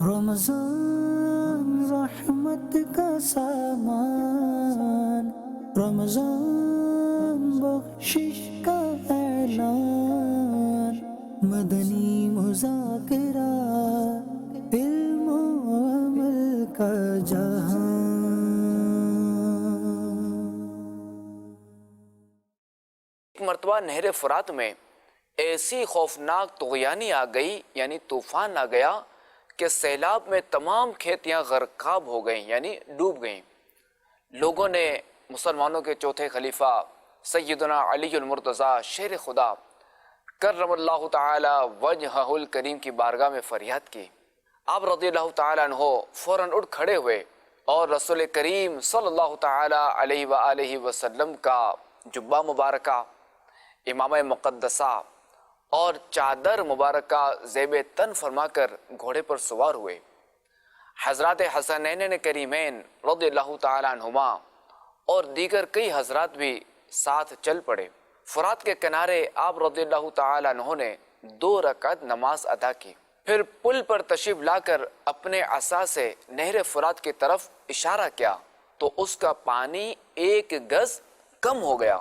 رمضان رحمت کا سامان، رمضان بخشش کا اعلان، مدنی مذاکرہ، علم و عمل کا جہان۔ ایک مرتبہ نہر فرات میں ایسی خوفناک طغیانی آ گئی، یعنی طوفان آ گیا کہ سیلاب میں تمام کھیتیاں غرقاب ہو گئیں، یعنی ڈوب گئیں۔ لوگوں نے مسلمانوں کے چوتھے خلیفہ سیدنا علی المرتضیٰ شیر خدا کرم اللہ تعالی وجہہ الکریم کی بارگاہ میں فریاد کی۔ آپ رضی اللہ تعالیٰ عنہ فوراً اٹھ کھڑے ہوئے اور رسول کریم صلی اللہ تعالی علیہ وآلہ وسلم کا جبہ مبارکہ، امامہ مقدسہ اور چادر مبارکہ زیب تن فرما کر گھوڑے پر سوار ہوئے۔ حضرات حسنین کریمین رضی اللہ تعالیٰ عنہما اور دیگر کئی حضرات بھی ساتھ چل پڑے۔ فرات کے کنارے آپ رضی اللہ تعالیٰ عنہ نے 2 رکعت نماز ادا کی، پھر پل پر تشریف لا کر اپنے عصا سے نہر فرات کی طرف اشارہ کیا تو اس کا پانی 1 گز کم ہو گیا۔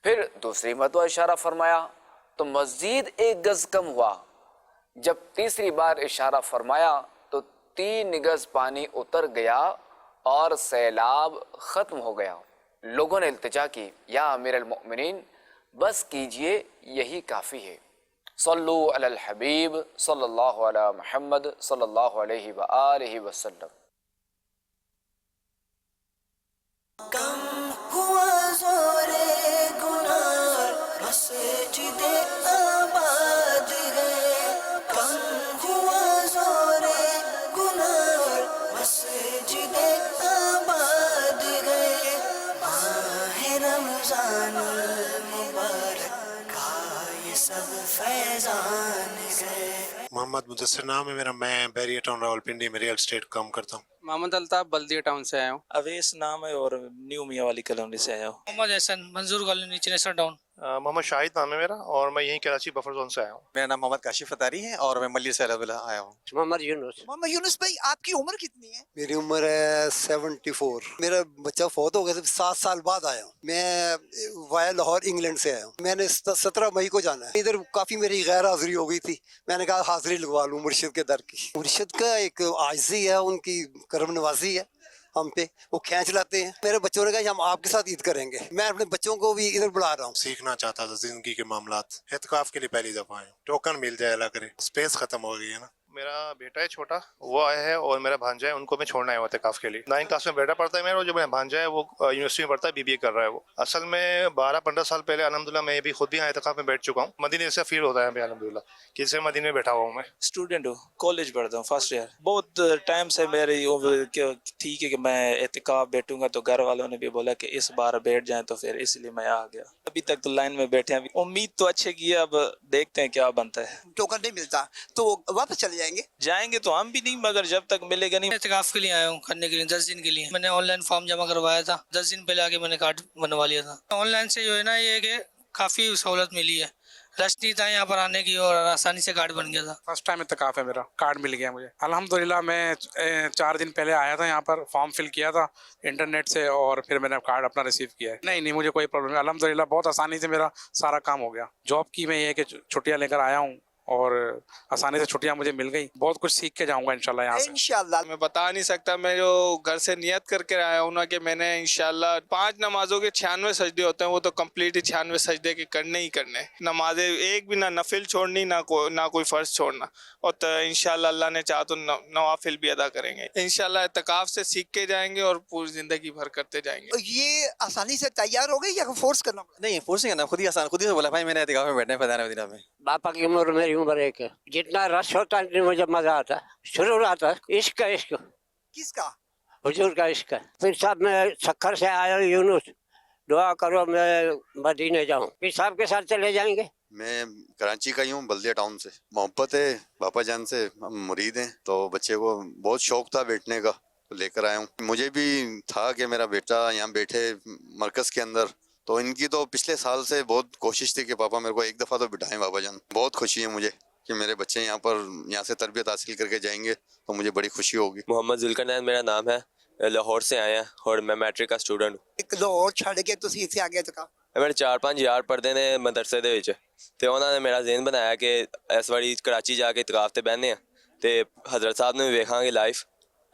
پھر دوسری مرتبہ اشارہ فرمایا تو مزید 1 گز کم ہوا۔ جب تیسری بار اشارہ فرمایا تو 3 گز پانی اتر گیا اور سیلاب ختم ہو گیا۔ لوگوں نے التجا کی، یا امیر المؤمنین بس کیجئے، یہی کافی ہے۔ صلو علی الحبیب صلی اللہ علی محمد صلی اللہ علیہ وآلہ وسلم۔ کم ہوا زور گناہ مسجد آباد ہے، کم ہوا زور گناہ مسجد آباد ہے، ماہ رمضان المبارک کا یہ سب فیضان ہے۔ محمد مدثر نام ہے میرا، میں بیریا ٹاؤن راولپنڈی میں ریئل اسٹیٹ کام کرتا ہوں۔ محمد الطاف بلدیہ ٹاؤن سے آیا ہوں۔ اویس نام ہے اور نیو میاں والی کالونی سے آیا ہوں۔ محمد احسن منظور کالونی چنیسر ڈاؤن۔ محمد شاہد نام ہے میرا اور میں یہیں کراچی بفر زون سے آیا ہوں۔ میرا نام محمد کاشف اتاری ہے اور میں ملی سے آیا ہوں۔ محمد یونس بھائی، آپ کی عمر کتنی ہے؟ میری عمر ہے 74۔ میرا بچہ فوت ہو گیا، 7 سال بعد آیا ہوں میں، وائل لاہور انگلینڈ سے آیا ہوں۔ میں نے 17 مئی کو جانا ہے۔ ادھر کافی میری غیر حاضری ہو گئی تھی، میں نے کہا حاضری لگوا لوں مرشد کے در کی۔ مرشد کا ایک عاجزی ہے، ان کی کرم نوازی ہے ہم پہ، وہ کھینچ لاتے ہیں۔ میرے بچوں نے کہا کہ ہم آپ کے ساتھ عید کریں گے، میں اپنے بچوں کو بھی ادھر بلا رہا ہوں۔ سیکھنا چاہتا تھا زندگی کے معاملات، اعتکاف کے لیے پہلی دفعہ آیا ہوں۔ ٹوکن مل جائے اللہ کرے، اسپیس ختم ہو گئی ہے نا۔ میرا بیٹا ہے چھوٹا، وہ آیا ہے، اور میرا بھانجا ہے، ان کو میں چھوڑنا ہے اعتکاف کے لیے۔ 9 کلاس میں بیٹا پڑھتا ہے میرا، اور جو میرا بھانجا ہے وہ یونیورسٹی میں پڑھتا ہے، BBA کر رہا ہے وہ۔ اصل میں 12-15 سال پہلے الحمدللہ میں بھی خود بھی اعتکاف میں بیٹھ چکا ہوں۔ مدینے سے فیل ہوتا ہے ہمیں الحمدللہ کہ جیسے مدینے میں بیٹھا ہوا ہوں میں۔ اسٹوڈنٹ ہوں، کالج پڑھتا ہوں، فرسٹ ایئر۔ بہت ٹائم سے میری تھی کہ میں اعتکاف بیٹھوں گا، تو گھر والوں نے بھی بولا کہ اس بار بیٹھ جائیں، تو پھر اس لیے میں آ گیا۔ ابھی تک تو لائن میں بیٹھے ہیں، امید تو اچھے کی ہے، اب دیکھتے ہیں کیا بنتا ہے۔ ٹوکن نہیں ملتا تو واپس چلے جائیں گے؟ جائیں گے تو ہم بھی نہیں، مگر جب تک ملے گا نہیں۔ اعتکاف کے لیے آیا ہوں، کرنے کے لیے 10 دن کے لیے۔ میں نے آن لائن فارم جمع کروایا تھا، 10 دن پہلے آگے میں نے کارڈ بنوا لیا تھا۔ آن لائن سے جو ہے نا یہ کہ کافی سہولت ملی ہے، رش نہیں تھا یہاں پر آنے کی اور آسانی سے کارڈ بن گیا تھا۔ فرسٹ ٹائم اعتکاف ہے میرا، کارڈ مل گیا مجھے الحمدللہ۔ میں 4 دن پہلے آیا تھا یہاں پر، فارم فل کیا تھا انٹرنیٹ سے، اور پھر میں نے کارڈ اپنا ریسیو کیا ہے۔ نہیں مجھے کوئی پرابلم نہیں الحمدللہ، بہت آسانی سے میرا سارا کام ہو گیا۔ جاب کی میں یہ کہ چھٹیاں لے کر آیا ہوں اور آسانی سے چھٹیاں مجھے مل گئی۔ بہت کچھ سیکھ کے جاؤں گا انشاءاللہ یہاں سے۔ انشاءاللہ میں بتا نہیں سکتا، میں جو گھر سے نیت کر کے آیا ہوں نا کہ میں نے انشاءاللہ 5 نمازوں کے 96 سجدے ہوتے ہیں، وہ تو کمپلیٹ ہی 96 سجدے کے کرنے ہی کرنے۔ نمازیں ایک بھی نہ نفل چھوڑنی، نہ کوئی فرض چھوڑنا، اور تو انشاءاللہ اللہ نے چاہا تو نوافل بھی ادا کریں گے انشاءاللہ۔ اعتکاف سے سیکھ کے جائیں گے اور پوری زندگی بھر کرتے جائیں گے۔ یہ آسانی سے تیار ہو گئی یا فورس کرنا پڑا؟ نہیں فورسنگ کرنا، خود ہی آسان، خود ہی سے بولا بھائی میں نے اعتکاف میں بیٹھنا ہے فیضان مدینہ میں۔ باپا کی عمر میری عمر ایک ہے، جتنا رش ہوتا ہے مجھے مزہ آتا ہے۔ شروع آتا ہے عشق کس کا؟ حضور کا عشق ہے۔ پھر صاحب میں سکھر سے آیا ہوں یونس، دعا کرو میں مدینے جاؤں۔ پھر صاحب کے ساتھ چلے جائیں گے۔ میں کراچی کا ہی ہوں، بلدیہ ٹاؤن سے۔ محبت ہے باپا جان سے، ہم مرید ہیں، تو بچے کو بہت شوق تھا بیٹھنے کا تو لے کر آیا ہوں۔ مجھے بھی تھا کہ میرا بیٹا یہاں بیٹھے مرکز کے اندر، تو ان کی تو پچھلے سال سے بہت کوشش تھی کہ پاپا میرے کو ایک دفعہ تو بٹھائیں بابا جان۔ بہت خوشی ہے مجھے کہ میرے بچے یہاں سے تربیت حاصل کر کے جائیں گے تو مجھے بڑی خوشی ہوگی. محمد ذوالقرنین میرا نام ہے, لاہور سے آئے ہیں اور میں میٹرک کا اسٹوڈنٹ ہوں. ایک لاہور چھڑ کے تسی ਇੱਥੇ ਆ ਗਏ ਤੱਕ میرے 4-5 ਯਾਰ ਪੜ੍ਹਦੇ ਨੇ ਮਦਰਸੇ ਦੇ ਵਿੱਚ ਤੇ ਉਹਨਾਂ ਨੇ ਮੇਰਾ ਜ਼ਿਹਨ ਬਣਾਇਆ ਕਿ ਇਸ ਵਾਰੀ ਕਰਾਚੀ ਜਾ ਕੇ ਇਤਕਾਫ ਤੇ ਬਹਿੰਦੇ ਆ ਤੇ ਹਜ਼ਰਤ ਸਾਹਿਬ ਨੂੰ ਵੀ ਵੇਖਾਂਗੇ ਲਾਈਵ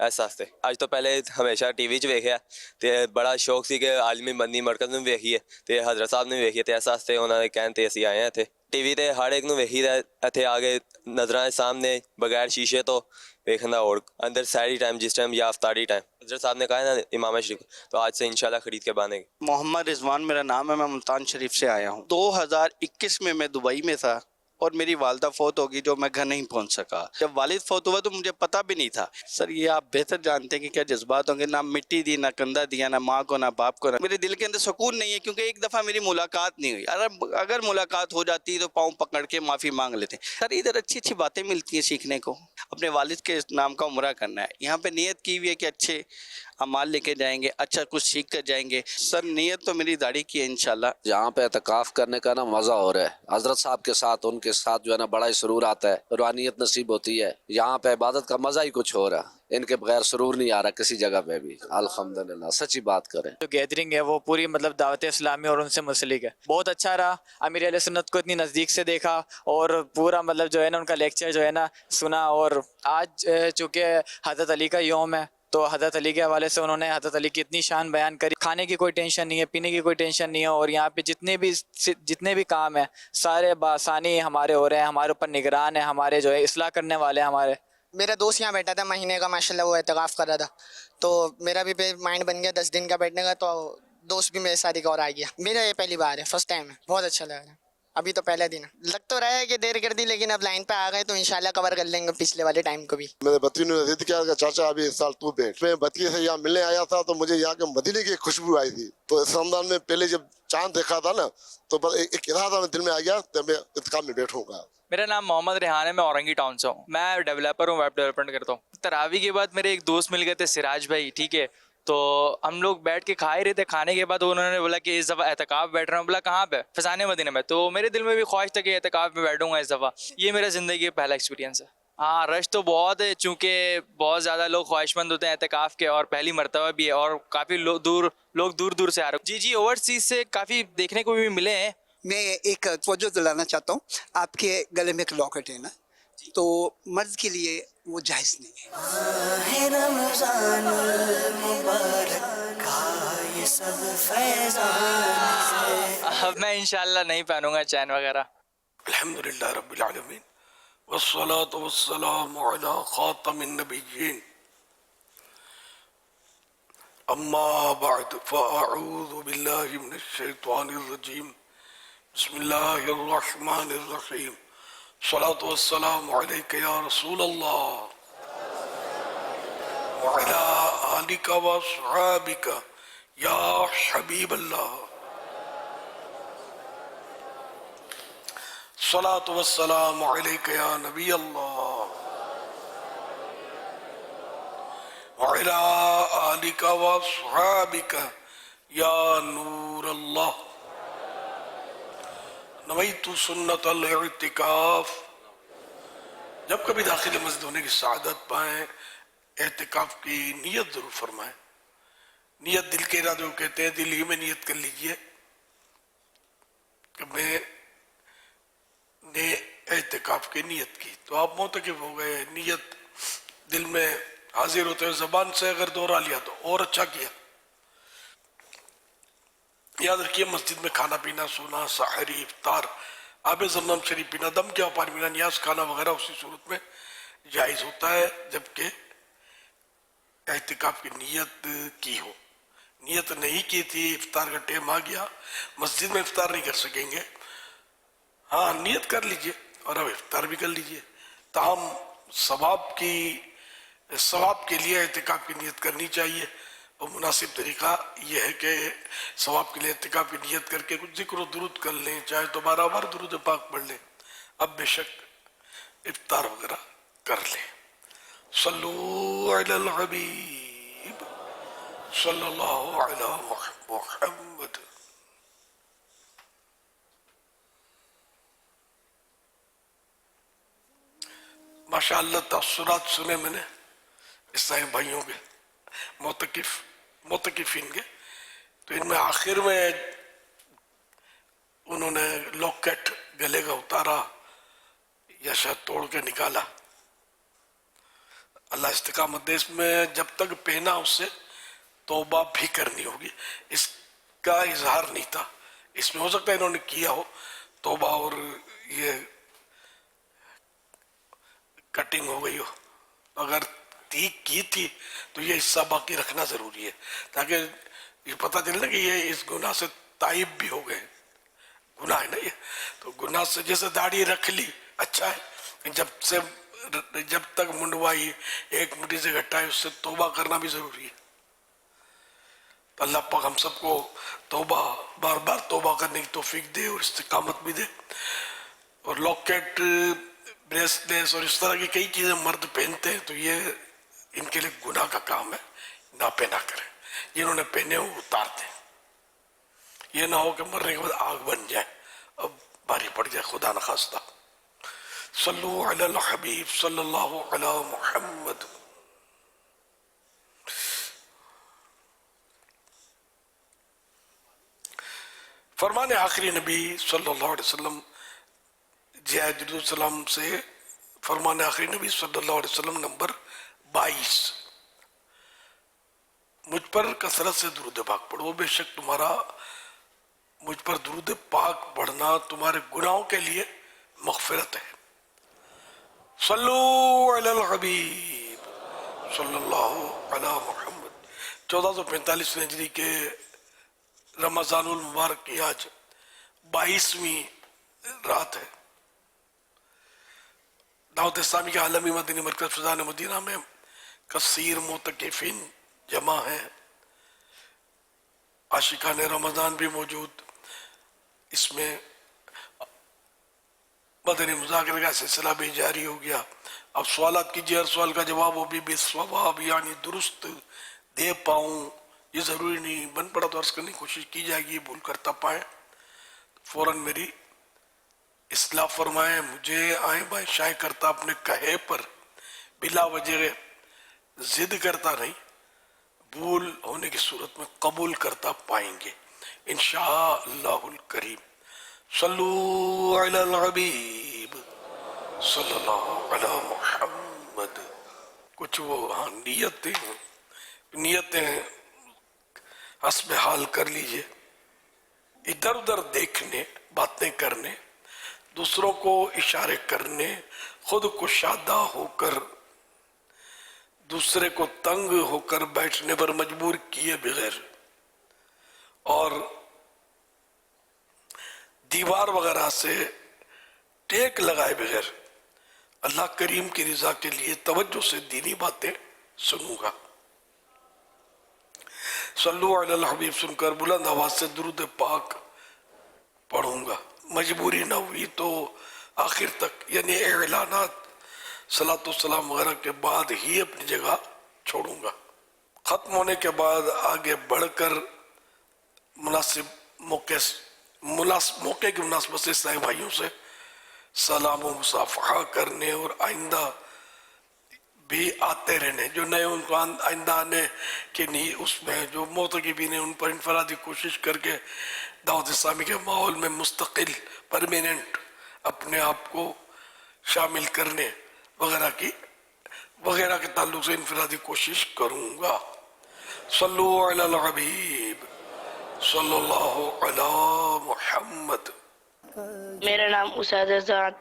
ਇਸ ਵਾਸਤੇ. ਅੱਜ ਤੋਂ ਪਹਿਲੇ ਹਮੇਸ਼ਾ ਟੀਵੀ 'ਚ ਵੇਖਿਆ ਤੇ ਬੜਾ ਸ਼ੌਕ ਸੀ ਕਿ ਆਲਮੀ ਮਦਨੀ ਮਰਕਜ਼ ਨੂੰ ਵੇਖੀਏ ਤੇ ਹਜ਼ਰਤ ਸਾਹਿਬ ਨੂੰ ਵੇਖੀਏ ਤੇ ਇਸ ਵਾਸਤੇ ਉਹਨਾਂ ਦੇ ਕਹਿਣ ਤੇ ਅਸੀਂ ਆਏ ਹਾਂ ਇੱਥੇ. ਟੀਵੀ ਤੇ ਹਰ ਇੱਕ ਨੂੰ ਵੇਖੀਦਾ, ਇੱਥੇ ਆ ਕੇ ਨਜ਼ਰਾਂ ਦੇ ਸਾਹਮਣੇ ਬਗੈਰ ਸ਼ੀਸ਼ੇ ਤੋਂ دیکھنا اور اندر سحری ٹائم جس ٹائم یا افطاری ٹائم حضرت صاحب نے کہا ہے نا امام شریف, تو آج سے انشاءاللہ خرید کے باندھیں گے. محمد رضوان میرا نام ہے, میں ملتان شریف سے آیا ہوں. 2021 میں دبئی میں تھا اور میری والدہ فوت ہوگی جو میں گھر نہیں پہنچ سکا. جب والد فوت ہوا تو مجھے پتہ بھی نہیں تھا. سر یہ آپ بہتر جانتے ہیں کہ کیا جذبات ہوں گے, نہ مٹی دی, نہ کندھا دیا, نہ ماں کو نہ باپ کو, نہ میرے دل کے اندر سکون نہیں ہے کیونکہ ایک دفعہ میری ملاقات نہیں ہوئی. اگر ملاقات ہو جاتی تو پاؤں پکڑ کے معافی مانگ لیتے. سر ادھر اچھی اچھی باتیں ملتی ہیں سیکھنے کو. اپنے والد کے نام کا عمرہ کرنا ہے, یہاں پہ نیت کی ہوئی ہے کہ اچھے اعمال لے کے جائیں گے, اچھا کچھ سیکھ کر جائیں گے. سر نیت تو میری داڑھی کی ہے انشاءاللہ. یہاں پہ اعتکاف کرنے کا نا مزہ ہو رہا ہے. حضرت صاحب کے ساتھ ان کے ساتھ جو ہے نا بڑا ہی سرور آتا ہے, روحانیت نصیب ہوتی ہے. یہاں پہ عبادت کا مزہ ہی کچھ ہو رہا, ان کے بغیر سرور نہیں آ رہا کسی جگہ پہ بھی. الحمدللہ سچی بات کریں, جو گیدرنگ ہے وہ پوری مطلب دعوت اسلامی اور ان سے منسلک ہے. بہت اچھا رہا. امیر علیہ سنت کو اتنی نزدیک سے دیکھا اور پورا مطلب جو ہے نا ان کا لیکچر جو ہے نا سنا. اور آج چونکہ حضرت علی کا یوم ہے تو حضرت علی کے حوالے سے انہوں نے حضرت علی کی اتنی شان بیان کری. کھانے کی کوئی ٹینشن نہیں ہے, پینے کی کوئی ٹینشن نہیں ہے, اور یہاں پہ جتنے بھی کام ہیں سارے بآسانی ہمارے ہو رہے ہیں. ہمارے اوپر نگران ہیں, ہمارے جو ہے اصلاح کرنے والے ہیں ہمارے. میرا دوست یہاں بیٹھا تھا مہینے کا, ماشاءاللہ وہ اعتکاف کر رہا تھا, تو میرا بھی مائنڈ بن گیا 10 دن کا بیٹھنے کا. تو دوست بھی میرے ساتھ ایک اور آ گیا. میرا یہ پہلی بار ہے, فرسٹ ٹائم ہے. بہت اچھا لگ رہا ہے. ابھی تو پہلا دن ہے. لگ تو رہا ہے کہ دیر کر دی, لیکن اب لائن پہ آ گئے تو انشاءاللہ کور کر لیں گے پچھلے والے ٹائم کو بھی. میرے بتی نے ضد کیا کہ چاچا ابھی اس سال تو بیٹھ. میں بتی سے یہاں ملنے آیا تھا تو مجھے یہاں کے مدینے کی خوشبو آئی تھی. تو اس رمضان میں پہلے جب چاند دیکھا تھا نا تو بس ایک ارادہ میں دل میں آ گیا کہ میں اعتکاف میں بیٹھوں گا. میرا نام محمد ریحان ہے, میں اورنگی ٹاؤن سے ہوں. میں ڈیولپر ہوں, ویب ڈیولپمنٹ کرتا ہوں. تراویح کے بعد میرے ایک دوست مل گئے تھے, سراج بھائی, ٹھیک ہے. تو ہم لوگ بیٹھ کے کھا ہی رہے تھے. کھانے کے بعد انہوں نے بولا کہ اس دفعہ اعتکاف بیٹھ رہا ہوں. بولا کہاں پہ؟ فیضان مدینہ میں. تو میرے دل میں بھی خواہش تھا کہ اعتکاف میں بیٹھوں گا اس دفعہ. یہ میرا زندگی کا پہلا ایکسپیرینس ہے. ہاں رش تو بہت ہے, چونکہ بہت زیادہ لوگ خواہش مند ہوتے ہیں اعتکاف کے, اور پہلی مرتبہ بھی ہے, اور کافی لوگ دور سے آ رہے ہیں. جی اوورسیز سے کافی دیکھنے کو بھی ملے ہیں. میں ایک توجہ دلانا چاہتا ہوں, آپ کے گلے میں ایک لاکٹ ہے نا, تو مرد کے لیے وہ جائز نہیں ہے. رمضان المبارک کا یہ سب فیضان. اب میں انشاءاللہ نہیں پہنوں گا چین وغیرہ. الحمدللہ رب العالمین والصلاة والسلام علی خاتم النبیین. اما بعد فاعوذ باللہ من الشیطان الرجیم. بسم اللہ الرحمن الرحیم. الصلاة والسلام علیک یا رسول اللہ وعلی آلک واصحابک یا حبیب اللہ. الصلاة والسلام علیک یا نبی اللہ وعلی آلک واصحابک یا نور اللہ. نویت سنت الاعتکاف. جب کبھی داخل مسجد ہونے کی سعادت پائیں, اعتکاف کی نیت ضرور فرمائیں. نیت دل کے ارادے کو کہتے ہیں. دل ہی میں نیت کر لیجئے کہ میں نے اعتکاف کی نیت کی, تو آپ معتکف ہو گئے. نیت دل میں حاضر ہوتے ہوئے زبان سے اگر دوہرا لیا تو اور اچھا کیا. یاد رکھیے, مسجد میں کھانا پینا, سونا, سحری, افطار, آب زمزم شریف پینا, دم کیا پانی پینا, نیاز کھانا وغیرہ اسی صورت میں جائز ہوتا ہے جبکہ اعتکاف کی نیت کی ہو. نیت نہیں کی تھی, افطار کا ٹائم آ گیا, مسجد میں افطار نہیں کر سکیں گے, ہاں نیت کر لیجئے اور اب افطار بھی کر لیجئے. تاہم ثواب کے لیے اعتکاف کی نیت کرنی چاہیے, اور مناسب طریقہ یہ ہے کہ ثواب کے لیے اعتکاف کی نیت کر کے کچھ ذکر و درود کر لیں, چاہے تو 12 بار درود پاک پڑھ لیں. اب بے شک افطار وغیرہ کر لیں. صلو علی الحبیب صلی اللہ علی محمد. माशाअल्लाह तअस्सुरात सुने मैंने ईसाई भाइयों के मोतकिफिन के, तो इनमें आखिर में उन्होंने लॉकेट गले का उतारा या शायद तोड़ के निकाला। अल्लाह इस्तिकामत दे। इसमें जब तक पहना उससे तौबा भी करनी होगी, इसका इजहार नहीं था। इसमें हो सकता है इन्होंने किया हो तौबा और ये कटिंग हो गई हो, अगर की थी तो ये हिस्सा बाकी रखना जरूरी है ताकि ये पता चले ना कि ये इस गुनाह से ताइब भी हो गए। गुनाह है ना ये, तो गुनाह से जैसे दाढ़ी रख ली अच्छा है, जब तक मुंडवाई एक मुट्ठी से घटाई उससे तौबा करना भी जरूरी है। तो अल्लाह पाक हम सबको तौबा बार बार तौबा करने की तौफीक दे और इस्तिकामत भी दे। और लॉकेट, ब्रेसलेस और इस तरह की कई चीजें मर्द पहनते हैं तो ये इनके लिए गुनाह का काम है, ना पहना करें। जिन्होंने पहने हो उतार दें, ये ना हो कि मरने के बाद आग बन जाए, अब भारी पड़ जाए, खुदा न खास्ता। सल्लु अलल हबीब सल्लल्लाहु अला मुहम्मद। फरमाने आखिरी नबी सल्लल्लाहु अलैहि वसल्लम जियादुल से फरमाने आखिरी नबी सल्लल्लाहु अलैहि वसल्लम नंबर 22, मुझ पर कसरत से दुरूद पाक पढ़ो, बेशक तुम्हारा मुझ पर दुरूद पाक पढ़ना तुम्हारे गुनाहों के लिए मग़फ़िरत है। सल्लु अलल हबीब सल्लल्लाहु अला मुहम्मद। 1445 हिजरी के रमज़ानुल मुबारक की आज 22वीं रात है। दावत इस्लामी के आलमी मदनी मरकज़ फ़िज़ान मदीना में कसीर मोतकिफ़िन जमा है, आशिकान रमज़ान भी मौजूद। इसमें मदनी मुज़ाकरे का सिलसिला भी जारी हो गया। अब सवालात कीजिए, हर सवाल का जवाब वो भी बेसवाब यानी दुरुस्त दे पाऊँ, ये ज़रूरी नहीं, बन पड़ा तो अर्ज़ करने की कोशिश की जाएगी, भूल करता पाए फ़ौरन मेरी इस्लाह फरमाएं। मुझे आए बाएं शाय करता अपने कहे पर बिला वजह जिद करता नहीं, भूल होने की सूरत में कबूल करता पाएंगे इंशाअल्लाहुल करीम। सल्लु अलल हबीब सल्लल्लाहु अला मुहम्मद। कुछ वो हाँ नियतें हस्ब हाल कर लीजिए। इधर उधर देखने, बातें करने, दूसरों को इशारे करने, खुद कुशादा होकर दूसरे को तंग होकर बैठने पर मजबूर किए बगैर और दीवार वगैरह से टेक लगाए बगैर अल्लाह करीम की रिजा के लिए तवज्जो से दीनी बातें सुनूंगा। सल्लु अलल हबीब सुनकर बुलंद आवाज से दुरूद पाक पढ़ूंगा। मजबूरी न हुई तो आखिर तक यानी एलानात सलातो सलाम वगैरह के बाद ही अपनी जगह छोड़ूंगा। खत्म होने के बाद आगे बढ़कर मुनासिब मौके की मुनासिबत से ईसाई भाइयों से सलाम व मुसाफहा करने और आइंदा भी आते रहने, जो नए उनको आइंदा आने के नहीं, उसमें जो मोतकिबीन हैं उन पर इनफरादी कोशिश करके दावत इस्लामी के माहौल में मुस्तकिल परमानेंट अपने आप को शामिल करने वगैरह के ताल्लुक से इनफरादी कोशिश करूंगा। सल्लु अलल हबीब सल्लल्लाहु अला मुहम्मद। मेरा नाम उसाद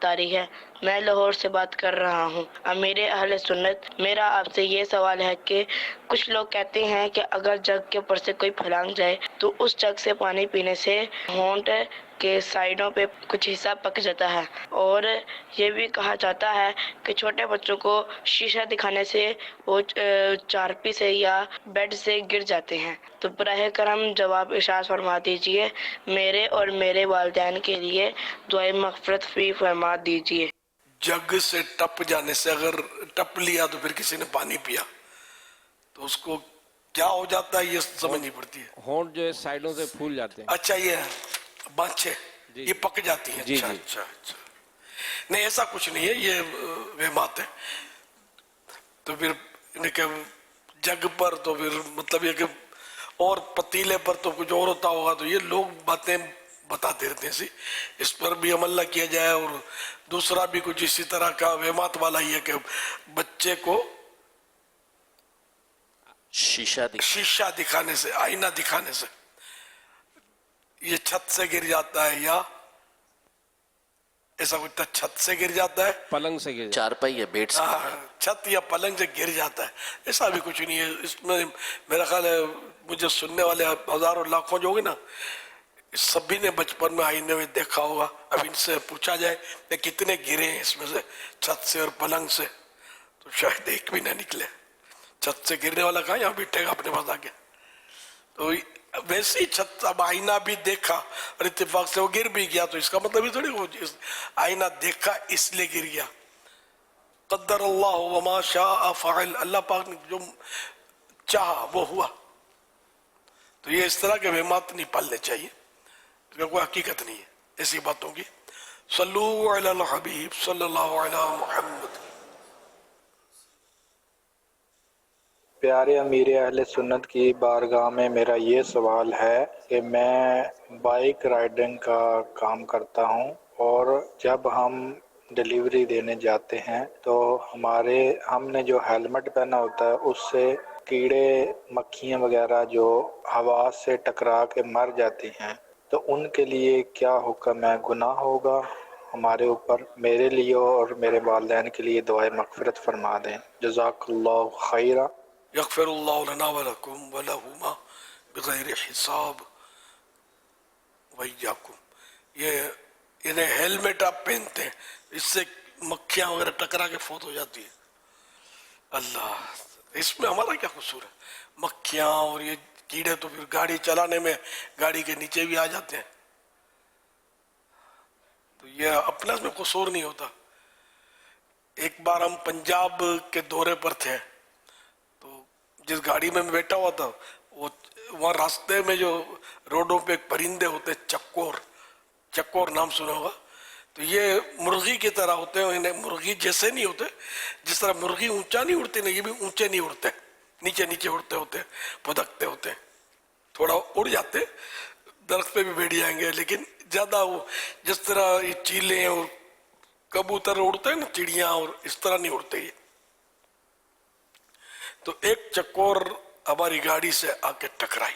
तारिक है, मैं लाहौर से बात कर रहा हूँ। अमीर अहले सुन्नत, मेरा आपसे ये सवाल है कि कुछ लोग कहते हैं कि अगर जग के ऊपर से कोई फलांग जाए तो उस जग से पानी पीने से होंठ के साइडों पे कुछ हिस्सा पक जाता है, और ये भी कहा जाता है कि छोटे बच्चों को शीशा दिखाने से वो चारपी से या बेड से गिर जाते हैं। तो बराह करम जवाब इरशाद फरमा दीजिए। मेरे और मेरे वालिदैन के लिए दुआए मग़फ़िरत फी फरमा दीजिए। जग से टप जाने से अगर टप लिया तो फिर किसी ने पानी पिया तो उसको क्या हो जाता है ये समझनी पड़ती है। होंठ जो है साइडों से फूल जाते हैं। अच्छा, ये बाँछे ये पक जाती है। जी, अच्छा जी। अच्छा अच्छा। नहीं, ऐसा कुछ नहीं है, ये वहमात है। तो फिर जग पर तो फिर मतलब ये कि और पतीले पर तो कुछ और होता होगा, तो ये लोग बातें बताते रहते हैं। इस पर भी अमल न किया जाए। और दूसरा भी कुछ इसी तरह का वहमात वाला ही है कि बच्चे को शीशा दिखाने से, आईना दिखाने से ये छत से गिर जाता है, या ऐसा कुछ छत से गिर जाता है, पलंग से गिर, चारपाई या बेड से, छत या पलंग से गिर जाता है, ऐसा भी कुछ नहीं है। इसमें मेरा ख्याल है मुझे सुनने वाले हजारों लाखों जो होंगे ना, सभी ने बचपन में आईने में देखा होगा। अब इनसे पूछा जाए कि कितने गिरे हैं इसमें से, छत से और पलंग से, तो शायद एक भी ना निकले। छत से गिरने वाला कहाँ यहाँ बैठेगा अपने पास आके। तो वैसे ही छत, अब आईना भी देखा और इत्तेफाक से वो गिर भी गया, तो इसका मतलब ये थोड़ी वो आईना देखा इसलिए गिर गया। क़द्दर अल्लाह व मा शाअ फ़अल, अल्लाह पाक ने जो चाहा वो हुआ। तो ये इस तरह के वहमात नहीं पालने चाहिए, इसका कोई हकीकत नहीं है ऐसी बातों की। सल्लु अलल हबीब सल्लल्लाहु अलैहि मुहम्मद। प्यारे अमीर अहले सुन्नत की बारगाह में मेरा ये सवाल है कि मैं बाइक राइडिंग का काम करता हूँ, और जब हम डिलीवरी देने जाते हैं तो हमने जो हेलमेट पहना होता है उससे कीड़े मक्खियाँ वगैरह जो हवा से टकरा के मर जाती हैं, तो उनके लिए क्या हुक्म है? गुनाह होगा हमारे ऊपर? मेरे लिए और मेरे वालिदैन के लिए दुआए मग़फ़िरत फरमा दें। जज़ाकल्लाहु खैरा। यग़फ़िरुल्लाहु लना व लकुम व लहुमा बिग़ैरि हिसाब व इय्याकुम। ये इन्हें हेलमेट आप पहनते हैं, इससे मक्खियाँ वगैरह टकरा के फौत हो जाती है। अल्लाह, इसमें हमारा क्या कसूर है? मक्खियाँ और ये कीड़े तो फिर गाड़ी चलाने में गाड़ी के नीचे भी आ जाते हैं, तो ये अपना में कसूर नहीं होता। एक बार हम पंजाब के दौरे पर थे, तो जिस गाड़ी में मैं बैठा हुआ था, वो वहाँ रास्ते में जो रोडों पे परिंदे होते, चक्कोर नाम सुना होगा, तो ये मुर्गी की तरह होते हैं। इन्हें मुर्गी जैसे नहीं होते, जिस तरह मुर्गी ऊंचा नहीं उड़ती ना, ये भी ऊंचे नहीं उड़ते, नीचे नीचे उड़ते होते, फुदकते होते, थोड़ा उड़ जाते, दरख्त पे भी बैठ जाएंगे, लेकिन ज्यादा वो जिस तरह ये चीले और कबूतर उड़ते हैं ना, चिड़िया, और इस तरह नहीं उड़ते ये। तो एक चक्कोर हमारी गाड़ी से आके टकराई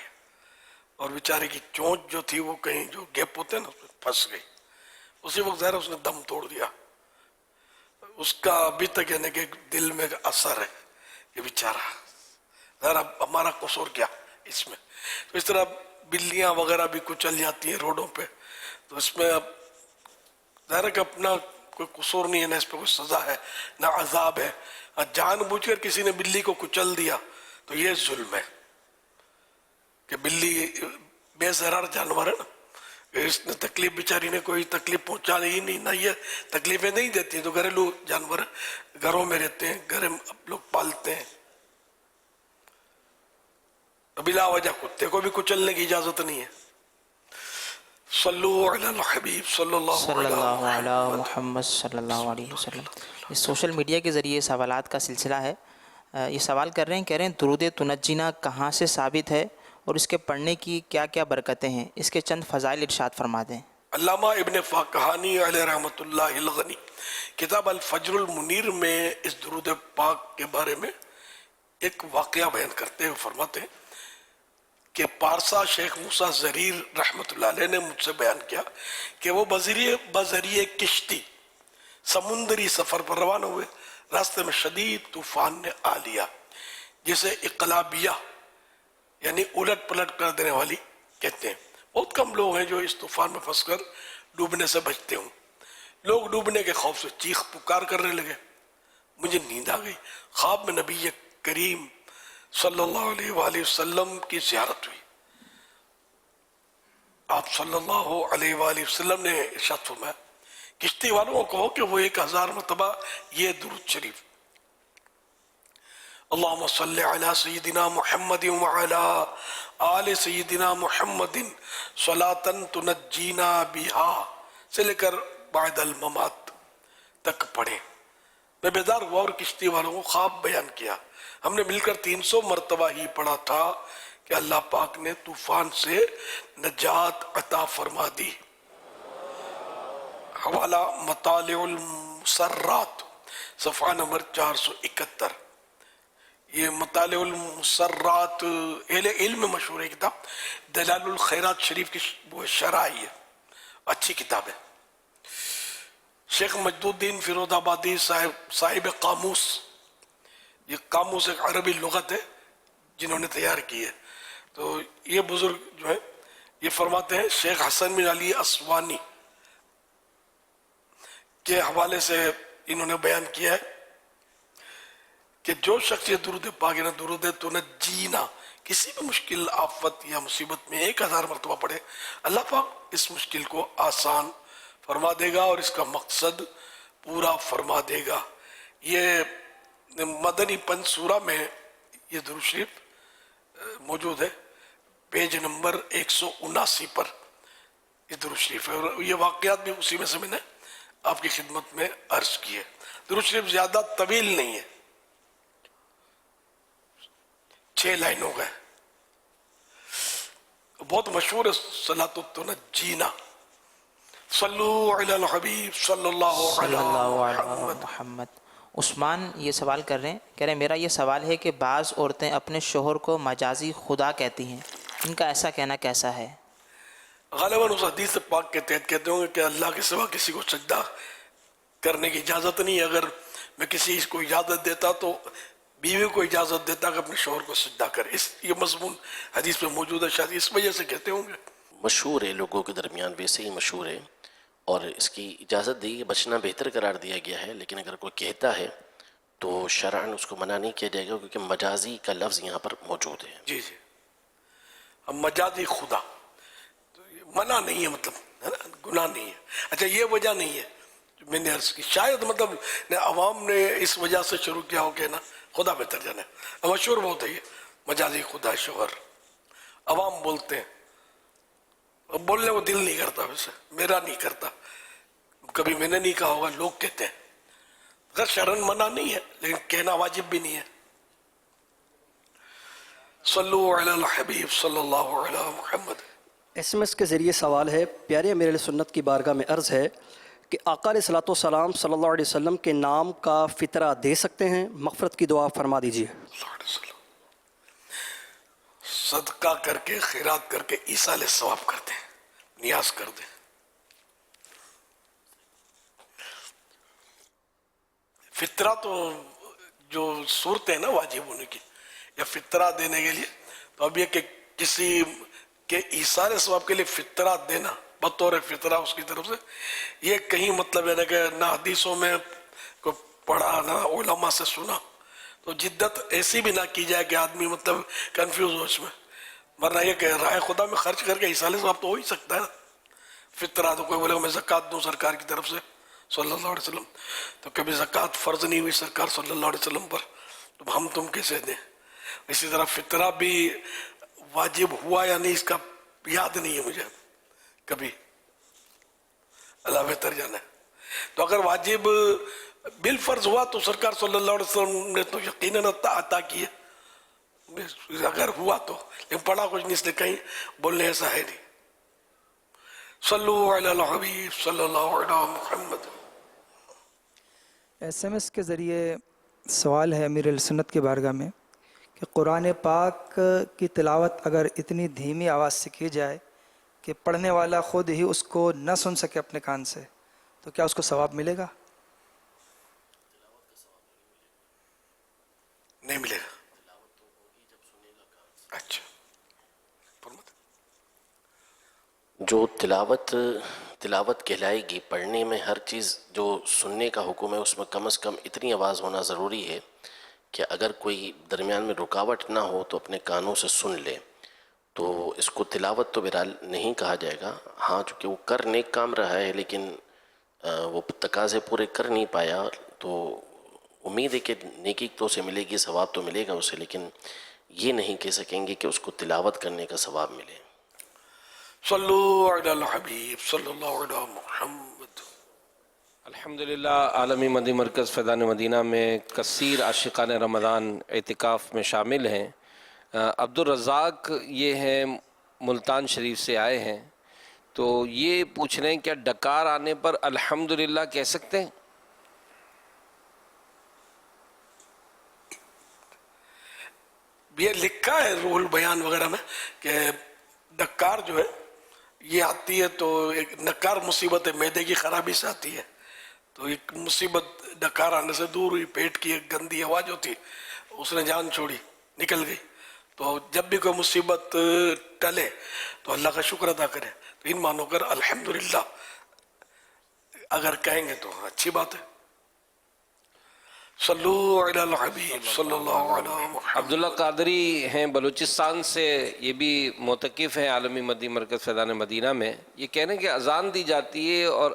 और बेचारे की चोंच जो थी वो कहीं जो गैप होते हैं ना उसमें फंस गई। उसी वक्त ज़रा उसने दम तोड़ दिया। उसका अभी तक यानी कि दिल में असर है कि बेचारा, ज़रा हमारा कसूर क्या इसमें। तो इस तरह बिल्लियां वगैरह भी कुचल जाती हैं रोडों पे, तो इसमें अब ज़रा कि अपना कोई कसूर नहीं है, ना इस पर कोई सज़ा है ना अजाब है। जानबूझकर किसी ने बिल्ली को कुचल दिया तो ये जुल्म है कि बिल्ली बेज़रार जानवर है ना, इसने तकलीफ, बेचारी ने कोई तकलीफ पहुंचा ही नहीं, ना ये तकलीफें नहीं देती। तो घरेलू जानवर घरों में रहते हैं, घर में लोग पालते हैं, तो बिला वजह कुत्ते को भी कुचलने की इजाजत नहीं है। सल्लु अलल हबीब सल्लल्लाहु अलैहि मुहम्मद सल्लल्लाहु अलैहि वसल्लम। इस सोशल मीडिया के ज़रिए सवालात का सिलसिला है। ये सवाल कर रहे हैं, कह रहे हैं दुरूद तुनज्जीना कहाँ से साबित है और इसके पढ़ने की क्या क्या बरकतें हैं, इसके चंद फ़ज़ाइल इरशाद फरमा दें। अल्लामा इब्न फ़ाक़हानी अलैहि रहमतुल्लाहि अलगनी किताब अल फ़ज्रुल मुनीर में इस दुरूद पाक के बारे में एक वाक़या बयान करते हुए फरमाते हैं कि पारसा शेख मूसा ज़रीर रहमतुल्लाह अलैह ने मुझसे बयान किया कि वो बज़रिए किश्ती समुद्री सफ़र पर रवाना हुए। रास्ते में शदीद तूफ़ान ने आ लिया, जिसे इक़लाबिया यानी उलट पलट कर देने वाली कहते हैं। बहुत कम लोग हैं जो इस तूफान में फंसकर डूबने से बचते हों। लोग डूबने के खौफ से चीख पुकार करने लगे। मुझे नींद आ गई। ख्वाब में नबी करीम सल्लल्लाहु अलैहि वसल्लम की ज़ियारत हुई। आप सल्लल्लाहु अलैहि वसल्लम ने इरशाद फरमाया, किश्ती वालों को कहो कि वो 1000 मरतबा ये दुरूद शरीफ अल्लाहुम्मा सल्लि अला सय्यिदिना मुहम्मदिन व अला आले सय्यिदिना मुहम्मदिन सलातन तुनज्जीना बिहा से लेकर बादल ममात تک پڑھیں. میں بیدار ہوا اور کشتی والوں کو خواب بیان کیا. ہم نے مل کر 300 مرتبہ ہی پڑھا تھا کہ اللہ پاک نے طوفان سے نجات عطا فرما دی. حوالہ مطالع المسرات صفحہ نمبر 471. یہ مطالع المسرات اہل علم میں مشہور ہے کتاب. دلال الخیرات شریف کی وہ شرح ہے, اچھی کتاب ہے. شیخ مجدود الدین فیروز آبادی صاحب قاموس, یہ قاموس ایک عربی لغت ہے جنہوں نے تیار کی ہے. تو یہ بزرگ جو ہے یہ فرماتے ہیں شیخ حسن بن علی اسوانی کے حوالے سے انہوں نے بیان کیا ہے کہ جو شخص یہ درود پاک نہ درود تو نہ جینا کسی بھی مشکل آفت یا مصیبت میں 1000 مرتبہ پڑھے, اللہ پاک اس مشکل کو آسان فرما دے گا اور اس کا مقصد پورا فرما دے گا. یہ مدنی پنج سورہ میں یہ درود شریف موجود ہے, پیج نمبر 179 پر یہ درود شریف ہے. اور یہ واقعات بھی اسی میں سے میں نے آپ کی خدمت میں عرض کی ہے. درود شریف زیادہ طویل نہیں ہے, 6 لائنوں کا ہے, بہت مشہور ہے. صلاۃ التنجینا صلو علی الحبیب صلی اللہ علیہ محمد. عثمان یہ سوال کر رہے ہیں, کہہ رہے ہیں میرا یہ سوال ہے کہ بعض عورتیں اپنے شوہر کو مجازی خدا کہتی ہیں, ان کا ایسا کہنا کیسا ہے؟ غالباً اس حدیث پاک کے تحت کہتے ہوں گے کہ اللہ کے سوا کسی کو سجدہ کرنے کی اجازت نہیں ہے. اگر میں کسی کو اجازت دیتا تو بیوی کو اجازت دیتا کہ اپنے شوہر کو سجدہ کرے. یہ مضمون حدیث میں موجود ہے, شاید اس وجہ سے کہتے ہوں گے. مشہور ہے لوگوں کے درمیان, ویسے ہی مشہور ہے, اور اس کی اجازت دی بچنا بہتر قرار دیا گیا ہے. لیکن اگر کوئی کہتا ہے تو شرعاً اس کو منع نہیں کیا جائے گا, کیونکہ مجازی کا لفظ یہاں پر موجود ہے. جی جی, اب مجازی خدا منع نہیں ہے, مطلب ہے نا, گناہ نہیں ہے. اچھا یہ وجہ نہیں ہے میں نے عرض کی, شاید مطلب عوام نے اس وجہ سے شروع کیا ہو کہ نا خدا بہتر جانے. مشہور بہت ہے یہ مجازی خدا شوہر, عوام بولتے ہیں, اب بولنے کو دل نہیں کرتا, ویسے میرا نہیں کرتا, کبھی میں نے نہیں کہا ہوگا, لوگ کہتے ہیں. اگر شرعاً منع نہیں ہے لیکن کہنا واجب بھی نہیں ہے. صلو علی الحبیب صلی اللہ علیہ محمد. SMS کے ذریعے سوال ہے, پیارے امیر علیہ سنت کی بارگاہ میں عرض ہے کہ آقا علیہ الصلوۃ والسلام صلی اللہ علیہ وسلم کے نام کا فطرہ دے سکتے ہیں؟ مغفرت کی دعا فرما دیجیے. صدقہ کر کے خیرات کر کے ایصال ثواب کر دیں, نیاز کر دیں. فطرہ تو جو صورتیں ہیں نا واجب ہونے کی یا فطرہ دینے کے لیے, تو اب یہ کہ کسی کے ایصال ثواب کے لیے فطرہ دینا بطور فطرہ اس کی طرف سے, یہ کہیں مطلب ہے نا کہ نہ حدیثوں میں کو پڑھا نہ علماء سے سنا. تو جدت ایسی بھی نہ کی جائے کہ آدمی مطلب کنفیوز ہو اس میں, ورنہ یہ کہ رائے خدا میں خرچ کر کے ایصال ثواب تو ہو ہی سکتا ہے نا. فطرہ تو کوئی بولے میں زکوٰۃ دوں سرکار کی طرف سے صلی اللہ علیہ وسلم, تو کبھی زکوٰۃ فرض نہیں ہوئی سرکار صلی اللہ علیہ وسلم پر, تو ہم تم کیسے دیں. اسی طرح فطرہ بھی واجب ہوا یا نہیں اس کا یاد نہیں ہے مجھے کبھی, اللہ بہتر جانا ہے. تو اگر واجب بالفرض ہوا تو سرکار صلی اللہ علیہ وسلم نے تو یقیناً عطا کی ہے, اگر ہوا تو, لیکن پڑھا کچھ نہیں اس لیے کہیں بولنے ایسا ہے نہیں. صلو علی الحبیب صلی اللہ علیہ محمد. SMS کے ذریعے سوال ہے امیر علیہ سنت کی بارگاہ میں کہ قرآن پاک کی تلاوت اگر اتنی دھیمی آواز سے کی جائے کہ پڑھنے والا خود ہی اس کو نہ سن سکے اپنے کان سے, تو کیا اس کو ثواب ملے گا؟ نہیں ملے گا. اچھا, جو تلاوت کہلائے گی, پڑھنے میں ہر چیز جو سننے کا حکم ہے اس میں کم از کم اتنی آواز ہونا ضروری ہے کہ اگر کوئی درمیان میں رکاوٹ نہ ہو تو اپنے کانوں سے سن لے. تو اس کو تلاوت تو بہرحال نہیں کہا جائے گا. ہاں چونکہ وہ کر نیک کام رہا ہے لیکن وہ تقاضے پورے کر نہیں پایا, تو امید ہے کہ نیکی تو اسے ملے گی, ثواب تو ملے گا اسے, لیکن یہ نہیں کہہ سکیں گے کہ اس کو تلاوت کرنے کا ثواب ملے. صلو علی الحبیب صلی اللہ علیہ محمد. अल्हम्दुलिल्लाह आलमी मदी मरकज़ फ़ैज़ान मदीना में कसीर आशिक़ान रमज़ान एतिकाफ़ में शामिल हैं। अब्दुल रज़ाक ये हैं मुल्तान शरीफ से आए हैं, तो ये पूछ रहे हैं क्या डकार आने पर अल्हम्दुलिल्लाह कह सकते हैं? ये लिखा है रूहुल बयान वगैरह में कि डकार जो है ये आती है तो एक नकार मुसीबत है, मैदे की खराबी से आती है, तो एक मुसीबत डकार आने से दूर हुई, पेट की एक गंदी हवा जो थी उसने जान छोड़ी, निकल गई। तो जब भी कोई मुसीबत टले तो अल्लाह का शुक्र अदा करें, तो इन मानो कर अल्हम्दुलिल्लाह अगर कहेंगे तो अच्छी बात है। सल्लू अलल हबीब सल्लल्लाहु अलैहि वसल्लम। अब्दुल्ला कादरी हैं बलूचिस्तान से, ये भी मोतकिफ़ हैं आलमी मदी मरकज़ फ़ैज़ान मदीना में। ये कह रहे हैं कि अज़ान दी जाती है और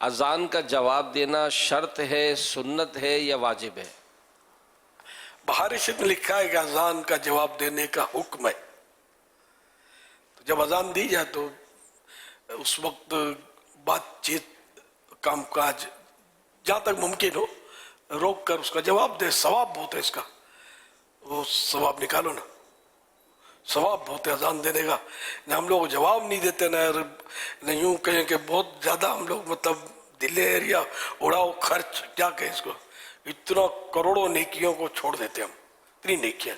अज़ान का जवाब देना शर्त है, सुन्नत है या वाजिब है? बहारी शित में लिखा है कि अजान का जवाब देने का हुक्म है। तो जब अजान दी जाए तो उस वक्त बातचीत कामकाज जहाँ तक मुमकिन हो रोक कर उसका जवाब दे, सवाब बहुत है इसका, वो सवाब निकालो ना, सवाब बहुत है अजान देने का। न हम लोग जवाब नहीं देते न यूँ कहें कि बहुत ज़्यादा हम लोग मतलब दिलेर या उड़ाओ खर्च, क्या कहें इसको, इतना करोड़ों नेकियों को छोड़ देते हम, इतनी नेकियां।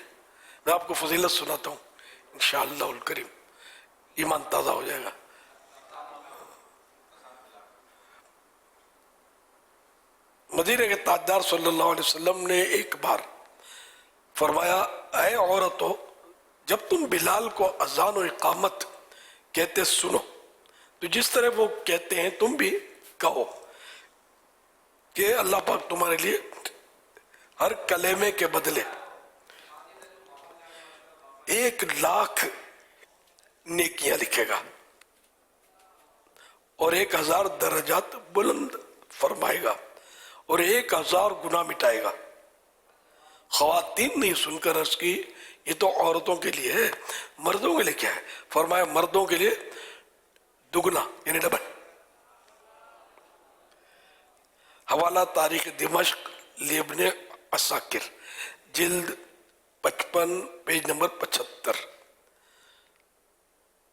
मैं आपको फजीलत सुनाता हूँ इंशाअल्लाह उल करीम, ईमान ताज़ा हो जाएगा। मदीने के ताजदार सल्लल्लाहु अलैहि वसल्लम ने एक बार फरमाया, ऐ औरतों, जब तुम बिलाल को अजान और इकामत कहते सुनो तो जिस तरह वो कहते हैं तुम भी कहो कि अल्लाह पाक तुम्हारे लिए हर कलेमे के बदले 1,00,000 नेकियां लिखेगा और 1,000 दर्जात बुलंद फरमाएगा और 1,000 गुनाह मिटाएगा। ख़वातीन ने सुनकर अर्ज़ की, ये तो औरतों के लिए है, मर्दों के लिए क्या है? फरमाया मर्दों के लिए दुगना यानी डबल। हवाला तारीख दिमश्क लिब्ने असाकिर जिल्द 55 पेज नंबर 75।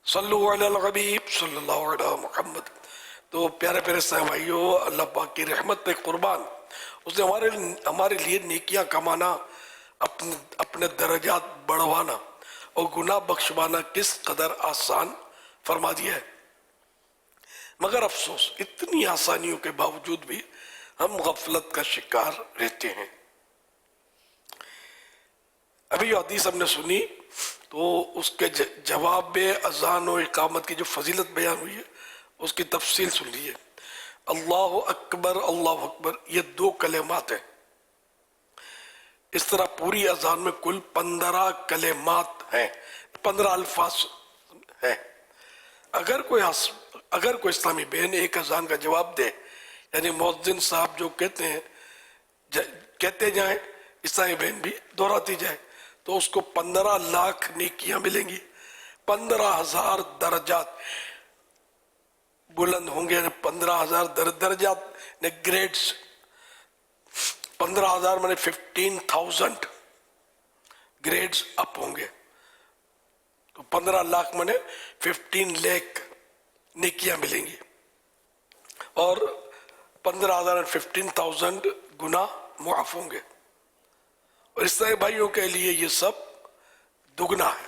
सल्लु अलल हबीब सल्लल्लाहु अलैहि मुहम्मद। तो प्यारे प्यारे साहब भाइयों, अल्लाह पाक की रहमत पे कुर्बान, उसने हमारे लिए नेकियां कमाना, अपने दर्जात बढ़वाना और गुनाह बख्शवाना किस कदर आसान फरमा दिया है। मगर अफसोस इतनी आसानियों के बावजूद भी हम गफलत का शिकार रहते हैं। अभी जो हदीस हमने सुनी तो उसके जवाब में अजान और इकामत की जो फजीलत बयान हुई है उसकी तफसील सुन लीजिए। अल्लाह अकबर ये 2 कलेमात हैं। इस तरह पूरी अजान में कुल 15 कलेमात हैं, 15 अल्फाज हैं। अगर कोई इस्लामी बहन एक अजान का जवाब दे, यानी मुअज्जिन साहब जो कहते जाएं, इस्लामी बहन भी दोहराती जाए, तो उसको 15 लाख नेकियां मिलेंगी, 15,000 दर्जात बुलंद होंगे। 15,000 दर्जात ने ग्रेड्स, 15,000 माने 15,000 ग्रेड्स अप होंगे, तो 15 लाख माने 15 लाख नेकियां मिलेंगी और 15,000 और 15,000 गुना मुआफ होंगे। और इस तरह भाइयों के लिए ये सब दुगना है,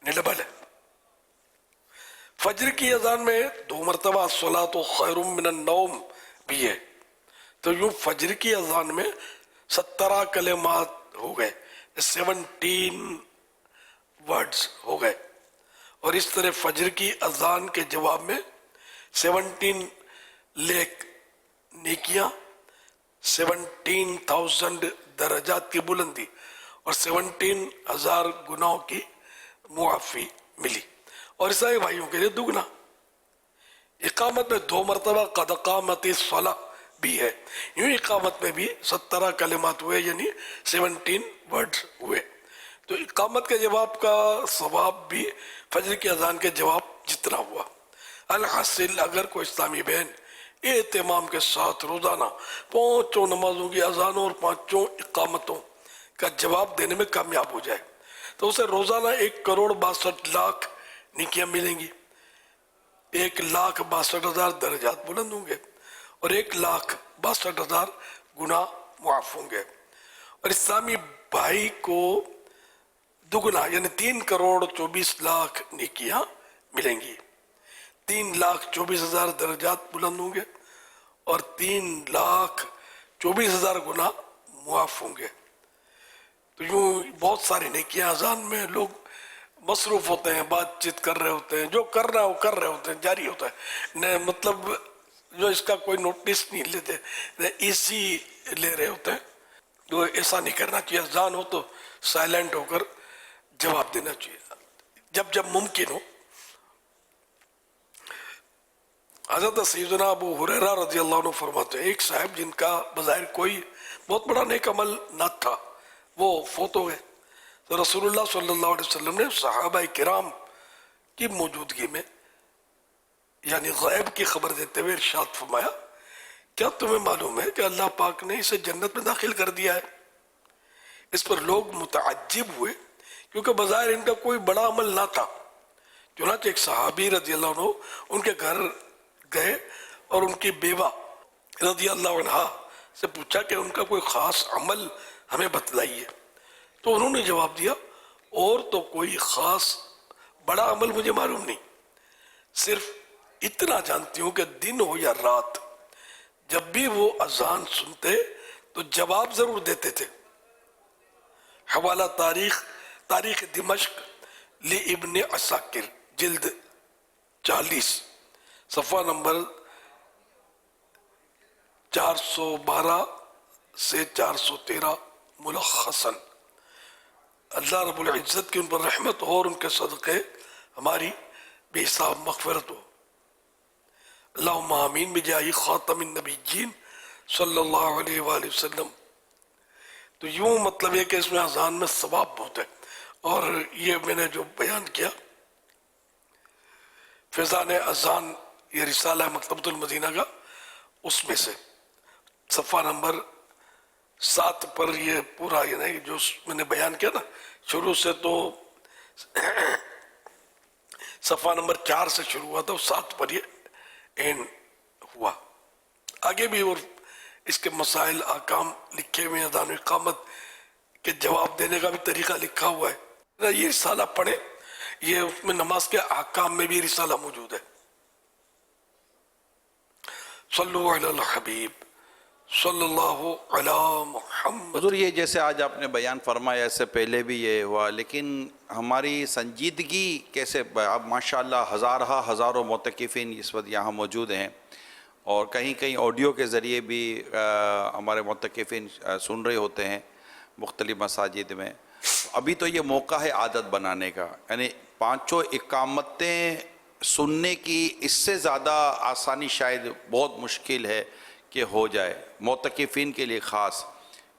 डबल है। फजर की अजान में 2 मरतबा सलातो खैरुम मिनन नौम भी है, तो यूं फजर की अजान में 17 कलेमात हो गए, 17 वर्ड्स हो गए। और इस तरह फजर की अजान के जवाब में 17 लाख नेकियां, 17,000 दर्जात की बुलंदी और 17,000 गुनाहों की मुआफी मिली। और ईसाई भाइयों के लिए दुगना। इकामत में 2 मरतबा कद क़ामति सला भी है, यूं इकामत में भी 17 कलिमात हुए, यानी 17 वर्ड्स हुए। तो इकामत के जवाब का सवाब भी फजर की अजान के जवाब जितना हुआ। अलहासिल अगर कोई इस्लामी बहन एहतमाम के साथ रोज़ाना 5 नमाजों की अजानों और 5 इकामतों का जवाब देने में कामयाब हो जाए तो उसे रोज़ाना 1,62,00,000 नेकियां मिलेंगी, 1,62,000 दर्जात बुलंद होंगे और 1,62,000 गुनाह मुआफ होंगे। और इस्लामी भाई को दुगना यानी 3,24,00,000 नेकियां मिलेंगी, 3,24,000 दर्जात बुलंद होंगे और 3,24,000 गुनाह मुआफ होंगे। तो यूँ बहुत सारी नेकियां अजान में लोग मसरूफ़ होते हैं, बातचीत कर रहे होते हैं, जो कर रहा है वो कर रहे होते हैं, जारी होता है न, मतलब जो इसका कोई नोटिस नहीं लेते, इजी ले रहे होते हैं। तो ऐसा नहीं करना चाहिए, अजान हो तो साइलेंट होकर जवाब देना चाहिए जब जब मुमकिन हो। हज़रत सैयदना अबू हुरैरा रज़ी अल्लाह अन्हु फरमाते हैं, एक साहब जिनका बज़ाहिर कोई बहुत बड़ा नेक अमल न था वो फौत हो गए तो रसूलुल्लाह सल्लल्लाहु अलैहि वसल्लम ने सहाबा किराम की मौजूदगी में यानी गैब की खबर देते हुए इरशाद फरमाया, क्या तुम्हें मालूम है कि अल्लाह पाक ने इसे जन्नत में दाखिल कर दिया है? इस पर लोग मुतअज्जिब हुए क्योंकि बज़ाहिर इनका कोई बड़ा अमल ना था। चुनांचे एक सहाबी रज़ी अल्लाह अन्हु उनके घर गए और उनकी बेवा रज़ी अल्लाह अन्हा से पूछा कि उनका कोई ख़ास अमल हमें बतलाइए। तो उन्होंने जवाब दिया, और तो कोई ख़ास बड़ा अमल मुझे मालूम नहीं, सिर्फ इतना जानती हूँ कि दिन हो या रात जब भी वो अजान सुनते तो जवाब ज़रूर देते थे। हवाला तारीख दिमश्क ली इब्ने असाकिर जिल्द 40 सफ़ा नंबर 412 से 413 मुलख्खसन। अल्लाह रब्बुल इज़्ज़त की उन पर रहमत हो और उनके सदक़े हमारी बेहिसाब मग़फ़िरत हो। अल्लाहुम्मा आमीन बिजाही ख़ातमिन नबिय्यीन सल्लल्लाहु अलैहि वसल्लम। तो यूँ मतलब है कि इसमें अजान में सवाब बहुत है। और ये मैंने जो बयान किया फैज़ान अजान, ये रिसाला है मकतबतुल मदीना का, उसमें से सफ़ा नंबर 7 पर ये पूरा ये नहीं जो मैंने बयान किया ना शुरू से, तो सफ़ा नंबर 4 से शुरू हुआ था, 7 पर ये एंड हुआ। आगे भी और इसके मसाइल आकाम लिखे हुए हैं, अज़ान इक़ामत के जवाब देने का भी तरीका लिखा हुआ है। ये रिसाला पढ़े, ये उसमें नमाज के आकाम में भी रिसाला मौजूद है। सल्लु अलल हबीब सल्लल्लाहु अला मुहम्मद। हुज़ूर, ये जैसे आज आपने बयान फरमाया इससे पहले भी ये हुआ, लेकिन हमारी संजीदगी कैसे, अब माशाअल्लाह हज़ारों मुतकिफ़ीन इस वक्त यहाँ मौजूद हैं और कहीं कहीं ऑडियो के ज़रिए भी हमारे मुतकिफ़ीन सुन रहे होते हैं मुख्तलिफ़ मसाजिद में। अभी तो ये मौका है आदत बनाने का, यानी 5 इकामतें सुनने की इससे ज़्यादा आसानी शायद बहुत मुश्किल है कि हो जाए मुतकिफ़ीन के लिए ख़ास,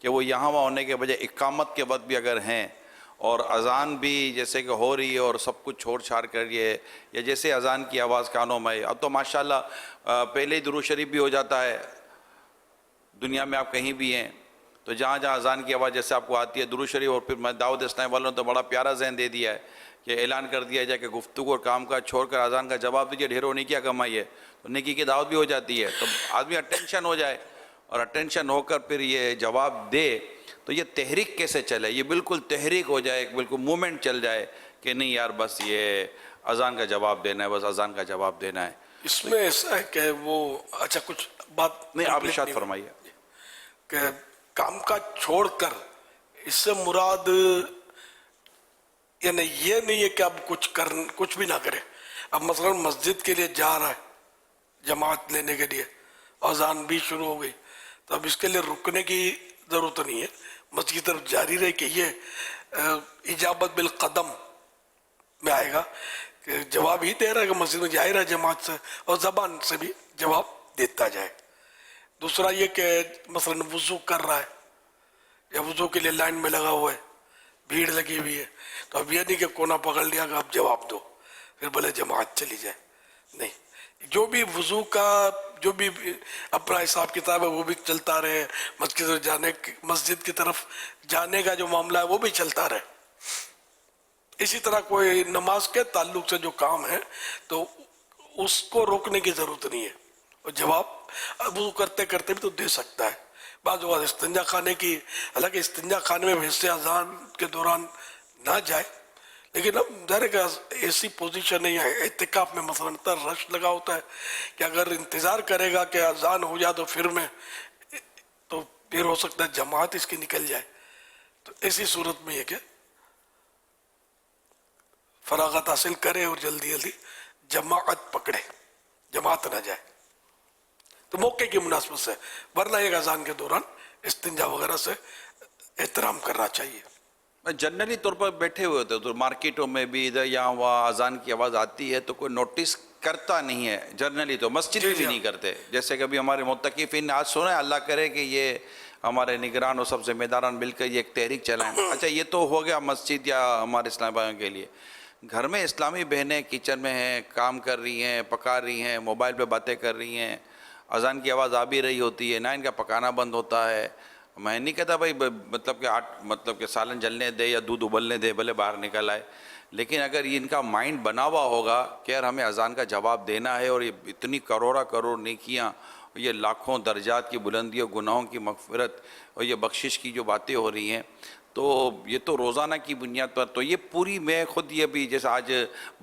कि वो यहाँ वहाँ होने के बजाय इकामत के वक्त भी अगर हैं और अज़ान भी जैसे कि हो रही है और सब कुछ छोड़ छाड़ कर ये, या जैसे अज़ान की आवाज़ कानों में, अब तो माशाल्लाह पहले ही दुरूद शरीफ भी हो जाता है। दुनिया में आप कहीं भी हैं तो जहाँ जहाँ अज़ान की आवाज़ जैसे आपको आती है दुरूद शरीफ, और फिर मैं दाऊद इस्लाम वालों ने तो बड़ा प्यारा ज़हन दे दिया है कि ऐलान कर दिया जाए कि गुफ्तगू और काम काज छोड़कर अज़ान का जवाब दीजिए, ढेरों ने क्या कमाई है, तो नेकी की दावत भी हो जाती है। तो आदमी अटेंशन हो जाए और अटेंशन होकर फिर ये जवाब दे तो ये तहरीक कैसे चले, ये बिल्कुल तहरीक हो जाए, बिल्कुल मूवमेंट चल जाए कि नहीं यार बस ये अज़ान का जवाब देना है, बस अज़ान का जवाब देना है। इसमें ऐसा है कि वो अच्छा कुछ बात नहीं, आप इरशाद फरमाइए कि काम का छोड़कर, इससे मुराद यानी ये नहीं है कि अब कुछ भी ना करे। अब मसलन मस्जिद के लिए जा रहा है जमात लेने के लिए, अजान भी शुरू हो गई, तो अब इसके लिए रुकने की ज़रूरत नहीं है, मस्जिद की तरफ जारी रहे कि ये इजाबत बिल कदम में आएगा कि जवाब ही दे रहा है कि मस्जिद में जा ही रहा है जमात से, और ज़बान से भी जवाब देता जाए। दूसरा ये कि मसलन वज़ू कर रहा है या वज़ू के लिए लाइन में लगा हुआ है, भीड़ लगी हुई है, तो अब ये नहीं कि कोना पकड़ लिया कि आप जवाब दो फिर बोले जमात चली जाए, नहीं, जो भी वजू का जो भी अपना हिसाब किताब है वो भी चलता रहे, मस्जिद की तरफ जाने का जो मामला है वो भी चलता रहे। इसी तरह कोई नमाज के ताल्लुक से जो काम है तो उसको रोकने की जरूरत नहीं है, और जवाब वजू करते करते भी तो दे सकता है। बाद इस्तिंजा खाने की, हालांकि इस्तिंजा खाने में वैसे अजान के दौरान ना जाए, लेकिन अब ज़ाहिर है ऐसी पोजीशन नहीं है एतिकाफ में, मसलन इतना रश लगा होता है कि अगर इंतज़ार करेगा कि अजान हो जाए तो फिर हो सकता है जमात इसकी निकल जाए। तो ऐसी सूरत में ये कि फरागत हासिल करे और जल्दी जल्दी जमात पकड़े, जमात ना जाए, तो मौके की मुनासिबत से, वरना एक अजान के दौरान इस्तिंजा वगैरह से एहतराम करना चाहिए। जनरली तौर पर बैठे हुए होते तो मार्केटों में भी इधर यहाँ वहाँ अजान की आवाज़ आती है तो कोई नोटिस करता नहीं है, जनरली तो मस्जिद में भी नहीं करते। जैसे कभी हमारे मुत्तकीफिन आज सुना है, अल्लाह करे कि ये हमारे निगरान और सब जिम्मेदारान मिलकर ये एक तहरीक चलाएं। अच्छा, ये तो हो गया मस्जिद या हमारे इस्लामी भाइयों के लिए। घर में इस्लामी बहनें किचन में हैं, काम कर रही हैं, पका रही हैं, मोबाइल पे बातें कर रही हैं, अजान की आवाज़ आ भी रही होती है, ना इनका पकाना बंद होता है। मैं नहीं कहता भाई मतलब कि सालन जलने दे या दूध उबलने दे, भले बाहर निकल आए, लेकिन अगर ये इनका माइंड बना हुआ होगा कि यार हमें अजान का जवाब देना है और ये इतनी करोड़ नेकियां, ये लाखों दर्जात की बुलंदियों, गुनाहों की मग़फ़िरत और ये बख्शिश की जो बातें हो रही हैं, तो ये तो रोज़ाना की बुनियाद पर, तो ये पूरी मैं ख़ुद ये भी जैसे आज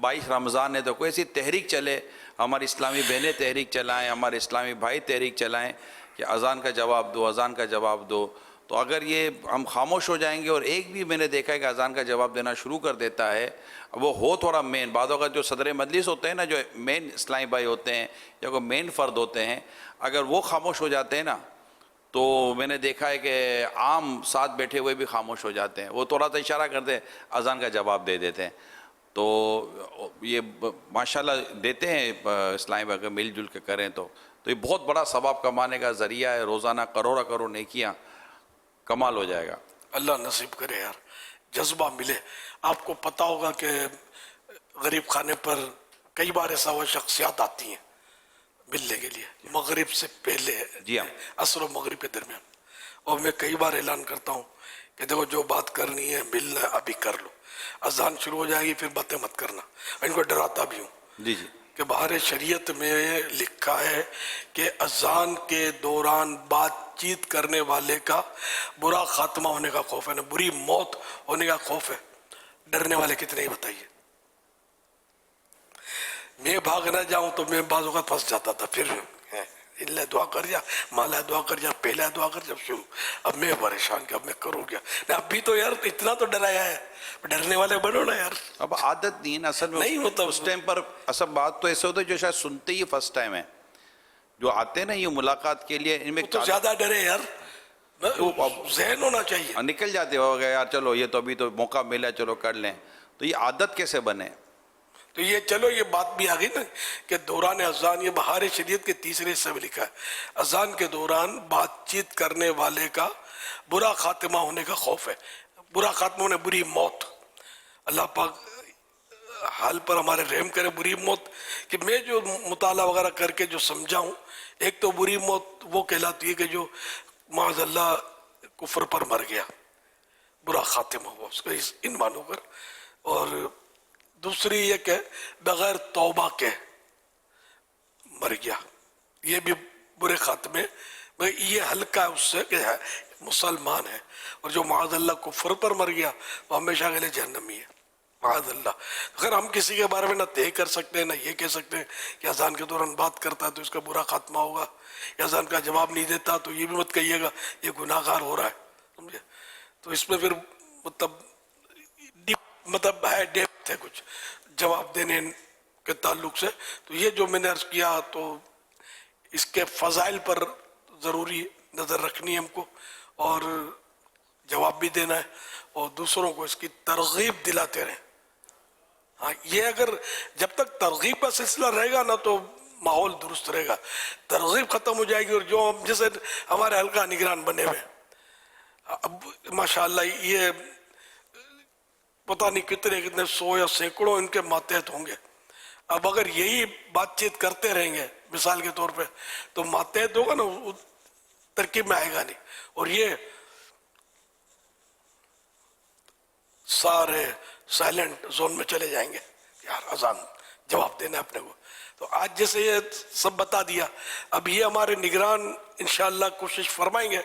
22 रमज़ान है तो कोई ऐसी तहरीक चले, हमारी इस्लामी बहनें तहरीक चलाएँ, हमारे इस्लामी भाई तहरीक चलाएँ कि अजान का जवाब दो, अजान का जवाब दो। तो अगर ये हम खामोश हो जाएंगे और एक भी मैंने देखा है कि अजान का जवाब देना शुरू कर देता है, वो हो थोड़ा मेन, बाद अगर जो सदर मजलिस होते हैं ना, जो मेन इस्लामी भाई होते हैं या कोई मेन फ़र्द होते हैं, अगर वो खामोश हो जाते हैं ना, तो मैंने देखा है कि आम साथ बैठे हुए भी खामोश हो जाते हैं, वो थोड़ा सा इशारा करते हैं, अजान का जवाब दे देते हैं। तो ये माशाल्लाह देते हैं इस्लामी भाई, अगर मिलजुल के करें तो ये बहुत बड़ा सवाब कमाने का ज़रिया है। रोज़ाना करोड़ नेकियां, कमाल हो जाएगा। अल्लाह नसीब करे यार, जज्बा मिले। आपको पता होगा कि गरीब खाने पर कई बार ऐसा हुआ शख्सियात आती हैं मिलने के लिए मगरिब से पहले, जी हाँ, असर और मगरिब के दरमियान, और मैं कई बार ऐलान करता हूँ कि देखो जो बात करनी है मिलना है अभी कर लो, अजान शुरू हो जाएगी फिर बातें मत करना। इनको डराता भी हूँ जी कि बाहर शरीयत में लिखा है कि अजान के दौरान बातचीत करने वाले का बुरा खात्मा होने का खौफ है, ना बुरी मौत होने का खौफ है। डरने वाले कितने ही बताइए। मैं भाग ना जाऊं तो मैं बाजू का फंस जाता था, फिर इल्ला दुआ कर जा, माला दुआ कर जा, पहला दुआ कर जब शुरू। अब मैं परेशान कि अब मैं करूँ क्या। अभी तो यार इतना तो डराया है, डरने वाले बनो ना यार। अब आदत नहीं है असल में, नहीं होता उस टाइम पर। असल बात तो ऐसे होता है जो शायद सुनते ही फर्स्ट टाइम है, जो आते हैं ना ये मुलाकात के लिए, इनमें तो ज्यादा डरे यार, ज़हन होना चाहिए। निकल जाते हो गए यार, चलो ये तो अभी तो मौका मिला, चलो कर लें। तो ये आदत कैसे बने? तो ये चलो ये बात भी आ गई ना कि दौरान अजान, ये बहार शरीयत के तीसरे हिस्से में लिखा है, अजान के दौरान बातचीत करने वाले का बुरा खात्मा होने का खौफ है। बुरा खात्मा होने, बुरी मौत। अल्लाह पाक हाल पर हमारे रहम करे। बुरी मौत कि मैं जो मुताला वगैरह करके जो समझाऊं, एक तो बुरी मौत वो कहलाती है कि जो माज़अल्लाह कुफर पर मर गया, बुरा खात्मा हुआ उसका इन मानों कर, और दूसरी ये कि बगैर तौबा के मर गया, ये भी बुरे खात्मे। ये हल्का है उससे कि है मुसलमान है, और जो माज़अल्लाह कुफर पर मर गया तो हमेशा के लिए जहन्नमी है, माज़अल्लाह। अगर हम किसी के बारे में ना तय कर सकते हैं, ना ये कह सकते हैं कि अजान के दौरान बात करता है तो इसका बुरा खात्मा होगा, या अजान का जवाब नहीं देता तो ये भी मत कहिएगा ये गुनाहगार हो रहा है, समझे। तो इसमें फिर मतलब है डेप्थ है कुछ जवाब देने के ताल्लुक से। तो ये जो मैंने अर्ज किया, तो इसके फ़ज़ाइल पर ज़रूरी नज़र रखनी है हमको, और जवाब भी देना है, और दूसरों को इसकी तरगीब दिलाते रहें। हाँ, ये अगर जब तक तरगीब का सिलसिला रहेगा ना तो माहौल दुरुस्त रहेगा। तरगीब ख़त्म हो जाएगी, और जो हम जैसे हमारे हल्का निगरान बने हुए, अब माशाअल्लाह ये पता नहीं कितने 100 या सैकड़ों इनके मातहत होंगे। اب اگر یہی بات چیت کرتے رہیں گے مثال کے طور پہ تو ماتحت ہوگا نا، ترکیب میں آئے گا نہیں. اور یہ سارے سائلنٹ زون میں چلے جائیں گے، یار اذان جواب دینا اپنے کو. تو آج جیسے یہ سب بتا دیا، اب یہ ہمارے نگران انشاءاللہ کوشش فرمائیں گے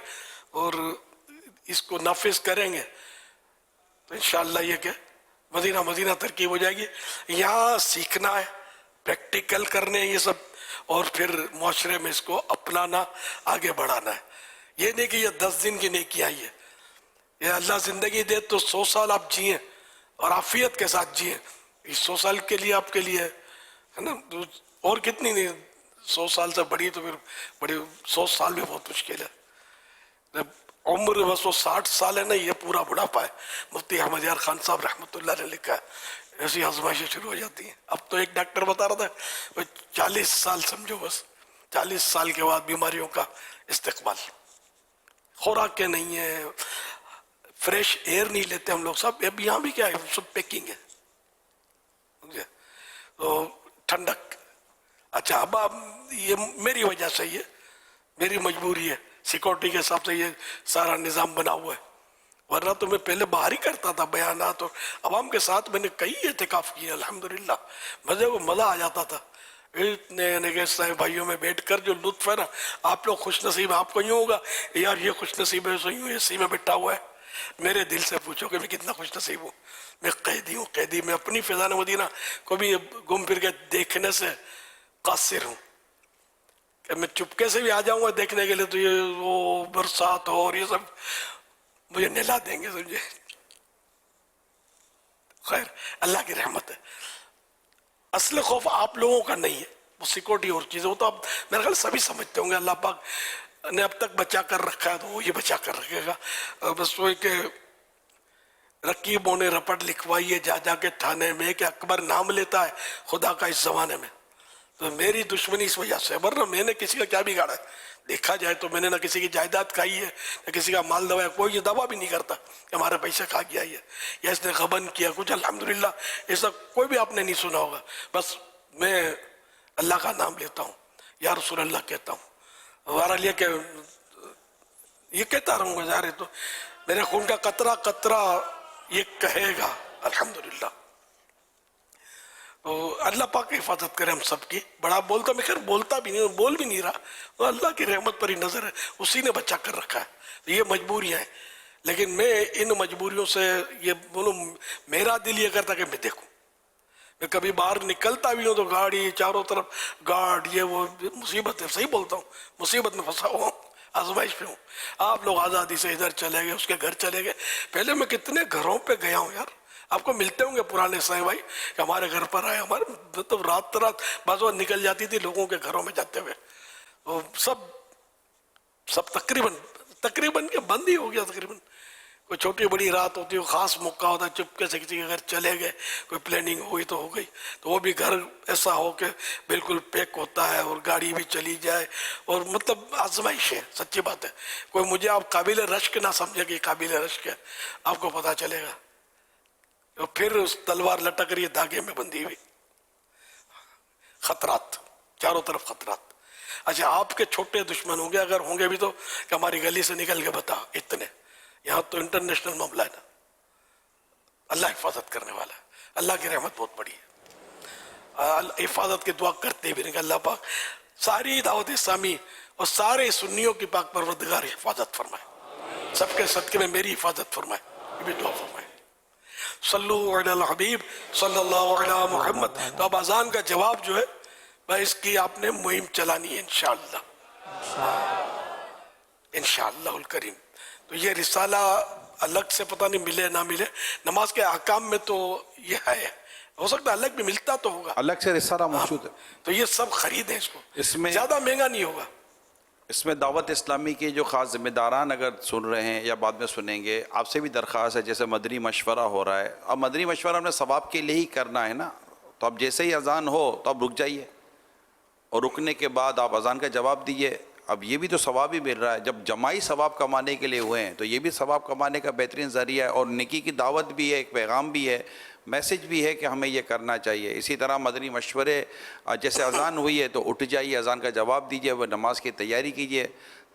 اور اس کو نافذ کریں گے تو انشاءاللہ یہ کہ مدینہ مدینہ ترکیب ہو جائے گی. یہاں سیکھنا ہے، پریکٹیکل کرنے ہیں یہ سب، اور پھر معاشرے میں اس کو اپنانا، آگے بڑھانا ہے. یہ نہیں کہ یہ 10 دن کی نیکی آئی ہے. یہ اللہ زندگی دے تو 100 سال آپ جئیں اور عافیت کے ساتھ جئیں. اس 100 سال کے لیے آپ کے لیے ہے نا، اور کتنی نہیں، 100 سال سے بڑی تو پھر بڑی 100 سال بھی بہت مشکل ہے. عمر بس وہ 60 سال ہے نا، یہ پورا بڑھاپا ہے. مفتی احمد یار خان صاحب رحمۃ اللہ علیہ لکھا ہے، ایسی آزمائشیں شروع ہو جاتی ہیں. اب تو ایک ڈاکٹر بتا رہا تھا 40 سال سمجھو، بس 40 سال کے بعد بیماریوں کا استقبال. خوراک کے نہیں ہے، فریش ایئر نہیں لیتے ہم لوگ سب. اب یہاں بھی کیا ہے، سب پیکنگ ہے تو ٹھنڈک. اچھا اب یہ میری وجہ سے، یہ میری مجبوری ہے، سیکورٹی کے حساب سے یہ سارا نظام بنا ہوا ہے. ورنہ تو میں پہلے باہر ہی کرتا تھا بیانات، اور عوام کے ساتھ میں نے کئی اعتکاف کیے الحمدللہ. مزہ آ جاتا تھا. اتنے بھائیوں میں بیٹھ کر جو لطف ہے نا، آپ لوگ خوش نصیب، آپ کو یوں ہوگا یار یہ خوش نصیب ہے، سو یوں اسی میں بیٹھا ہوا ہے. میرے دل سے پوچھو کہ میں کتنا خوش نصیب ہوں. میں قیدی ہوں، قیدی. میں اپنی فیضان مدینہ کو بھی گھوم پھر کے دیکھنے سے قاصر ہوں کہ میں چپکے سے بھی آ جاؤں گا دیکھنے کے لیے تو یہ وہ برسات ہو اور یہ سب مجھے نہلا دیں گے سمجھے. خیر اللہ کی رحمت ہے. اصل خوف آپ لوگوں کا نہیں ہے، وہ سیکورٹی اور چیزیں، وہ تو آپ میرے خیال سبھی سمجھتے ہوں گے. اللہ پاک نے اب تک بچا کر رکھا ہے تو وہ یہ بچا کر رکھے گا. بس وہ کہ رقیبوں نے رپٹ لکھوائی ہے جا جا کے تھانے میں کہ اکبر نام لیتا ہے خدا کا اس زمانے میں. تو میری دشمنی اس وجہ سے، ورنہ میں نے کسی کا کیا بگاڑا ہے. دیکھا جائے تو میں نے نہ کسی کی جائیداد کھائی ہے نہ کسی کا مال دبایا. کوئی یہ دعویٰ بھی نہیں کرتا کہ ہمارے پیسے کھا گیا ہے یا اس نے غبن کیا کچھ. الحمدللہ ایسا کوئی بھی آپ نے نہیں سنا ہوگا. بس میں اللہ کا نام لیتا ہوں، یا رسول اللہ کہتا ہوں. بہرحال یہ کہ یہ کہتا رہوں گا، ظاہر ہے تو میرے خون کا قطرہ قطرہ یہ کہے گا الحمدللہ. تو اللہ پاک حفاظت کرے ہم سب کی. بڑا بولتا، میں خیر بولتا بھی نہیں، بول بھی نہیں رہا. تو اللہ کی رحمت پر ہی نظر ہے، اسی نے بچا کر رکھا ہے. یہ مجبوریاں ہیں، لیکن میں ان مجبوریوں سے یہ بولوں، میرا دل یہ کرتا کہ میں دیکھوں. میں کبھی باہر نکلتا بھی ہوں تو گاڑی چاروں طرف گارڈ، یہ وہ مصیبت ہے. صحیح بولتا ہوں، مصیبت میں پھنسا ہوا ہوں، آزمائش پہ ہوں. آپ لوگ آزادی سے ادھر چلے گئے، اس کے گھر چلے گئے. پہلے میں کتنے گھروں پہ گیا ہوں یار. آپ کو ملتے ہوں گے پرانے سائیں بھائی کہ ہمارے گھر پر آئے. ہمارے مطلب رات بعض وقت نکل جاتی تھی لوگوں کے گھروں میں جاتے ہوئے. تو سب تقریباً کہ بند ہی ہو گیا. تقریباً کوئی چھوٹی بڑی رات ہوتی ہے، خاص موقع ہوتا ہے، چپکے سے کسی کے گھر چلے گئے، کوئی پلاننگ ہوئی تو ہو گئی. تو وہ بھی گھر ایسا ہو کہ بالکل پیک ہوتا ہے اور گاڑی بھی چلی جائے. اور مطلب آزمائش ہے، سچی بات ہے. کوئی مجھے آپ قابل رشک نہ سمجھے کہ قابل رشک ہے، آپ کو پتہ چلے گا. اور پھر اس تلوار لٹک رہی ہے دھاگے میں بندھی ہوئی. خطرات چاروں طرف خطرات. اچھا آپ کے چھوٹے دشمن ہوں گے، اگر ہوں گے بھی تو کہ ہماری گلی سے نکل کے بتا. اتنے یہاں تو انٹرنیشنل معاملہ ہے نا. اللہ حفاظت کرنے والا ہے. اللہ کی رحمت بہت بڑی ہے. حفاظت کی دعا کرتے بھی نہیں کہ اللہ پاک ساری دعوت اسلامی اور سارے سنیوں کی پاک پروردگار حفاظت فرمائے. سب کے صدقے میں میری حفاظت فرمائے. یہ بھی دعا فرمائے. صلو علی الحبیب صلی اللہ علی محمد. تو اب اذان کا جواب جو ہے اس کی آپ نے مہم چلانی ہے انشاءاللہ، انشاءاللہ الکریم. تو یہ رسالہ الگ سے پتہ نہیں ملے نہ ملے. نماز کے احکام میں تو یہ ہے، ہو سکتا ہے الگ بھی ملتا تو ہوگا. الگ سے رسالہ موجود ہے. تو یہ سب خریدیں اس کو، اس میں زیادہ مہنگا نہیں ہوگا. اس میں دعوت اسلامی کے جو خاص ذمہ داران اگر سن رہے ہیں یا بعد میں سنیں گے، آپ سے بھی درخواست ہے، جیسے مدنی مشورہ ہو رہا ہے، اب مدنی مشورہ ہم نے ثواب کے لیے ہی کرنا ہے نا. تو اب جیسے ہی اذان ہو تو اب رک جائیے، اور رکنے کے بعد آپ اذان کا جواب دیجیے. اب یہ بھی تو ثواب ہی مل رہا ہے. جب جماعی ثواب کمانے کے لیے ہوئے ہیں تو یہ بھی ثواب کمانے کا بہترین ذریعہ ہے، اور نیکی کی دعوت بھی ہے، ایک پیغام بھی ہے. میسیج بھی ہے کہ ہمیں یہ کرنا چاہیے. اسی طرح مدنی مشورے, جیسے اذان ہوئی ہے تو اٹھ جائیے, اذان کا جواب دیجیے, وہ نماز کی تیاری کیجیے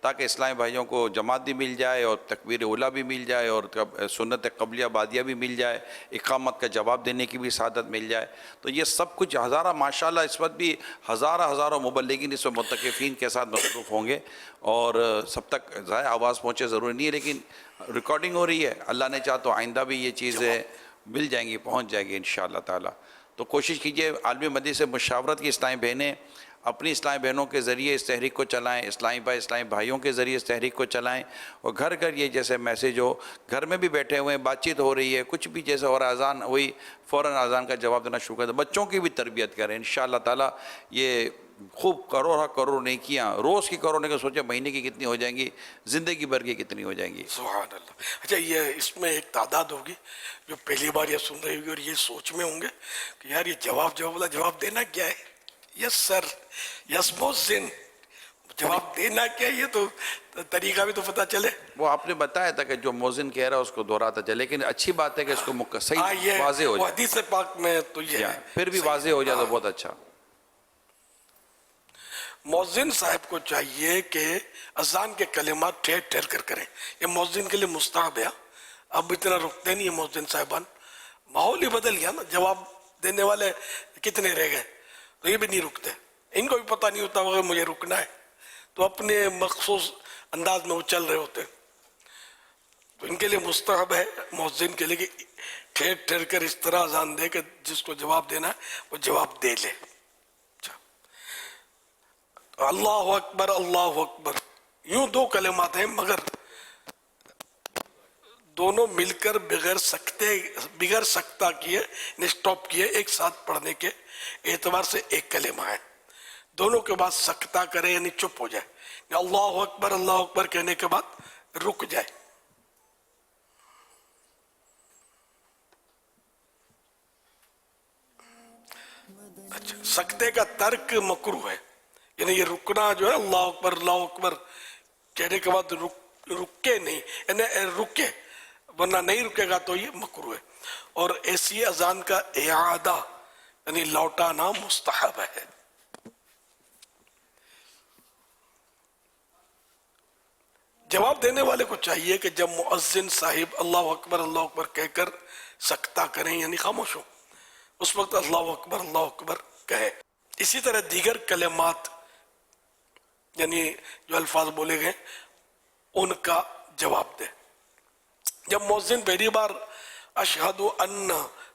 تاکہ اسلامی بھائیوں کو جماعت بھی مل جائے اور تکبیر اولیٰ بھی مل جائے اور سنت قبلیہ بعدیہ بھی مل جائے, اقامت کا جواب دینے کی بھی سعادت مل جائے. تو یہ سب کچھ ہزارہ ماشاءاللہ اس وقت بھی ہزاروں مبلغین اس وقت متقفین کے ساتھ مصروف ہوں گے, اور سب تک ظاہر آواز پہنچے ضروری نہیں ہے, لیکن ریکارڈنگ ہو رہی ہے, اللہ نے چاہا تو آئندہ بھی یہ چیزیں مل جائیں گی, پہنچ جائے گی انشاءاللہ تعالی. تو کوشش کیجئے عالمی مجلس سے مشاورت کی اسلامی بہنیں اپنی اسلامی بہنوں کے ذریعے اس تحریک کو چلائیں, اسلامی بھائیوں کے ذریعے اس تحریک کو چلائیں, اور گھر گھر یہ جیسے میسیج ہو, گھر میں بھی بیٹھے ہوئے ہیں, بات چیت ہو رہی ہے, کچھ بھی جیسے اور اذان ہوئی فوراً اذان کا جواب دینا شروع کر دیں. بچوں کی بھی تربیت کریں انشاءاللہ تعالی. یہ خوب کروڑ نیکیاں, روز کی کروڑ نیکیاں, سوچیں مہینے کی کتنی ہو جائیں گی, زندگی بھر کی کتنی ہو جائیں گی. سبحان اللہ. اچھا, یہ اس میں ایک تعداد ہوگی جو پہلی بار یہ سن رہی ہوگی اور یہ سوچ میں ہوں گے کہ یار یہ جواب دینا کیا ہے. یس سر, یس محسن, جواب دینا کیا ہے, یہ تو طریقہ بھی تو پتہ چلے. وہ آپ نے بتایا تھا کہ جو موزن کہہ رہا ہے اس کو دہراتا چلے, لیکن اچھی بات ہے کہ اس کو صحیح واضح ہو جائے. حدیث پاک میں تو یہ ہے, پھر بھی واضح ہو جائے تو بہت اچھا. مؤذن صاحب کو چاہیے کہ اذان کے کلمات ٹھہر ٹھہر کر کریں. یہ مؤذن کے لیے مستحب ہے. اب اتنا رکتے نہیں ہیں مؤذن صاحبان, ماحول ہی بدل گیا نا, جواب دینے والے کتنے رہ گئے, تو یہ بھی نہیں رکتے. ان کو بھی پتہ نہیں ہوتا کہ مجھے رکنا ہے, تو اپنے مخصوص انداز میں وہ چل رہے ہوتے. تو ان کے لیے مستحب ہے مؤذن کے لیے کہ ٹھہر ٹھہر کر اس طرح اذان دے کہ جس کو جواب دینا ہے وہ جواب دے لے. اللہ اکبر اللہ اکبر, یوں دو کلمات ہیں مگر دونوں مل کر بغیر سکتہ کیے, سٹاپ کیے, ایک ساتھ پڑھنے کے اعتبار سے ایک کلمہ ہے. دونوں کے بعد سکتہ کرے یعنی چپ ہو جائے, اللہ اکبر کہنے کے بعد رک جائے. اچھا, سکتے کا ترک مکروہ ہے, یعنی یہ رکنا جو ہے اللہ اکبر کہنے کے بعد رکے نہیں, یعنی رکے, ورنہ نہیں رکے گا تو یہ مکروہ ہے. اور ایسی اذان کا اعادہ یعنی لوٹانا مستحب ہے. جواب دینے والے کو چاہیے کہ جب مؤذن صاحب اللہ اکبر کہہ کر سکتہ کریں یعنی خاموش ہو, اس وقت اللہ اکبر کہے. اسی طرح دیگر کلمات یعنی جو الفاظ بولے گئے ان کا جواب دے. جب مؤذن پہلی بار اشہد ان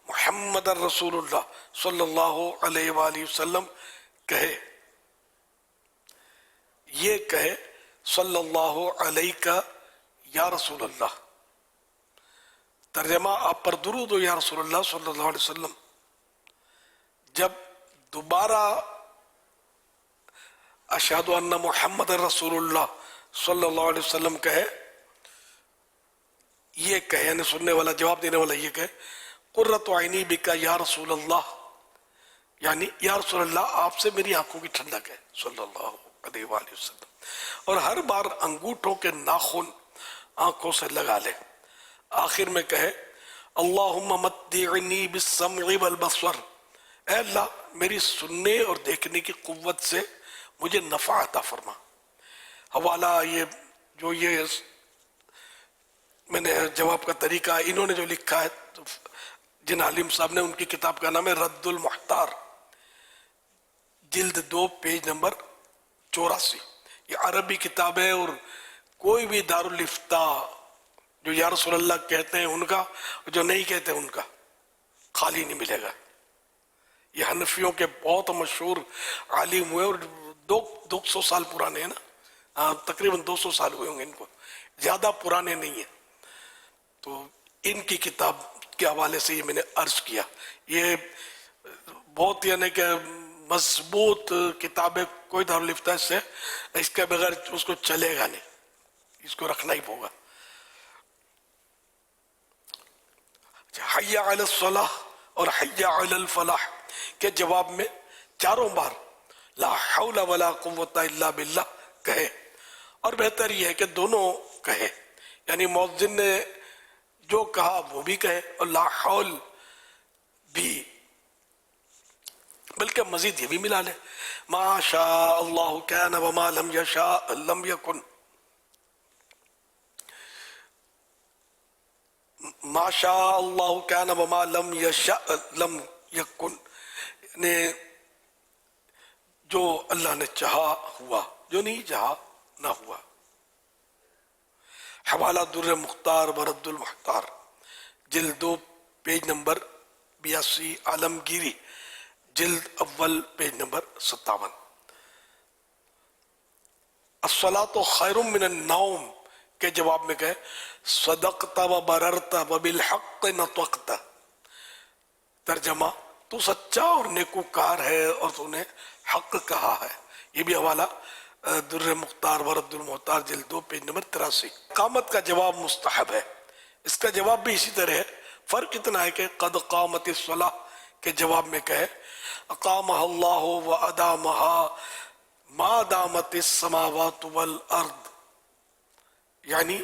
محمد رسول اللہ صلی اللہ علیہ وآلہ وسلم کہے, یہ کہے صلی اللہ علیہ یا رسول اللہ, ترجمہ آپ پر درود ہو یا رسول اللہ صلی اللہ علیہ وسلم. جب دوبارہ اشہد ان محمد رسول اللہ صلی اللہ علیہ وسلم کہے, یہ کہے یعنی سننے والا جواب دینے والا یہ کہے قرۃ عینی بک یا رسول اللہ, یعنی یا رسول اللہ آپ سے میری آنکھوں کی ٹھنڈک ہے صلی اللہ علیہ وآلہ وسلم. اور ہر بار انگوٹھوں کے ناخن آنکھوں سے لگا لے. آخر میں کہے اللہم متعنی بالسمع والبصر, اے اللہ میری سننے اور دیکھنے کی قوت سے مجھے نفع عطا فرما. حوالہ یہ میں نے جواب کا طریقہ انہوں نے جو لکھا ہے, جن عالم صاحب نے, ان کی کتاب کا نام ہے رد المحتار, جلد 2 پیج نمبر 84. یہ عربی کتاب ہے, اور کوئی بھی دارالافتاء جو یا رسول اللہ کہتے ہیں ان کا, جو نہیں کہتے ان کا خالی نہیں ملے گا. یہ حنفیوں کے بہت مشہور عالم ہوئے, اور 200 سال پرانے ہیں نا, تقریباً 200 سال ہوئے ہوں گے ان کو, زیادہ پرانے نہیں ہیں. تو ان کی کتاب کے حوالے سے یہ میں نے عرض کیا. یہ بہت یعنی کہ مضبوط کتاب ہے, کوئی دارالافتاء سے اس کے بغیر اس کو چلے گا نہیں, اس کو رکھنا ہی ہوگا. حی علی الصلاح اور حی علی الفلاح کے جواب میں چاروں بار لا حول ولا قوت الا باللہ کہے, اور بہتر یہ ہے کہ دونوں کہے, یعنی مؤذن نے جو کہا وہ بھی کہے, اور لا حول بھی بلکہ مزید یہ بھی ملا لے ما شاء اللہ کان وما لم یشاء لم یکن. ما شاء اللہ کان وما لم یشاء لم یکن، یعنی جو اللہ نے چاہا ہوا، جو نہیں چاہا نہ ہوا. حوالہ در مختار ورد المختار جلد 2 پیج نمبر 82، عالمگیری جلد اول پیج نمبر 57. الصلاۃ خیر من النوم کے جواب میں کہے صدقت و بررت و بالحق نطقت. ترجمہ، تو سچا اور نیکوکار ہے اور تو نے حق کہا ہے. یہ بھی حوالہ در مختار ورد المختار جلد 2 پیج نمبر 83. قامت کا جواب مستحب ہے، اس کا جواب بھی اسی طرح ہے. فرق اتنا ہے کہ قد قامت الصلاۃ کے جواب میں کہے اقامہ اللہ و ادامہا ما دامت السماوات والارض، یعنی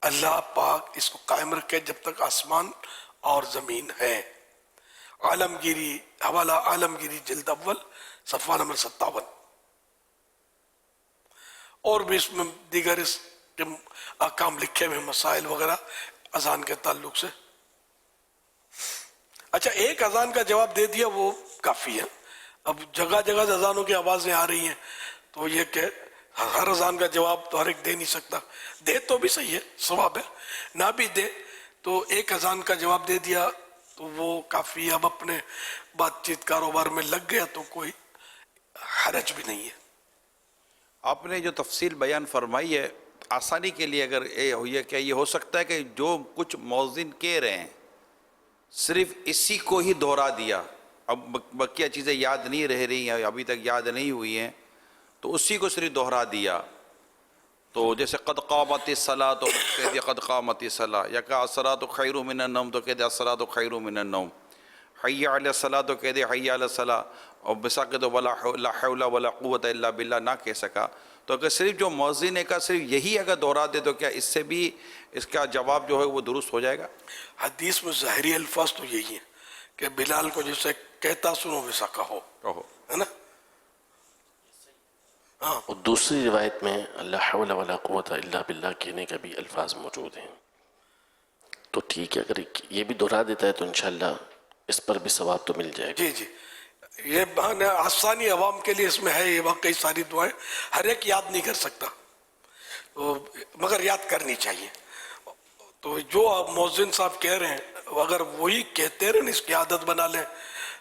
اللہ پاک اس کو قائم رکھے جب تک آسمان اور زمین ہے. عالمگیری حوالہ عالمگیری جلد اول صفحہ نمبر 57. اور بھی اس میں دیگر اس کے احکام لکھے ہوئے مسائل وغیرہ اذان کے تعلق سے. اچھا، ایک اذان کا جواب دے دیا وہ کافی ہے. اب جگہ جگہ سے اذانوں کی آوازیں آ رہی ہیں تو یہ کہ ہر اذان کا جواب تو ہر ایک دے نہیں سکتا. دے تو بھی صحیح ہے، ثواب ہے، نہ بھی دے تو ایک اذان کا جواب دے دیا تو وہ کافی. اب اپنے بات چیت کاروبار میں لگ گیا تو کوئی حرج بھی نہیں ہے. آپ نے جو تفصیل بیان فرمائی ہے آسانی کے لیے، اگر یہ ہوئی ہے کہ یہ ہو سکتا ہے کہ جو کچھ مؤذن کہہ رہے ہیں صرف اسی کو ہی دہرا دیا، اب بقیہ چیزیں یاد نہیں رہ رہی ہیں، ابھی تک یاد نہیں ہوئی ہیں، تو اسی کو صرف دہرا دیا. تو جیسے قد قامت الصلاۃ تو کہہ دیا قد قامت الصلاۃ، یا کہا الصلاۃ خیر من النوم تو کہہ دیا الصلاۃ خیر من النوم. حی علی الصلاۃ تو کہہ دیا حی علی الصلاۃ. اور بساقط ولا حول ولا قوت الا باللہ نہ کہہ سکا تو اگر صرف جو مؤذن کا صرف یہی اگر دہرا دے تو کیا اس سے بھی اس کا جواب جو ہے وہ درست ہو جائے گا؟ حدیث میں ظاہری الفاظ تو یہی ہیں کہ بلال کو جسے کہتا سنو ویسا کہو، ہے نا. اور دوسری روایت میں لا حول ولا قوت الا باللہ کہنے کا بھی الفاظ موجود ہیں. تو ٹھیک ہے، اگر یہ بھی دہرا دیتا ہے تو انشاءاللہ اس پر بھی ثواب تو مل جائے گا. جی جی، یہ آسانی عوام کے لیے اس میں ہے. یہ واقعی ساری دعائیں ہر ایک یاد نہیں کر سکتا مگر یاد کرنی چاہیے. تو جو مؤذن صاحب کہہ رہے ہیں اگر وہی کہتے رہے اس کی عادت بنا لیں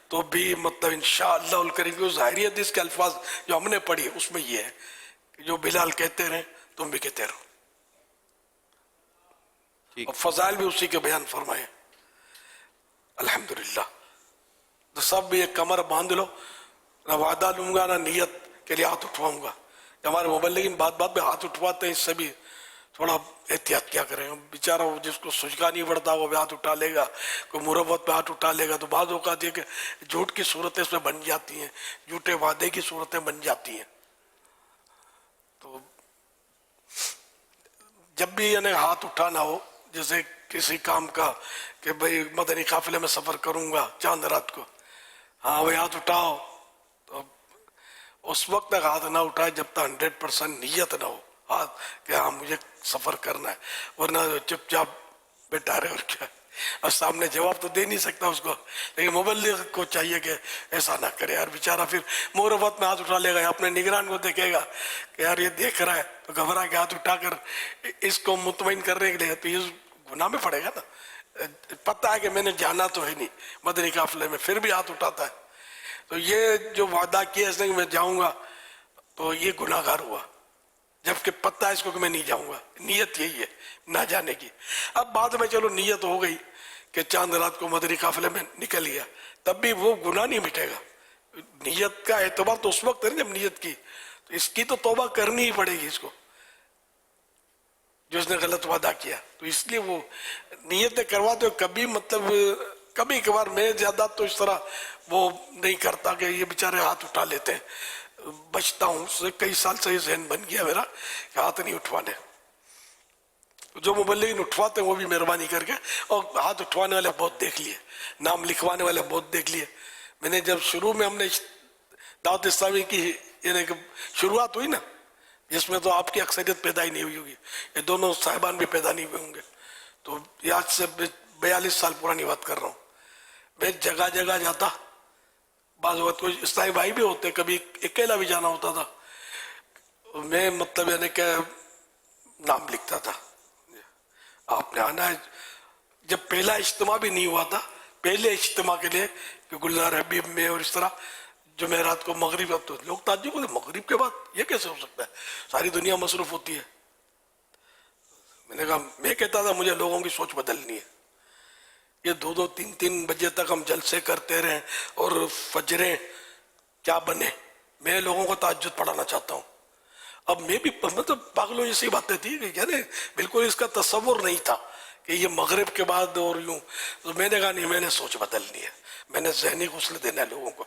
تو بھی مطلب انشاءاللہ الکریم ظاہری حدیث کے الفاظ جو ہم نے پڑھی اس میں یہ ہے کہ جو بلال کہتے رہیں تم بھی کہتے رہو. اور فضائل بھی اسی کے بیان فرمائے الحمدللہ. تو سب بھی ایک کمر باندھ لو، نہ وعدہ لوں گا نہ نیت کے لیے ہاتھ اٹھواؤں گا. ہمارے مبلغین بات بات پہ ہاتھ اٹھواتے ہیں، اس سے بھی تھوڑا احتیاط کیا کریں. بیچارہ جس کو سجگا نہیں پڑتا وہ بھی ہاتھ اٹھا لے گا، کوئی مروت پہ ہاتھ اٹھا لے گا. تو بعض اوقات یہ کہ جھوٹ کی صورتیں اس میں بن جاتی ہیں، جھوٹے وعدے کی صورتیں بن جاتی ہیں. تو جب بھی یعنی ہاتھ اٹھانا ہو جیسے کسی کام کا کہ بھئی مدنی قافلے میں سفر کروں گا چاند رات کو، ہاں بھئی ہاتھ اٹھاؤ، تو اس وقت تک ہاتھ نہ اٹھائے جب تک 100% نیت نہ ہو ہاتھ کہ ہاں مجھے سفر کرنا ہے. ورنہ چپ چاپ بیٹھا رہے اور کیا، اور سامنے جواب تو دے نہیں سکتا اس کو. لیکن مبلغ کو چاہیے کہ ایسا نہ کرے یار. بیچارہ پھر مروت میں ہاتھ اٹھا لے گا، اپنے نگران کو دیکھے گا کہ یار یہ دیکھ رہا ہے، تو گھبرا کے ہاتھ اٹھا کر اس کو مطمئن کرنے کے لیے تو یہ گناہ میں پڑے گا نا. پتہ ہے کہ میں نے جانا تو ہے نہیں مدنی قافلے میں، پھر بھی ہاتھ اٹھاتا ہے. تو یہ جو وعدہ کیا اس نے کہ میں جاؤں گا تو یہ گناہ گار ہوا، جبکہ پتہ ہے اس کو کہ میں نہیں جاؤں گا. نیت یہی ہے نہ جانے کی. اب بعد میں چلو نیت ہو گئی کہ چاند رات کو مدنی قافلے میں نکل گیا، تب بھی وہ گناہ نہیں مٹے گا. نیت کا اعتبار تو اس وقت ہے جب نیت کی، تو اس کی تو توبہ کرنی ہی پڑے گی اس کو جو اس نے غلط وعدہ کیا. تو اس لیے وہ نیتیں کرواتے ہو کبھی مطلب کبھی کبھار میں زیادہ تو اس طرح وہ نہیں کرتا کہ یہ بیچارے ہاتھ اٹھا لیتے ہیں. بچتا ہوں اس سے، کئی سال سے یہ ذہن بن گیا میرا کہ ہاتھ نہیں اٹھوانے. तो जो मुबल्लिगीन उठवाते हैं वो भी मेहरबानी करके, और हाथ उठवाने वाले बहुत देख लिए, नाम लिखवाने वाले बहुत देख लिए। मैंने जब शुरू में हमने दावत इस्लामी की यानी कि शुरुआत हुई ना, जिसमें तो आपकी अक्सरियत पैदा ही नहीं हुई होगी, ये दोनों साहिबान भी पैदा नहीं हुए होंगे, तो ये आज से 42 साल पुरानी बात कर रहा हूँ। मैं जगह जगह जाता, बाज़ वक्त कोई इस्लामी भाई भी होते, कभी अकेला भी जाना होता था, मैं मतलब यानी कि नाम लिखता था, आपने आना है। जब पहला इज्तिमा भी नहीं हुआ था, पहले इज्तिमा के लिए कि गुलजार हबीब में और इस तरह जुमेरात को मगरिब, अब तो लोग ताज्जुब होते मगरिब के बाद ये कैसे हो सकता है, सारी दुनिया मसरूफ होती है। मैंने कहा, मैं कहता था मुझे लोगों की सोच बदलनी है, ये 2-2, 3-3 बजे तक हम जलसे करते रहें और फजरें क्या बने। मैं लोगों को तहज्जुद पढ़ाना चाहता हूँ। अब मैं भी मतलब पागलों जैसी बातें थी कि यानी बिल्कुल इसका तस्वुर नहीं था कि ये मगरिब के बाद और यूं, तो मैंने कहा नहीं, मैंने सोच बदलनी है, मैंने ज़हनी गुस्ल देना है लोगों को,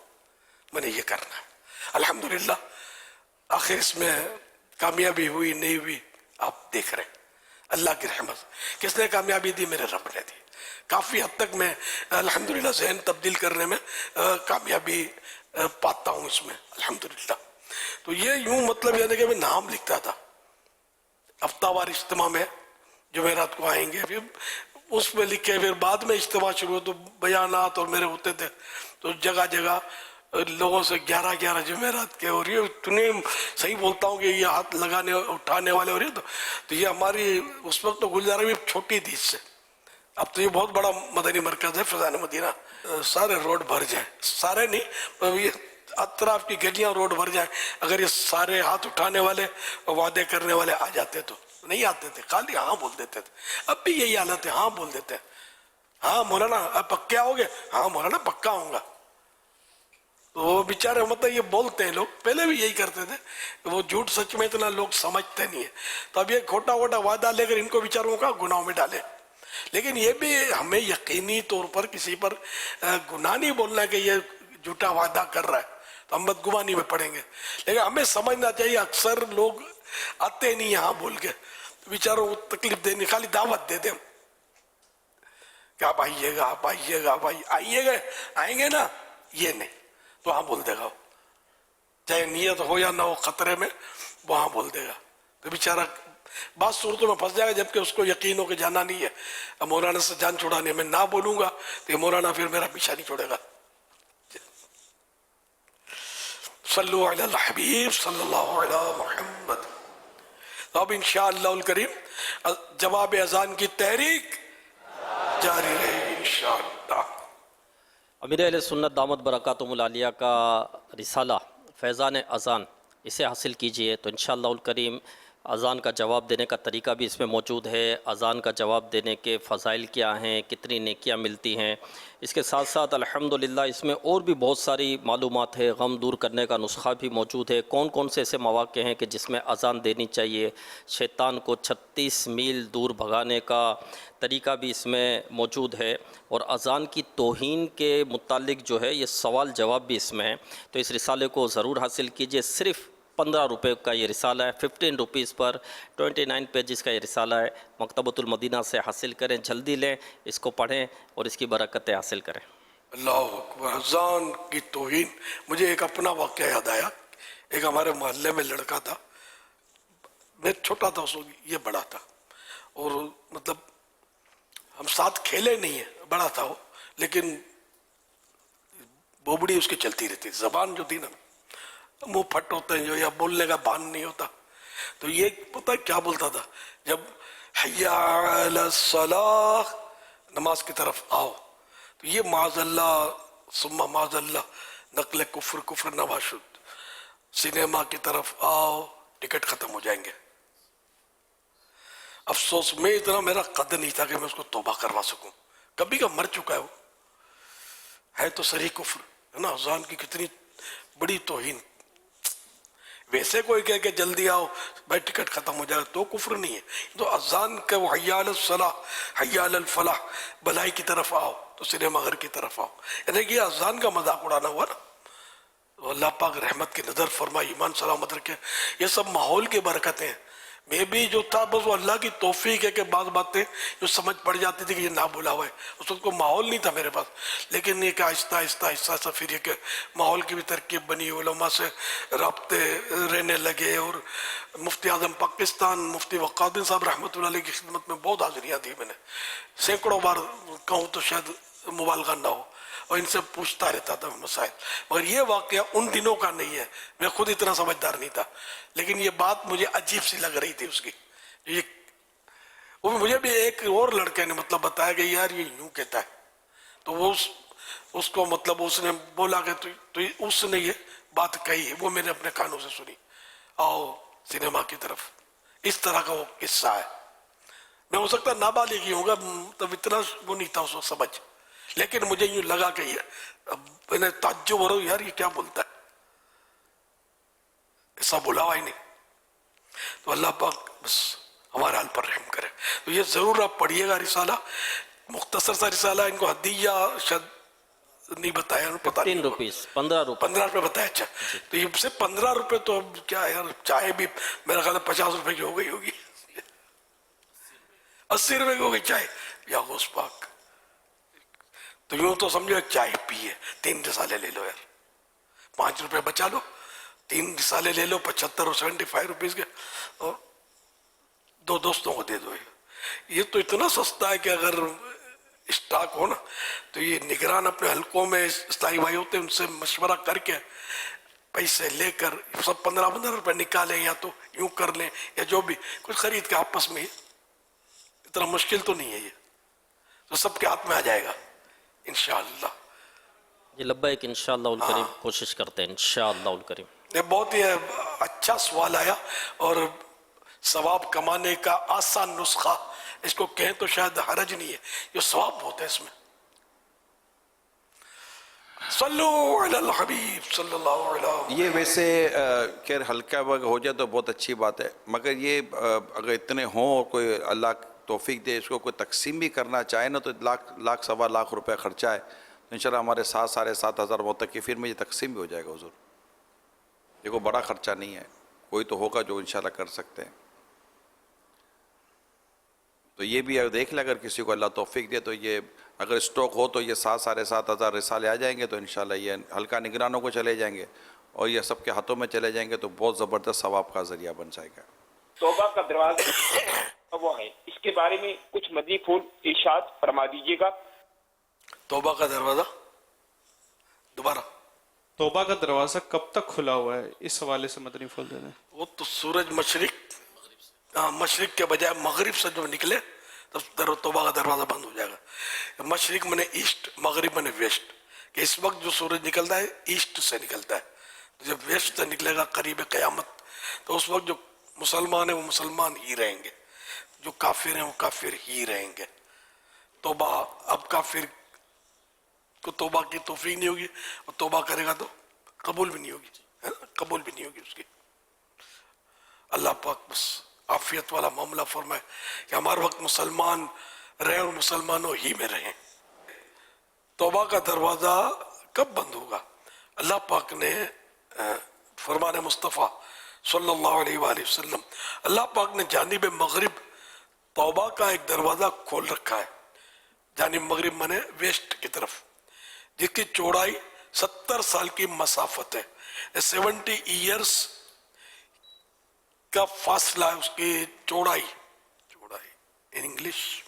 मैंने ये करना है। अल्हम्दुलिल्लाह आखिर इसमें कामयाबी हुई नहीं हुई आप देख रहे हैं, अल्लाह की रहमत। किसने कामयाबी दी? मेरे रब ने दी। काफ़ी हद तक मैं अल्हम्दुलिल्लाह ज़हन तब्दील करने में कामयाबी पाता हूँ इसमें, अल्हम्दुलिल्लाह। तो ये यूं मतलब यानी कि मैं नाम लिखता था हफ्तावार इज्तिमा में, जुमेरात को आएंगे, फिर उसमें लिखे, फिर बाद में इज्तिमा शुरू हो तो बयानात और मेरे होते थे, तो जगह जगह लोगों से 11-11 जुमेरात के, और ये तूने सही बोलता हूँ कि ये हाथ लगाने उठाने वाले, और ये तो ये हमारी उस वक्त तो गुलजार भी छोटी थी इससे, अब तो ये बहुत बड़ा मदनी मरकज है फैज़ान मदीना। सारे रोड भर जाए, सारे नहीं, पर ये अतराफ की गलियां रोड भर जाए, अगर ये सारे हाथ उठाने वाले वादे करने वाले आ जाते तो नहीं आते थे, खाली हाँ बोल देते थे। अब भी यही हालत है, हाँ बोल देते हैं, हाँ मौलाना अब पक्के आओगे, हाँ मौलाना पक्का आऊंगा। तो वो बेचारे मतलब ये बोलते हैं लोग, पहले भी यही करते थे, वो झूठ सच में इतना लोग समझते नहीं है, तो अब ये खोटा वोटा वादा लेकर इनको बेचारों का गुनाहों में डाले। लेकिन ये भी हमें यकीनी तौर पर किसी पर गुनाह नहीं बोलना है कि ये झूठा वादा कर रहा है, तो हम बदगुमानी में पड़ेंगे। लेकिन हमें समझना चाहिए अक्सर लोग आते नहीं यहाँ बोल के, तो बेचारों को तकलीफ देने, खाली दावत दे दें कि आप आइएगा, आप आइएगा, आप आइएगा, आएंगे ना, ये नहीं तो हाँ बोल देगा, चाहे नियत हो या ना हो खतरे में, वो हाँ बोल देगा, तो बेचारा बात सूरतों में फंस जाएगा, जबकि उसको यकीन हो के जाना नहीं है। अब मौलाना से जान छुड़ाने में ना बोलूंगा तो मौलाना फिर मेरा पीछा नहीं छोड़ेगा। सल्लु अला हबीब सल्लल्लाहु अलैहि मुहम्मद। तो अब इंशाअल्लाह करीम जवाब अजान की तहरीक जारी रहेगी इंशाअल्लाह। अमीर अहले सुन्नत दामत बरकातुहुल आलिया का रिसाला फैज़ान अज़ान, इसे हासिल कीजिए तो इंशाअल्लाह करीम अज़ान का जवाब देने का तरीका भी इसमें मौजूद है। अज़ान का जवाब देने के फ़ज़ाइल क्या हैं, कितनी नेकियां मिलती हैं, इसके साथ साथ अल्हम्दुलिल्लाह इसमें और भी बहुत सारी मालूमात है। गम दूर करने का नुस्खा भी मौजूद है, कौन कौन से ऐसे मौक़े हैं कि जिसमें अज़ान देनी चाहिए, शैतान को 36 मील दूर भगाने का तरीका भी इसमें मौजूद है, और अज़ान की तौहीन के मुतालिक जो है ये सवाल जवाब भी इसमें है। तो इस रिसाले को ज़रूर हासिल कीजिए। सिर्फ़ 15 रुपये का ये रिसाला है, 15 रुपीज़ पर 29 पेजेस का ये रिसाला है। मकतबतुल मदीना से हासिल करें, जल्दी लें, इसको पढ़ें और इसकी बरकतें हासिल करें। अल्लाह अकबर। अज़ान की तौहीन, मुझे एक अपना वाक़या याद आया। एक हमारे मोहल्ले में लड़का था, मैं छोटा था उस वक्त, ये बड़ा था, और मतलब हम साथ खेले नहीं है, बड़ा था वो, लेकिन बोबड़ी उसकी चलती रहती, ज़बान जो थी ना, मुंह फट होते हैं जो, या बोलने का भान नहीं होता। तो ये पता है क्या बोलता था, जब हय्या अला सलाह, नमाज की तरफ आओ, तो ये माज़ल्ला सुम्मा माज़ल्ला, नकल कुफ्र कुफ्र नवाशुद, सिनेमा की तरफ आओ, टिकट खत्म हो जाएंगे। अफसोस में इतना मेरा कद नहीं था कि मैं उसको तौबा करवा सकूं, कभी का मर चुका है तो सही कुफ्र है ना। अज़ान की कितनी बड़ी तौहीन। वैसे कोई कह के जल्दी आओ भाई टिकट खत्म हो जाएगा तो कुफ्र नहीं है, तो अज़ान का वो हय्या अलल सलाह हय्या अलल फलाह, भलाई की तरफ आओ तो सिनेमा घर की तरफ आओ, यानी कि अज़ान का मजाक उड़ाना हुआ ना। तो अल्लाह पाक रहमत की नज़र फरमाए, ईमान सलामत रखे। ये सब माहौल की बरकतें हैं। मैं भी जो था बस वो अल्लाह की तौफीक है कि बात बातें जो समझ पड़ जाती थी कि ये ना बोला हुआ है, उस वक्त को माहौल नहीं था मेरे पास, लेकिन ये कि आहिस्ता आहिस्ता आहिस्ता सा फिर ये कि माहौल की भी तरकीब बनी, उलमा से रब्ते रहने लगे, और मुफ्ती आज़म पाकिस्तान मुफ्ती वक़ारुद्दीन साहब रहमतुल्लाह अलैह की खिदमत में बहुत हाज़िरियाँ दी मैंने, सैकड़ों बार कहूँ तो शायद मुबालगा ना हो, और इनसे पूछता रहता था मसाइल। मगर ये वाक़या उन दिनों का नहीं है, मैं खुद इतना समझदार नहीं था, लेकिन ये बात मुझे अजीब सी लग रही थी उसकी। ये वो मुझे भी एक और लड़के ने मतलब बताया कि यार ये यूं कहता है, तो वो उसको मतलब उसने बोला कि तो उसने ये बात कही है, वो मैंने अपने कानों से सुनी। आओ सिनेमा की तरफ, इस तरह का वो किस्सा है। मैं हो सकता नाबालिग ही होगा, तब इतना वो नहीं था उसको समझ, लेकिन मुझे यूं लगा कि ये मैंने ताज्जुब हो रहा हूं, यार ये क्या बोलता है, ऐसा बोला हुआ ही नहीं। तो अल्लाह पाक बस हमारे हाल पर रहम करे। तो ये जरूर आप पढ़िएगा रिसाला, मुख्तसर सा रिसाला, इनको हदिया शायद नहीं बताया, पता 15 रुपीस 15 रुपए बताया। अच्छा, तो ये सिर्फ 15 रुपए, तो अब क्या यार, चाय भी मेरा ख्याल 50 रुपए की हो गई होगी, 80 रुपए की हो गई चाय, या गौस पाक। तो यूं तो समझो एक चाय पिए, 3 रिसाले ले लो यार, 5 रुपए बचा लो, 3 रिसाले ले लो, 75 और 75 रुपीज के, और 2 दोस्तों को दे दो। ये तो इतना सस्ता है कि अगर स्टॉक हो ना, तो ये निगरान अपने हलकों में इस्लाही भाई होते हैं, उनसे मशवरा करके पैसे लेकर सब 15-15 रुपए निकालें, या तो यूं कर लें, या जो भी कुछ खरीद के आपस में, इतना मुश्किल तो नहीं है ये, तो सबके हाथ में आ जाएगा इंशाअल्लाह। जी लब्बैक, इंशाअल्लाह करीम कोशिश करते हैं इंशाअल्लाह करीम। ये बहुत ही अच्छा सवाल आया, और सवाब कमाने का आसान नुस्खा इसको कहें तो शायद हरज नहीं है, ये सवाब बहुत है इसमें। सल्लु अलल हबीब सल्लल्लाहु अलैहि। ये वैसे खैर हल्का वक्त हो जाए तो बहुत अच्छी बात है, मगर ये अगर इतने हों और कोई अल्लाह तौफीक दे इसको कोई तकसीम भी करना चाहे ना, तो लाख सवा लाख रुपए खर्चा है, तो इंशाल्लाह हमारे 7-7,500 मुतकिफिन में ये तकसीम भी हो जाएगा हुजूर। ये कोई बड़ा खर्चा नहीं है, कोई तो होगा जो इंशाल्लाह कर सकते हैं। तो ये भी देख ले, अगर किसी को अल्लाह तौफीक दे, तो ये अगर स्टॉक हो तो ये 7-7,500 रिसाले आ जाएंगे, तो इंशाल्लाह ये हल्का निगरानों को चले जाएंगे, और ये सबके हाथों में चले जाएंगे, तो बहुत ज़बरदस्त सवाब का ज़रिया बन जाएगा। तौबा का दरवाज़ा वो है, इसके बारे में कुछ मज़ीद फूल इरशाद फरमा दीजिएगा। तौबा का दरवाज़ा दोबारा, तौबा का दरवाज़ा कब तक खुला हुआ है, इस हवाले से मदनी फूल दे दें। वो तो सूरज मशरिक के बजाय मगरिब से जो निकले, तब तौबा का दरवाज़ा बंद हो जाएगा। मशरिक मने ईस्ट, मगरिब मने वेस्ट, कि इस वक्त जो सूरज निकलता है ईस्ट से निकलता है, तो जब वेस्ट से निकलेगा करीब क़यामत, तो उस वक्त जो मुसलमान है वो मुसलमान ही रहेंगे, जो काफिर हैं वो काफिर ही रहेंगे। तौबा, अब काफिर को तौबा की तौफीक नहीं होगी, और तौबा करेगा तो कबूल भी नहीं होगी, है ना, कबूल भी नहीं होगी उसकी। अल्लाह पाक बस आफियत वाला मामला फरमाए कि हमारे वक्त मुसलमान रहे और मुसलमानों ही में रहें। तौबा का दरवाज़ा कब बंद होगा? अल्लाह पाक ने फरमान मुस्तफ़ा सल्लल्लाहु अलैहि वसल्लम, अल्लाह पाक ने जानिब मगरिब तौबा का एक दरवाज़ा खोल रखा है। जानिब मगरिब माने वेस्ट की तरफ, जिसकी चौड़ाई 70 साल की मसाफत है, 70 ईयर्स का फासला है उसकी चौड़ाई इन इंग्लिश।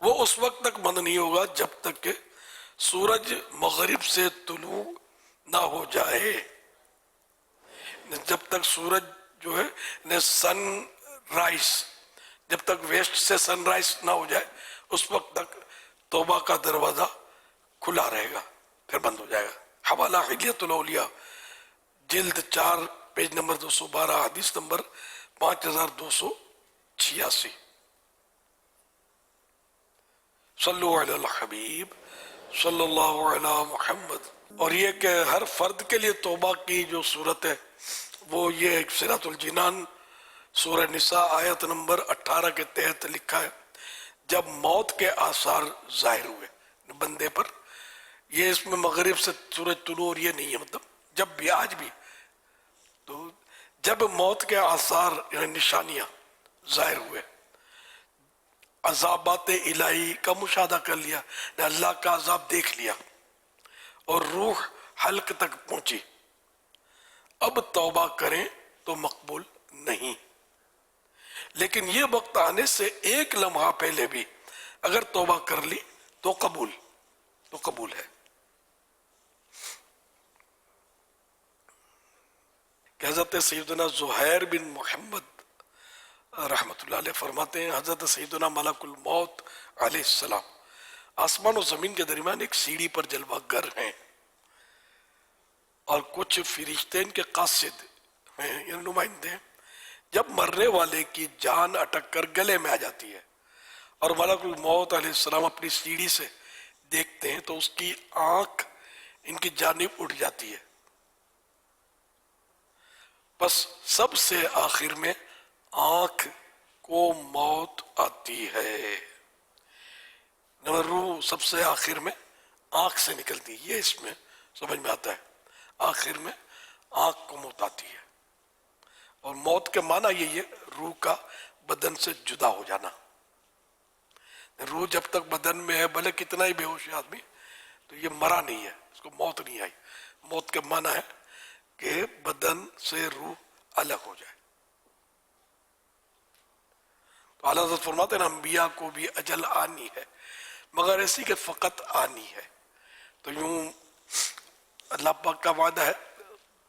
वो उस वक्त तक बंद नहीं होगा जब तक कि सूरज मगरिब से तुलू ना हो जाए, जब तक सूरज जो है ने सनराइज, जब तक वेस्ट से सनराइज ना हो जाए, उस वक्त तक तौबा का दरवाजा खुला रहेगा, फिर बंद हो जाएगा। हवाला हिलियतुल औलिया जिल्द 4 पेज नंबर 212, हदीस नंबर 5286। सल्लु अलल हबीब सल्लल्लाहु अला मुहम्मद। और ये कि हर फर्द के लिए तौबा की जो सूरत है वो ये सिरातुल जिनान सूरह निसा आयत नंबर 18 के तहत लिखा है, जब मौत के आसार जाहिर हुए बंदे पर। ये इसमें मगरिब से सूरज तुलू और ये नहीं है, मतलब जब भी, आज भी, तो जब मौत के आसार यानी निशानियां जाहिर हुए, अजाबात इलाही का मुशाहदा कर लिया, अल्लाह का अजाब देख लिया और रूह हल्क तक पहुंची, अब तौबा करें तो मकबूल नहीं। लेकिन ये वक्त आने से एक लम्हा पहले भी अगर तौबा कर ली तो कबूल है। हज़रत सैयदना ज़ुहैर बिन मोहम्मद रहमतुल्लाह अलैह फरमाते हैं, हज़रत सैयदना मलकुल मौत अलैहिस्सलाम आसमान और ज़मीन के दरमियान एक सीढ़ी पर जलवागर हैं और कुछ फरिश्ते इनके कासिद हैं, ये नुमाइंदे हैं। जब मरने वाले की जान अटक कर गले में आ जाती है और मलकुल मौत अलैहिस्सलाम अपनी सीढ़ी से देखते हैं तो उसकी आंख इनकी जानिब उठ जाती है। बस सबसे आखिर में आंख को मौत आती है, रूह सबसे आखिर में आंख से निकलती है, ये इसमें समझ में आता है। आखिर में आंख को मौत आती है और मौत के माना यही है रूह का बदन से जुदा हो जाना। रूह जब तक बदन में है, भले कितना ही बेहोश है आदमी, तो ये मरा नहीं है, इसको मौत नहीं आई। मौत के माना है कि बदन से रूह अलग हो जाए। तो आला हज़रत फरमाते हैं अंबिया को भी अजल आनी है, मगर ऐसी कि फकत आनी है। तो यूं अल्लाह पाक का वादा है,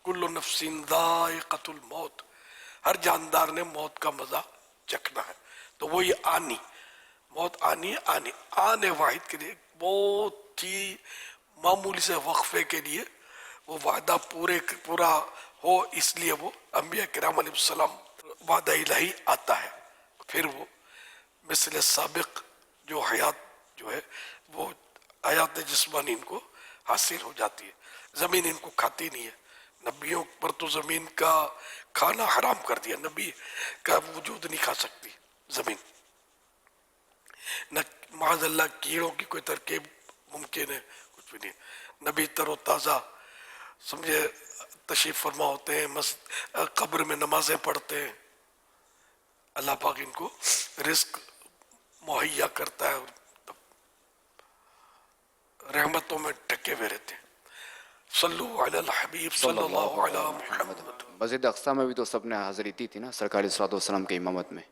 कुल्लु नफ्सिन ज़ाइक़तुल मौत, हर जानदार ने मौत का मजा चखना है। तो वो ये आनी, मौत आनी आने वाहिद के लिए बहुत ही मामूली से वक्फे के लिए वो वादा पूरा हो, इसलिए वो अंबिया किराम अलैहिस्सलाम वादा इलाही आता है। फिर वो मिसल साबिक जो हयात जो है वो हयात जिस्मानी इनको हासिल हो जाती है। ज़मीन इनको खाती नहीं है, नबियों पर तो ज़मीन का खाना हराम कर दिया, नबी का वजूद नहीं खा सकती ज़मीन। न माज़अल्लाह कीड़ों की कोई तरकीब मुमकिन है, कुछ भी नहीं। नबी तरो ताज़ा समझे तशरीफ फरमा होते हैं, कब्र में नमाजें पढ़ते हैं, अल्लाह पाक इनको रिस्क मुहैया करता है, रहमतों में ढके हुए रहते हैं। सल्लु अलल हबीब सल्लल्लाहु अलैहि मुहम्मद। मस्जिद अक्सा में भी तो सबने हाज़िरी दी थी ना सरकार सल्लल्लाहु अलैहि वसल्लम की इमामत में।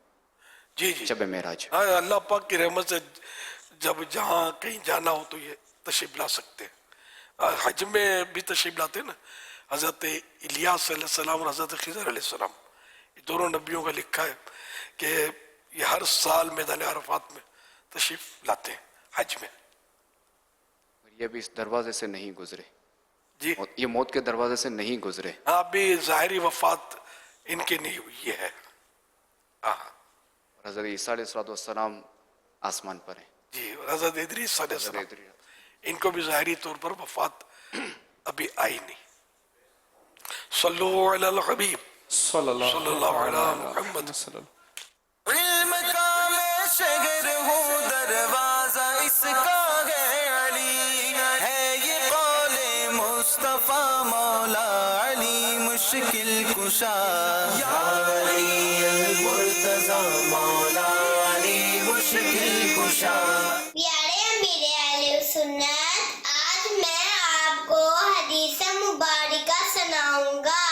जी जी, शब मेराज। हाँ, अल्लाह पाक की रहमत से जब जहाँ कहीं जाना हो तो ये तशरीफ ला सकते हैं। हज में भी तशरीफ लाते हैं ना, हज़रत इलियास अलैहिस्सलाम और हज़रत खिज़र अलैहिस्सलाम, ये दोनों नबियों का लिखा है कि ये हर साल मैदान अरफात में तशरीफ लाते हैं हज में। ये भी इस दरवाजे से नहीं गुजरे जी, ये मौत के दरवाजे से नहीं गुजरे। हाँ, अभी ज़ाहिरी वफात इनकी नहीं हुई, ये है। और हज़रत ईसा अलैहिस्सलाम आसमान पर है जी, और हज़रत इदरीस अलैहिस्सलाम, इनको भी ज़ाहिरी तौर पर वफात अभी आई नहीं। सल्लु अलल हबीब सल्लल्लाहु अलैहि मुहम्मद। इल्म का मैं शहर हूँ, दरवाजा इसका है अली, है ये कौले मुस्तफा मौला अली मुश्किल कुशा, या अली अल मुर्तज़ा मौला अली मुश्किल कुशा। प्यारे अमीर अहले सुन्नत, आज मैं आपको हदीस मुबारका सुनाऊंगा।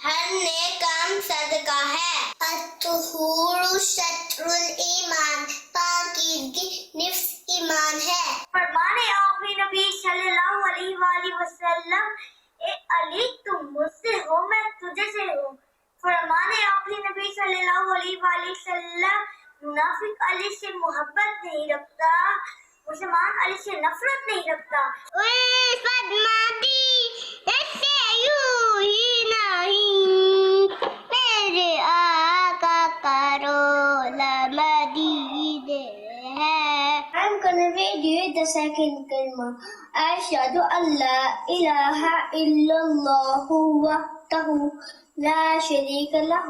हर नेक काम सदका है। अत्तहुरु शत्रुल ईमान, पाकीज़गी निफ्स ईमान है। फरमाने आखिरी नबी सल्लल्लाहु अलैहि वसल्लम, ए अली तुम मुझसे हो, मैं तुझे से हूँ। फरमाने आखिरी नबी सल्लल्लाहु अलैहि वसल्लम, मुनाफिक अली से मोहब्बत नहीं रखता, मुसलमान अली से नफरत नहीं रखता। ऐसे यूं ही नहीं, मेरे आका करो मदीने है। I'm gonna read you the second kalma. Ashhadu an la ilaha illallah wahdahu لا شريك له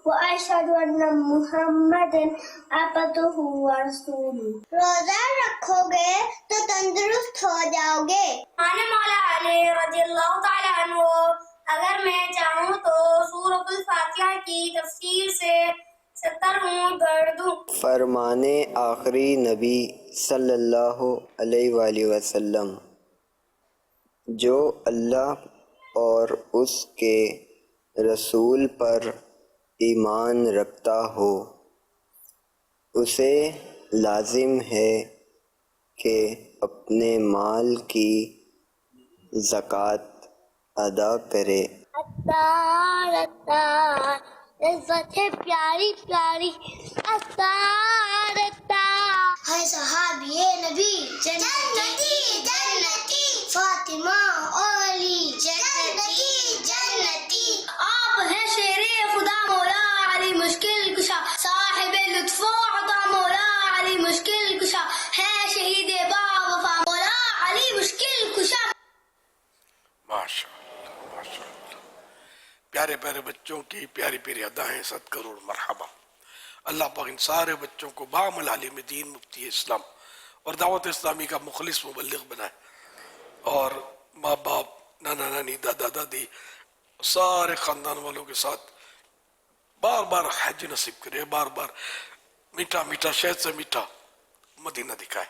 وأشهد أن محمدا عبده ورسوله। रोजा रखोगे तो तंदुरुस्त हो जाओगे। आने मौला अली रज़ियल्लाहु ताला अन्हु, अगर मैं चाहूँ तो सूरत सूरत अल-फातिहा की तफसीर से 70 ऊँट गढ़ दूँ। फरमाने आखिरी नबी सल्लल्लाहु अलैहि वसल्लम, जो अल्लाह और उसके रसूल पर ईमान रखता हो, उसे लाजिम है कि अपने माल की ज़कात अदा करे। अत्तार अत्तार लज़्ज़त है प्यारी प्यारी, अत्तार अत्तार। हाय सहाबी नबी जन्नती जन्नती, फातिमा अली जन्नती जन्नती। आप हैं शेरे खुदा मौला अली मुश्किल कुशा, साहिब लुत्फ़ो अता मौला अली मुश्किल कुशा, है शहीद बा वफा मौला अली मुश्किल कुशा। माशाअल्लाह माशाअल्लाह, प्यारे प्यारे बच्चों की प्यारी प्यारी अदाएं, 7 करोड़ मरहबा। अल्लाह पाक इन सारे बच्चों को बामल आलिम दीन, मुफ्ती इस्लाम और दावत इस्लामी का मुखलिस मुबल्लिग बनाए, और माँ बाप, नाना नानी, दादा दादी, सारे ख़ानदान वालों के साथ बार बार हज नसीब करे, बार बार मीठा मीठा शहद से मीठा मदीना दिखाए।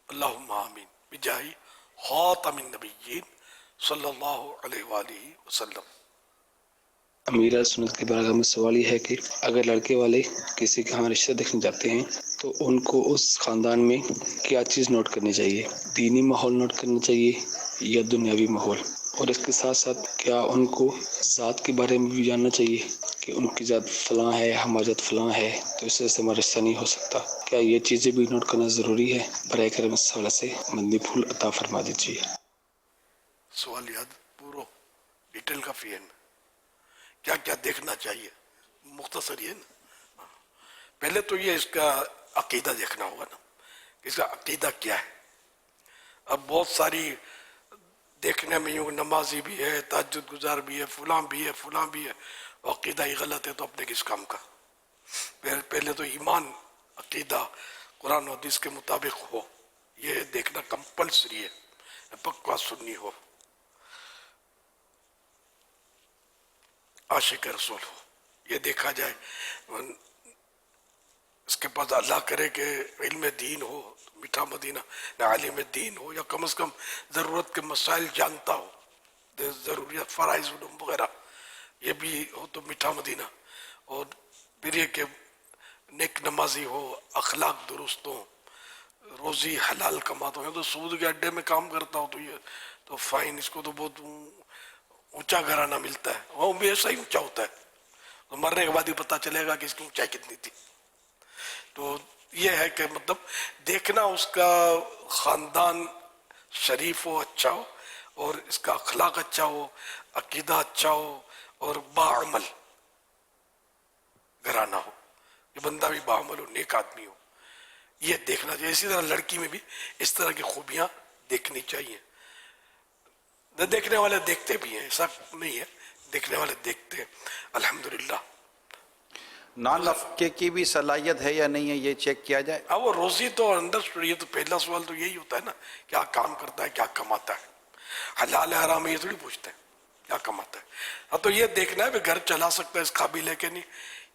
अल्लाहुम्मा आमीन बिजाही खातमिन नबिय्यीन सल्लल्लाहु अलैहि वसल्लम। अमीर सुन्नत के बारे में सवाल ये है कि अगर लड़के वाले किसी के यहाँ रिश्ता देखने जाते हैं तो उनको उस ख़ानदान में क्या चीज़ नोट करनी चाहिए? दीनी माहौल नोट करना चाहिए या दुनियावी माहौल? और इसके साथ साथ क्या उनको ज़ात के बारे में भी जानना चाहिए कि उनकी ज़ात फ़लाँ है, हमारी ज़ात फ़लाँ है, तो इससे हमारा रिश्ता नहीं हो सकता? क्या ये चीज़ें भी नोट करना ज़रूरी है? बराए करम इस हवाले से मदनी फूल अता फरमा दीजिए। सवाल याद पूरा डिटेल काफ़ी है, क्या क्या देखना चाहिए, मुख्तसर ये ना। पहले तो ये इसका अकीदा देखना होगा ना, इसका अकीदा क्या है। अब बहुत सारी देखने में यूँ नमाजी भी है, तहज्जुद गुजार भी है, फलां भी है, फलां भी है, अकीदा ही गलत है तो अपने किस काम का। पहले तो ईमान अकीदा कुरान और हदीस के मुताबिक हो, ये देखना कंपल्सरी है, पक्का सुन्नी हो, आशिक रसूल हो, ये देखा जाए। इसके पास अल्लाह करे कि इल्म दीन हो, मीठा मदीना, न आलिम दीन हो, या कम से कम ज़रूरत के मसाइल जानता हो, ज़रूरियत फ़राइज़ वगैरह, ये भी हो तो मीठा मदीना। और फिर ये कि नेक नमाजी हो, अखलाक दुरुस्त हो, रोज़ी हलाल कमाता हो। तो सूद के अड्डे में काम करता हो तो ये तो फाइन, इसको तो बहुत ऊंचा घराना मिलता है, वो भी ऐसा ही ऊंचा होता है, तो मरने के बाद ही पता चलेगा कि इसकी ऊंचाई कितनी थी। तो ये है कि मतलब देखना उसका ख़ानदान शरीफ हो, अच्छा हो, और इसका अखलाक अच्छा हो, अकीदा अच्छा हो, और बाअमल घराना हो, ये बंदा भी बाअमल हो, नेक आदमी हो, ये देखना चाहिए। इसी तरह लड़की में भी इस तरह की खूबियाँ देखनी चाहिए। देखने वाले देखते भी हैं, ऐसा नहीं है, देखने वाले देखते हैं अल्हम्दुलिल्लाह। नालफ़के की भी सलाहियत है या नहीं है, ये चेक किया जाए। अब वो रोज़ी तो अंडरस्टूड, ये तो पहला सवाल तो यही होता है ना, क्या काम करता है, क्या कमाता है, हलाल है हराम है ये थोड़ी पूछते हैं, क्या कमाता है। हाँ तो ये देखना है कि घर चला सकता है, इस काबिल है कि नहीं,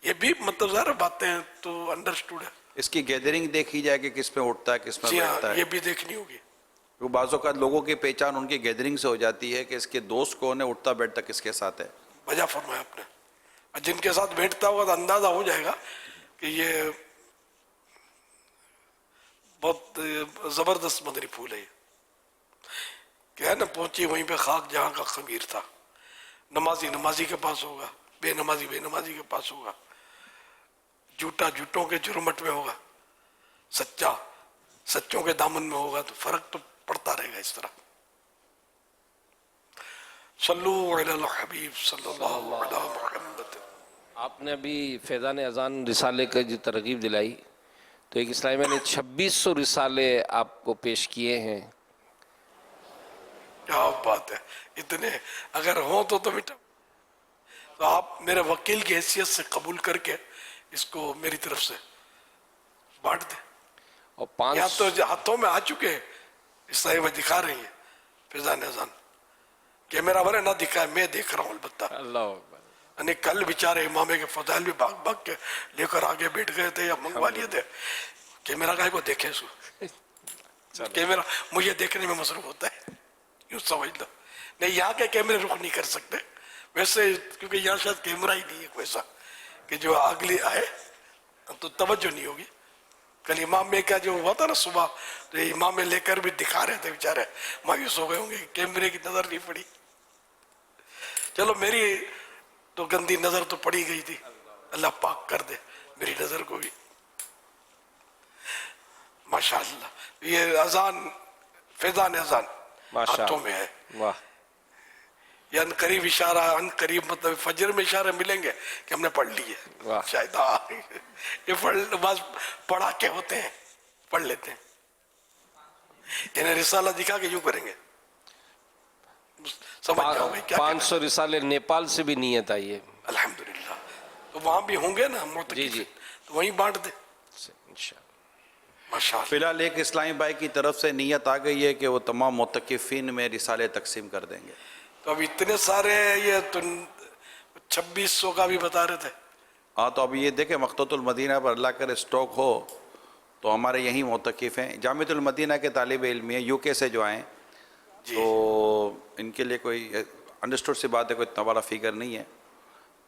ये भी मतलब ज़रा बातें तो अंडरस्टूड है। इसकी गैदरिंग देखी जाए कि किस में उठता है, किस में बैठता है, ये भी देखनी होगी। तो बाज़ों का लोगों की पहचान उनकी गैदरिंग से हो जाती है कि इसके दोस्त कौन है, उठता बैठता किसके साथ है। वजह फरमाया आपने, जिनके साथ बैठता होगा तो अंदाजा हो जाएगा कि ये बहुत जबरदस्त मदनी फूल है। क्या है ना, पहुंची वहीं पे खाक जहाँ का खमीर था। नमाजी नमाजी के पास होगा, बेनमाजी बेनमाजी के पास होगा, झूठा झूठों के जुर्मट में होगा, सच्चा सच्चों के दामन में होगा, तो फर्क तो पड़ता रहेगा इस तरह। सल्लु अलल हबीब सल्लल्लाहु अलैहि वसल्लम। आपने अभी फैज़ान अज़ान रिसाले का जो तरगीब दिलाई, तो एक इस्लामिया ने 2600 रिसाले आपको पेश किए हैं। क्या बात है, इतने अगर हो तो मिटा, तो आप मेरे वकील की हैसियत से कबूल करके इसको मेरी तरफ से बांट दें। और 5 यहाँ तो हाथों में आ चुके हैं, इस तरह में दिखा रही है फैज़ान अज़ान, कैमरा वाले ना दिखाए, मैं देख रहा हूँ अलबत्ता। अल्लाह यानी कल बेचारे इमामे के फजाइल भी भाग भाग के लेकर आगे बैठ गए थे या मंगवा लिए थे। कैमरा काय को देखे सो, कैमरा मुझे देखने में मसरूफ होता है, यूँ समझ लो। नहीं, यहाँ के कैमरे रुक नहीं कर सकते वैसे, क्योंकि यहाँ शायद कैमरा ही नहीं है वैसा कि जो अगली आए तो तवज्जो नहीं होगी। कल इमाम में का जो हुआ था ना सुबह, तो इमाम में लेकर भी दिखा रहे थे बेचारे, मायूस हो गए होंगे, कैमरे की नजर नहीं पड़ी। चलो मेरी तो गंदी नजर तो पड़ी गई थी, अल्लाह पाक कर दे मेरी नजर को भी। माशाअल्लाह ये अजान, फैजान अजान हाथों में है। वाह, ये अनकरीब इशारा, अनकरीब मतलब फजर में इशारे मिलेंगे कि हमने पढ़ लिए शायद। ये बस पढ़ा के होते हैं, पढ़ लेते हैं। इन्हें रिसाला दिखा के यूं करेंगे, समझ जाओगे क्या। 500 रिसाले नेपाल से भी नियत आई है अल्हम्दुलिल्लाह। तो वहां भी होंगे ना मोतकिफ, तो वहीं बांट दे माशाअल्लाह। फिलहाल एक इस्लामी भाई की तरफ से नियत आ गई है कि वो तमाम मोतकिफिन में रिसाले तकसीम कर देंगे। तो अब इतने सारे ये तो 2600 का भी बता रहे थे। हाँ, तो अब ये देखें मकतूतुल मदीना पर अल्लाह करे स्टॉक हो तो हमारे यहीं मोतकिफ़ हैं। जामिअतुल मदीना के तालिब इल्म हैं, यूके से जो आए, तो इनके लिए कोई अंडरस्टूड सी बात है, कोई इतना बड़ा फिगर नहीं है।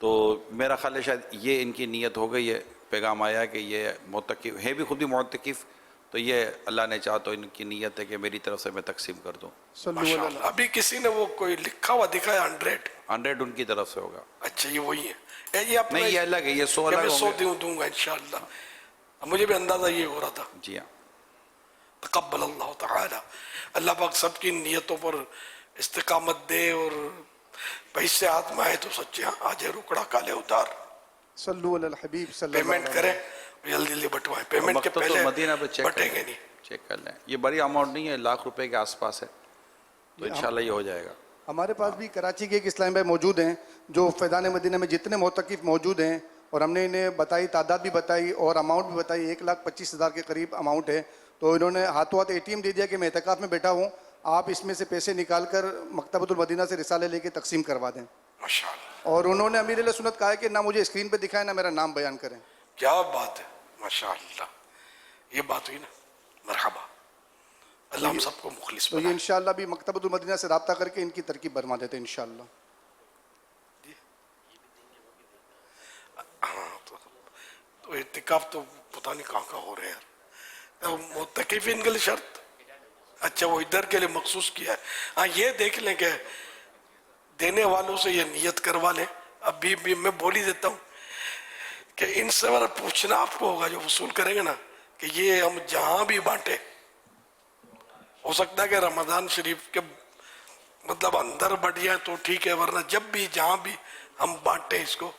तो मेरा ख्याल है शायद ये इनकी नीयत हो गई है, पैगाम आया कि ये मोतकिफ़ है, भी खुद भी मोतकिफ़, तो ये अल्लाह ने चाहा तो इनकी नीयत है कि मेरी तरफ से मैं तकसीम कर दूँ। अभी किसी ने वो कोई लिखा हुआ दिखाया 100 उनकी तरफ से होगा। अच्छा, ये वही है, ये अपना नहीं, ये अलग है, ये 100 अलग होंगे। 100 दूंगा इंशाअल्लाह। मुझे भी अंदाजा ये हो रहा था। जी हाँ, तक़ब्बल अल्लाह तआला। अल्लाह पाक सबकी नियतों पर इस्तिकामत दे, और पैसे हाथ में आए तो सच्चे आज रुकड़ा काले उतार। सल्लल्लाहु अलैहि हबीब पेमेंट करें, जल्दी जल्दी बंटवाएं, पेमेंट के पहले मदीना पे बटेंगे नहीं। चेक कर लें, ये बड़ी अमाउंट नहीं है, लाख रुपए के आसपास है, तो इंशाल्लाह ये हो जाएगा। हमारे पास भी कराची के एक इस्लामी भाई मौजूद हैं जो फैज़ान मदीना में जितने मोतकिफ मौजूद हैं, और हमने इन्हें बताई, तादाद भी बताई और अमाउंट भी बताई, 1,25,000 के करीब अमाउंट है। तो इन्होंने हाथों हाथ ATM दे दिया कि मैं एतकाफ़ में बैठा हूँ, आप इसमें से पैसे निकाल कर मकतबतुल मदीना से रिसाले लेके तकसीम करवा दें। और उन्होंने अमीर अहले सुन्नत कहा है कि ना मुझे स्क्रीन पे दिखाएं, ना मेरा नाम बयान करें। क्या बात है, माशाअल्लाह, ये बात हुई ना, मरहबा। अल्लाह हम सबको मुखलिस तो ये इंशाअल्लाह भी मकतबतुल मदीना से रब्ता करके इनकी तरकीब बनवा देते हैं इंशाअल्लाह। तो इत्तिकाफ तो पता नहीं कहाँ का हो रहे हैं यार। मुत्तकिफिन के लिए शर्त, अच्छा वो इधर के लिए मखसूस किया है। हाँ, ये देख लें कि देने वालों से ये नियत करवा लें। अभी भी मैं बोल ही देता हूँ कि इनसे वाला पूछना आपको होगा जो वसूल करेंगे ना, कि ये हम जहाँ भी बांटे, हो सकता है कि रमज़ान शरीफ के मतलब अंदर बढ़ जाए तो ठीक है, वरना जब भी जहाँ भी हम बांटे इसको,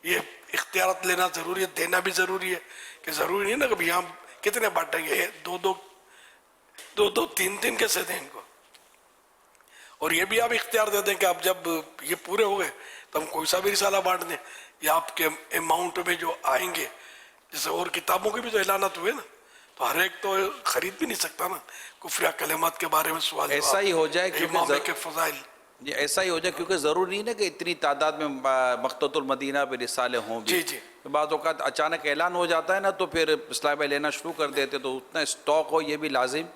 ये इख्तियारत लेना ज़रूरी है, देना भी ज़रूरी है। कि ज़रूरी नहीं ना कि यहाँ कितने बांटेंगे, दो तीन कैसे दें इनको। और ये भी आप इख्तियार दे दें कि आप जब ये पूरे हो गए तो हम कोई सा भी रिसाला बांट दें, या आपके अमाउंट में जो आएंगे, जैसे और किताबों के भी तो ऐलानात हुए ना, तो हर एक तो खरीद भी नहीं सकता ना। कुफ्रिया कलेमात के बारे में सवाल, ऐसा ही हो जाए के फजाइल, ये ऐसा ही हो जाए, क्योंकि ज़रूरी नहीं ना कि इतनी तादाद में मकतूतुल मदीना पे रिसाले हों। जी जी, तो बाज़ औक़ात अचानक ऐलान हो जाता है ना, तो फिर इस्लाम लेना शुरू कर देते, तो उतना स्टॉक हो ये भी लाजिम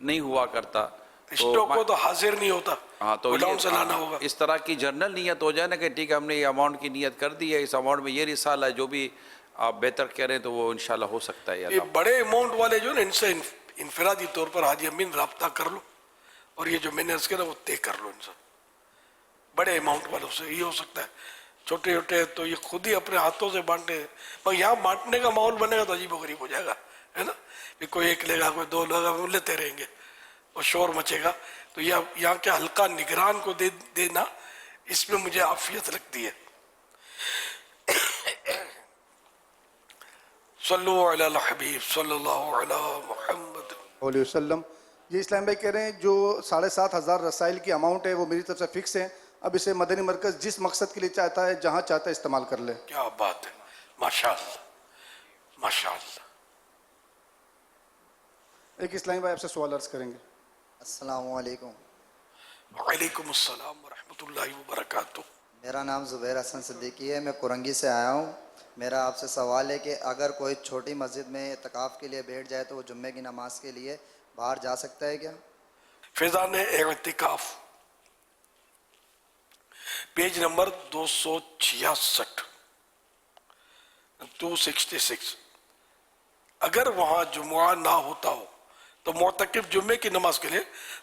नहीं हुआ करता। स्टॉक हो तो हाजिर नहीं होता। हाँ, तो गोडाउन से लाना होगा। इस तरह की जनरल नियत हो जाए ना कि ठीक है, हमने ये अमाउंट की नियत कर दी है, इस अमाउंट में ये रिसाला है, जो भी आप बेहतर कह रहे हैं तो वो इंशाल्लाह हो सकता है। ये बड़े अमाउंट वाले जो ना, इनसे इनफरादी तौर पर हाजी अमीन रब्ता कर लो, और ये जो मैंने अर्ज किया वो तय कर लो इनसे। बड़े अमाउंट वालों से ये हो सकता है, छोटे छोटे तो ये खुद ही अपने हाथों से बांटे। पर यहाँ बांटने का माहौल बनेगा तो अजीब गरीब हो जाएगा, है ना। कोई एक लेगा, कोई दो लेगा, वो लेते रहेंगे और शोर मचेगा। तो यहाँ के हल्का निगरान को देना, इसमें मुझे आफियत लगती है। सल्लु अला हबीब सल्लल्लाहु अला मुहम्मद वसल्लम। ये इस्लाम भाई कह रहे हैं जो 7,500 रसाइल की अमाउंट है वो मेरी तरफ से फिक्स है। अब इसे मदनी मरकज़ जिस मकसद के लिए चाहता है, जहाँ चाहता है इस्तेमाल कर ले। क्या बात है, माशाअल्लाह माशाअल्लाह। एक इस्लामी भाई आपसे सवाल अर्ज करेंगे। अस्सलाम वालेकुम। वालेकुम अस्सलाम व रहमतुल्लाहि व बरकातुहू। میرا نام زبیر حسن صدیقی ہے، میں کرنگی سے آیا ہوں۔ میرا آپ سے سوال ہے کہ اگر کوئی چھوٹی مسجد میں اعتکاف کے لیے بیٹھ جائے تو وہ جمعے کی نماز کے لیے باہر جا سکتا ہے کیا؟ فیضان اعتکاف پیج نمبر 266 اگر وہاں جمعہ نہ ہوتا ہو تو معتکف جمعے کی نماز کے لیے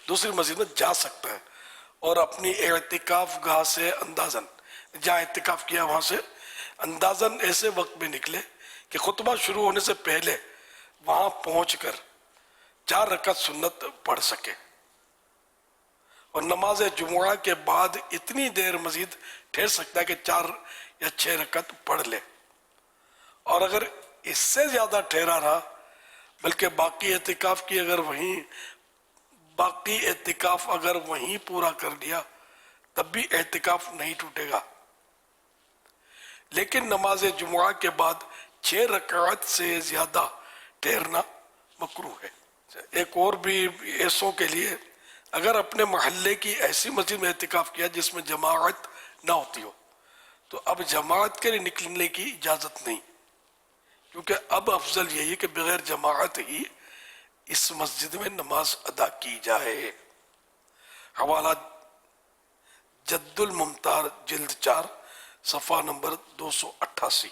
دوسری مسجد میں جا سکتا ہے اور اپنی اعتکاف گاہ سے اندازاً جہاں اعتکاف کیا وہاں سے اندازاً ایسے وقت میں نکلے کہ خطبہ شروع ہونے سے پہلے وہاں پہنچ کر 4 رکعت سنت پڑھ سکے، اور نماز جمعہ کے بعد اتنی دیر مزید ٹھہر سکتا ہے کہ 4 یا 6 رکعت پڑھ لے، اور اگر اس سے زیادہ ٹھہرا رہا بلکہ باقی اعتکاف اگر وہیں پورا کر لیا تب بھی اعتکاف نہیں ٹوٹے گا، لیکن نماز جمعہ کے بعد 6 رکعت سے زیادہ ٹھہرنا مکروہ ہے۔ ایک اور بھی ایسوں کے لیے اگر اپنے محلے کی ایسی مسجد میں اعتکاف کیا جس میں جماعت نہ ہوتی ہو تو اب جماعت کے لیے نکلنے کی اجازت نہیں، کیونکہ اب افضل یہی کہ بغیر جماعت ہی اس مسجد میں نماز ادا کی جائے۔ حوالہ جد الممتار جلد 4 صفحہ نمبر 288۔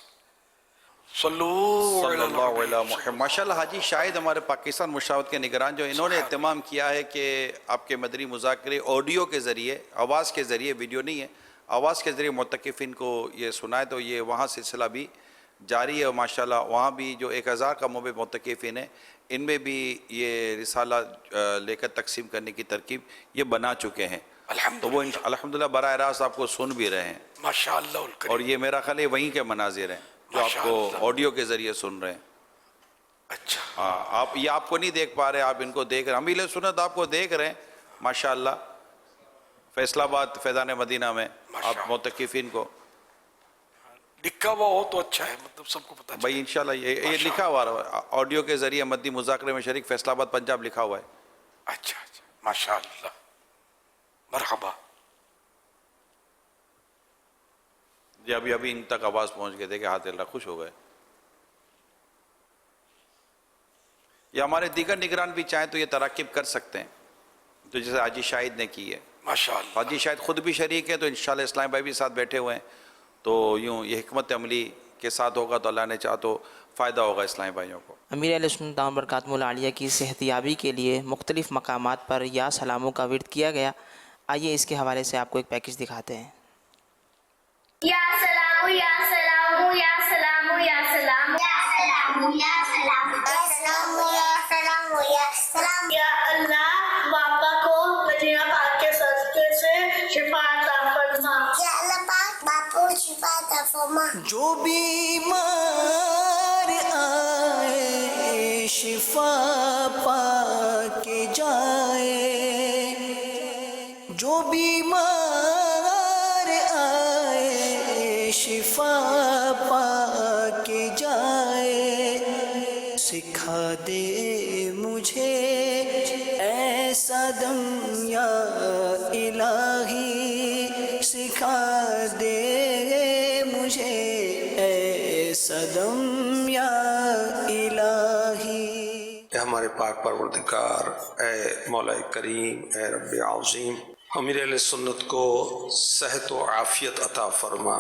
صلی اللہ علیہ محمد۔ ماشاءاللہ حاجی شاہد ہمارے پاکستان مشاورت کے نگران جو انہوں نے اہتمام کیا ہے کہ آپ کے مدنی مذاکرے آڈیو کے ذریعے، آواز کے ذریعے، ویڈیو نہیں ہے، آواز کے ذریعے معتکفین کو یہ سنائے، تو یہ وہاں سلسلہ بھی جاری ہے، اور ماشاءاللہ وہاں بھی جو 1000 کا موبے معتکفین ہیں ان میں بھی یہ رسالہ لے کر تقسیم کرنے کی ترکیب یہ بنا چکے ہیں، تو وہ الحمدللہ براہ راست آپ کو سن بھی رہے ہیں ماشاءاللہ، اور یہ میرا خیال ہے وہیں کے مناظر ہیں جو آپ کو آڈیو کے ذریعے سن رہے ہیں۔ اچھا، آپ یہ آپ کو نہیں دیکھ پا رہے، آپ ان کو دیکھ رہے ہیں، امیل سنت آپ کو دیکھ رہے ہیں ماشاءاللہ فیصل آباد فیضان مدینہ میں آپ معتکفین کو لکھا ہوا ہو تو اچھا ہے، مطلب سب کو پتہ بھائی انشاءاللہ یہ لکھا ہوا ہے آڈیو کے ذریعے مدنی مذاکرے میں شریک فیصل آباد پنجاب لکھا ہوا ہے۔ اچھا ماشاءاللہ، مرحبا۔ جی ابھی ان تک آواز پہنچ گئے، دیکھے ہاتھ اللہ خوش ہو گئے۔ یا ہمارے دیگر نگران بھی چاہیں تو یہ تراکیب کر سکتے ہیں، تو جیسے حاجی شاہد نے کی ہے، ماشاءاللہ حاجی شاہد خود بھی شریک ہے، تو انشاءاللہ اسلام بھائی بھی ساتھ بیٹھے ہوئے ہیں، تو یوں یہ حکمت عملی کے ساتھ ہوگا تو اللہ نے چاہا تو فائدہ ہوگا اسلامی بھائیوں کو۔ امیر اہل سنت دامت برکاتہ العالیہ کی صحتیابی کے لیے مختلف مقامات پر یا سلاموں کا ورد کیا گیا، آئیے اس کے حوالے سے آپ کو ایک پیکج دکھاتے ہیں۔ یا سلام یا سلام یا سلام یا سلام یا سلام یا سلام یا سلام یا سلام یا سلام، یا اللہ باپا کو مدینہ پاک کے صدقے سے شفا عطا فرما، یا اللہ پاک باپا کو شفا عطا فرما۔ جو بیمار آئے شفا پا کے جائے، جو بیمار آئے شفا پا کے جائے، سکھا دے مجھے ایسا دم یا الہی، سکھا دے مجھے ایسا دم یا الہی۔ اے ہمارے پاک پروردگار، اے مولا کریم، اے رب عظیم، امیر اہل سنت کو صحت و عافیت عطا فرما،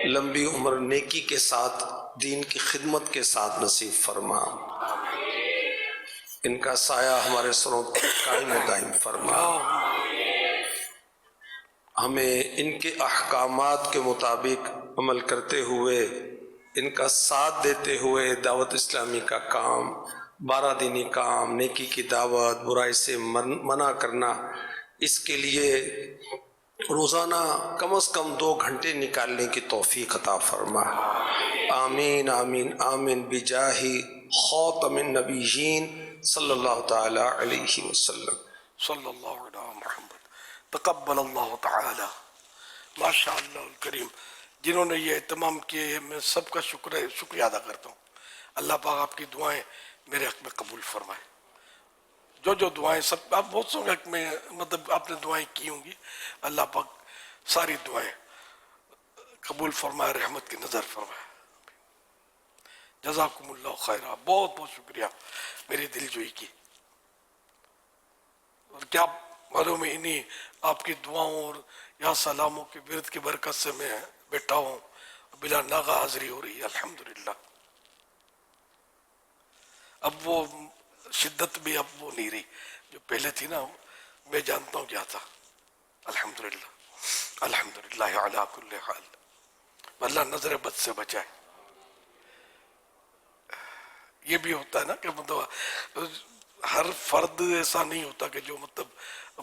لمبی عمر نیکی کے ساتھ دین کی خدمت کے ساتھ نصیب فرما، ان کا سایہ ہمارے سروں پر قائم و دائم فرما، ہمیں ان کے احکامات کے مطابق عمل کرتے ہوئے، ان کا ساتھ دیتے ہوئے دعوت اسلامی کا کام، 12 دینی کام، نیکی کی دعوت، برائی سے منع کرنا، اس کے لیے روزانہ کم از کم 2 گھنٹے نکالنے کی توفیق عطا فرما۔ آمین آمین آمین بجاہ خاتم النبیین صلی اللہ تعالی علیہ وسلم۔ صلی اللہ علیہ محمد۔ تقبل اللہ تعالی۔ ماشاءاللہ الکریم، جنہوں نے یہ اہتمام کیے ہیں میں سب کا شکریہ ادا کرتا ہوں۔ اللہ پاک آپ کی دعائیں میرے حق میں قبول فرمائے۔ جو دعائیں سب آپ بہت سو حق میں مطلب آپ نے دعائیں کی ہوں گی، اللہ پاک ساری دعائیں कबूल फरमाए, रहमत की नज़र फरमाए। जज़ाकुमुल्लाह खैरा, बहुत बहुत शुक्रिया मेरी दिलजोई की। और क्या मालूम है, इन्हीं आपकी दुआओं और या सलामों के विरद की बरकत से मैं बैठा हूँ, बिला नागा हाजिरी हो रही है, अल्हम्दुलिल्लाह। अब वो शिद्दत भी अब वो नहीं रही जो पहले थी ना, मैं जानता हूँ क्या था। अल्हम्दुलिल्लाह, अल्हम्दुलिल्लाह अला कुल्ले हाल। अल्लाह नजर बद से बचाए। ये भी होता है ना कि मतलब हर फर्द ऐसा नहीं होता कि जो मतलब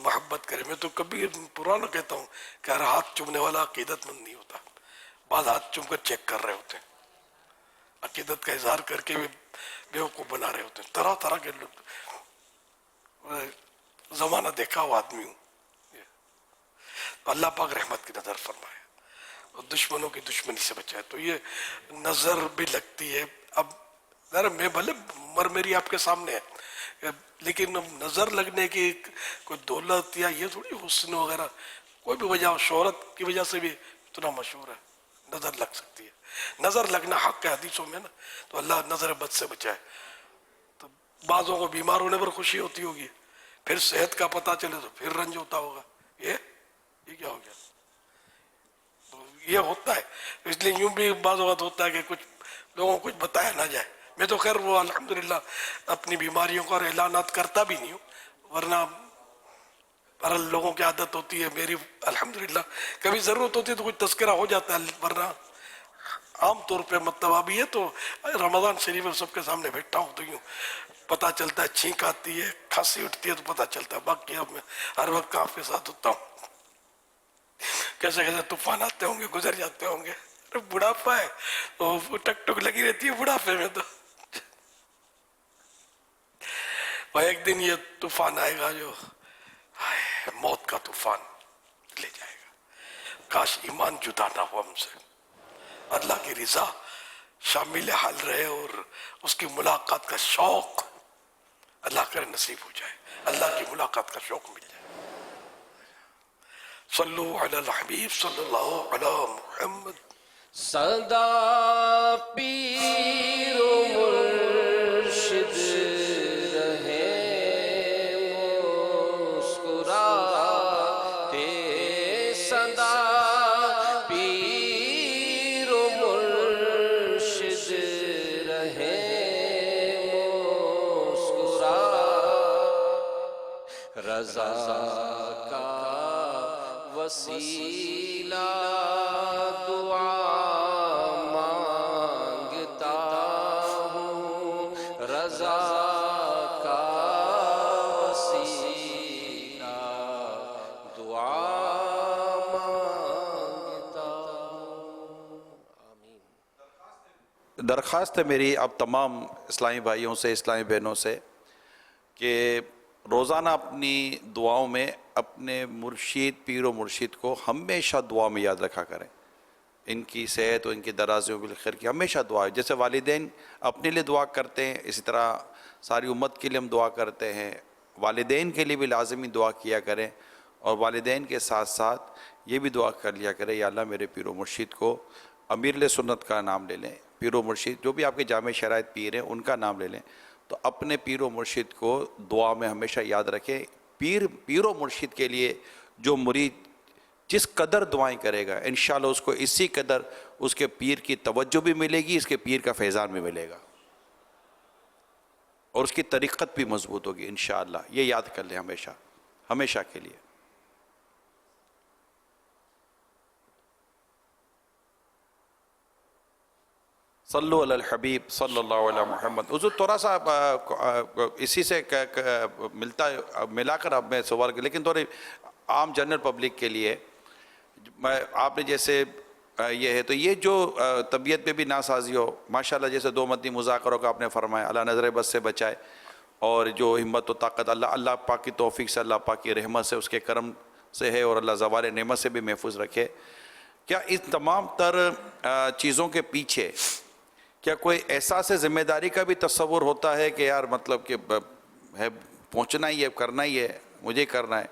मोहब्बत करे। मैं तो कभी पुराना कहता हूँ कि हर हाथ चूमने वाला अकीदतमंद नहीं होता। बाद हाथ चूम कर चेक कर रहे होते हैं, अकीदत का इजहार करके भी बेवकूफ़ बना रहे होते हैं। तरह तरह के लोग, जमाना देखा हुआ आदमी हूँ। अल्लाह पाक रहमत की नज़र फरमाए और दुश्मनों की दुश्मनी से बचाए। तो ये नज़र भी लगती है। अब ज़रा मैं भले उम्र मेरी आपके सामने है, लेकिन अब नज़र लगने की कोई दौलत या ये थोड़ी हुस्न वगैरह कोई भी वजह, शोहरत की वजह से भी इतना मशहूर है, नज़र लग सकती है। नज़र लगना हक़ है हदीसों में ना, तो अल्लाह नज़र बद से बचाए। तो बाज़ों को बीमार होने पर खुशी होती होगी, फिर सेहत का पता चले तो फिर रंज होता होगा। ये क्या हो गया? तो ये होता है। इसलिए यूं भी बाज़ वक़्त होता है कि कुछ लोगों को कुछ बताया ना जाए। मैं तो खैर वो अल्हम्दुलिल्लाह अपनी बीमारियों का ऐलानात करता भी नहीं हूँ, वरना पर लोगों की आदत होती है। मेरी अल्हम्दुलिल्लाह कभी ज़रूरत होती है तो कुछ तज़किरा हो जाता है, वरना आम तौर पे मतलब अभी है तो रमज़ान शरीफ में सबके सामने बैठा हूँ तो यूँ पता चलता है, छींक आती है, खांसी उठती है तो पता चलता है। बाकी अब मैं हर वक्त आपके साथ होता हूँ। कैसे कैसे तूफान आते होंगे, गुजर जाते होंगे। अरे बुढ़ापा है तो टक टक लगी रहती है बुढ़ापे में। तो और एक दिन ये तूफान आएगा जो मौत का तूफान ले जाएगा। काश ईमान जुदा ना हो हमसे, अल्लाह की रिजा शामिल हाल रहे और उसकी मुलाकात का शौक अल्लाह करे नसीब हो जाए, अल्लाह की मुलाकात का शौक मिल जाए। सल्लु अलल हबीब सल्लल्लाहु अला मुहम्मद। सदा पीर मुर्शिद रहे मुस्कुराते, सदा पीर मुर्शिद रहे मुस्कुराते, रज़ा का वसीला दुआ मांगता हूँ, रज़ा का वसीला दुआ मांगता हूँ। दरख्वास्त है मेरी अब तमाम इस्लामी भाइयों से, इस्लामी बहनों से कि रोज़ाना अपनी दुआओं में अपने मुर्शिद, पीर व मुर्शिद को हमेशा दुआ में याद रखा करें। इनकी सेहत और इनकी दराज़ियों बिल खैर की हमेशा दुआ है। जैसे वालिदैन अपने लिए दुआ करते हैं, इसी तरह सारी उम्मत के लिए हम दुआ करते हैं। वालिदैन के लिए भी लाज़मी दुआ किया करें और वालिदैन के साथ साथ ये भी दुआ कर लिया करें, या अल्लाह मेरे पीर व मुर्शिद को, अमीर सुन्नत का नाम ले लें, पीर व मुर्शिद जो भी आपके जामे शराइत पीर हैं उनका नाम ले लें, तो अपने पीर व मुर्शिद को दुआ में हमेशा याद रखें। पीर व मुर्शिद के लिए जो मुरीद जिस कदर दुआएं करेगा, इंशाअल्लाह उसको इसी कदर उसके पीर की तवज्जो भी मिलेगी, इसके पीर का फैज़ान भी मिलेगा और उसकी तरीक़त भी मजबूत होगी इंशाअल्लाह। ये याद कर लें हमेशा, हमेशा के लिए। सल्लु अलल हबीब सल्लल्लाहु अलैहि मुहम्मद। हुज़ूर थोड़ा सा इसी से मिलाकर अब मैं सवाल कर, लेकिन थोड़ी आम जनरल पब्लिक के लिए आपने जैसे ये है तो ये जो तबीयत पे भी नासाजी हो, माशाल्लाह जैसे दो मदनी मुज़ाकरों का आपने फरमाया, अल्लाह नज़र बस से बचाए, और जो हिम्मत व ताकत अल्लाह पाक की तौफीक से, अल्लाह पाक की रहमत से, उसके करम से है, और अल्लाह ज़वाल नेमत से भी महफूज रखे। क्या इस तमाम तर चीज़ों के पीछे क्या कोई एहसास ज़िम्मेदारी का भी तस्वुर होता है कि यार मतलब कि है पहुँचना ही है, करना ही है, मुझे करना है?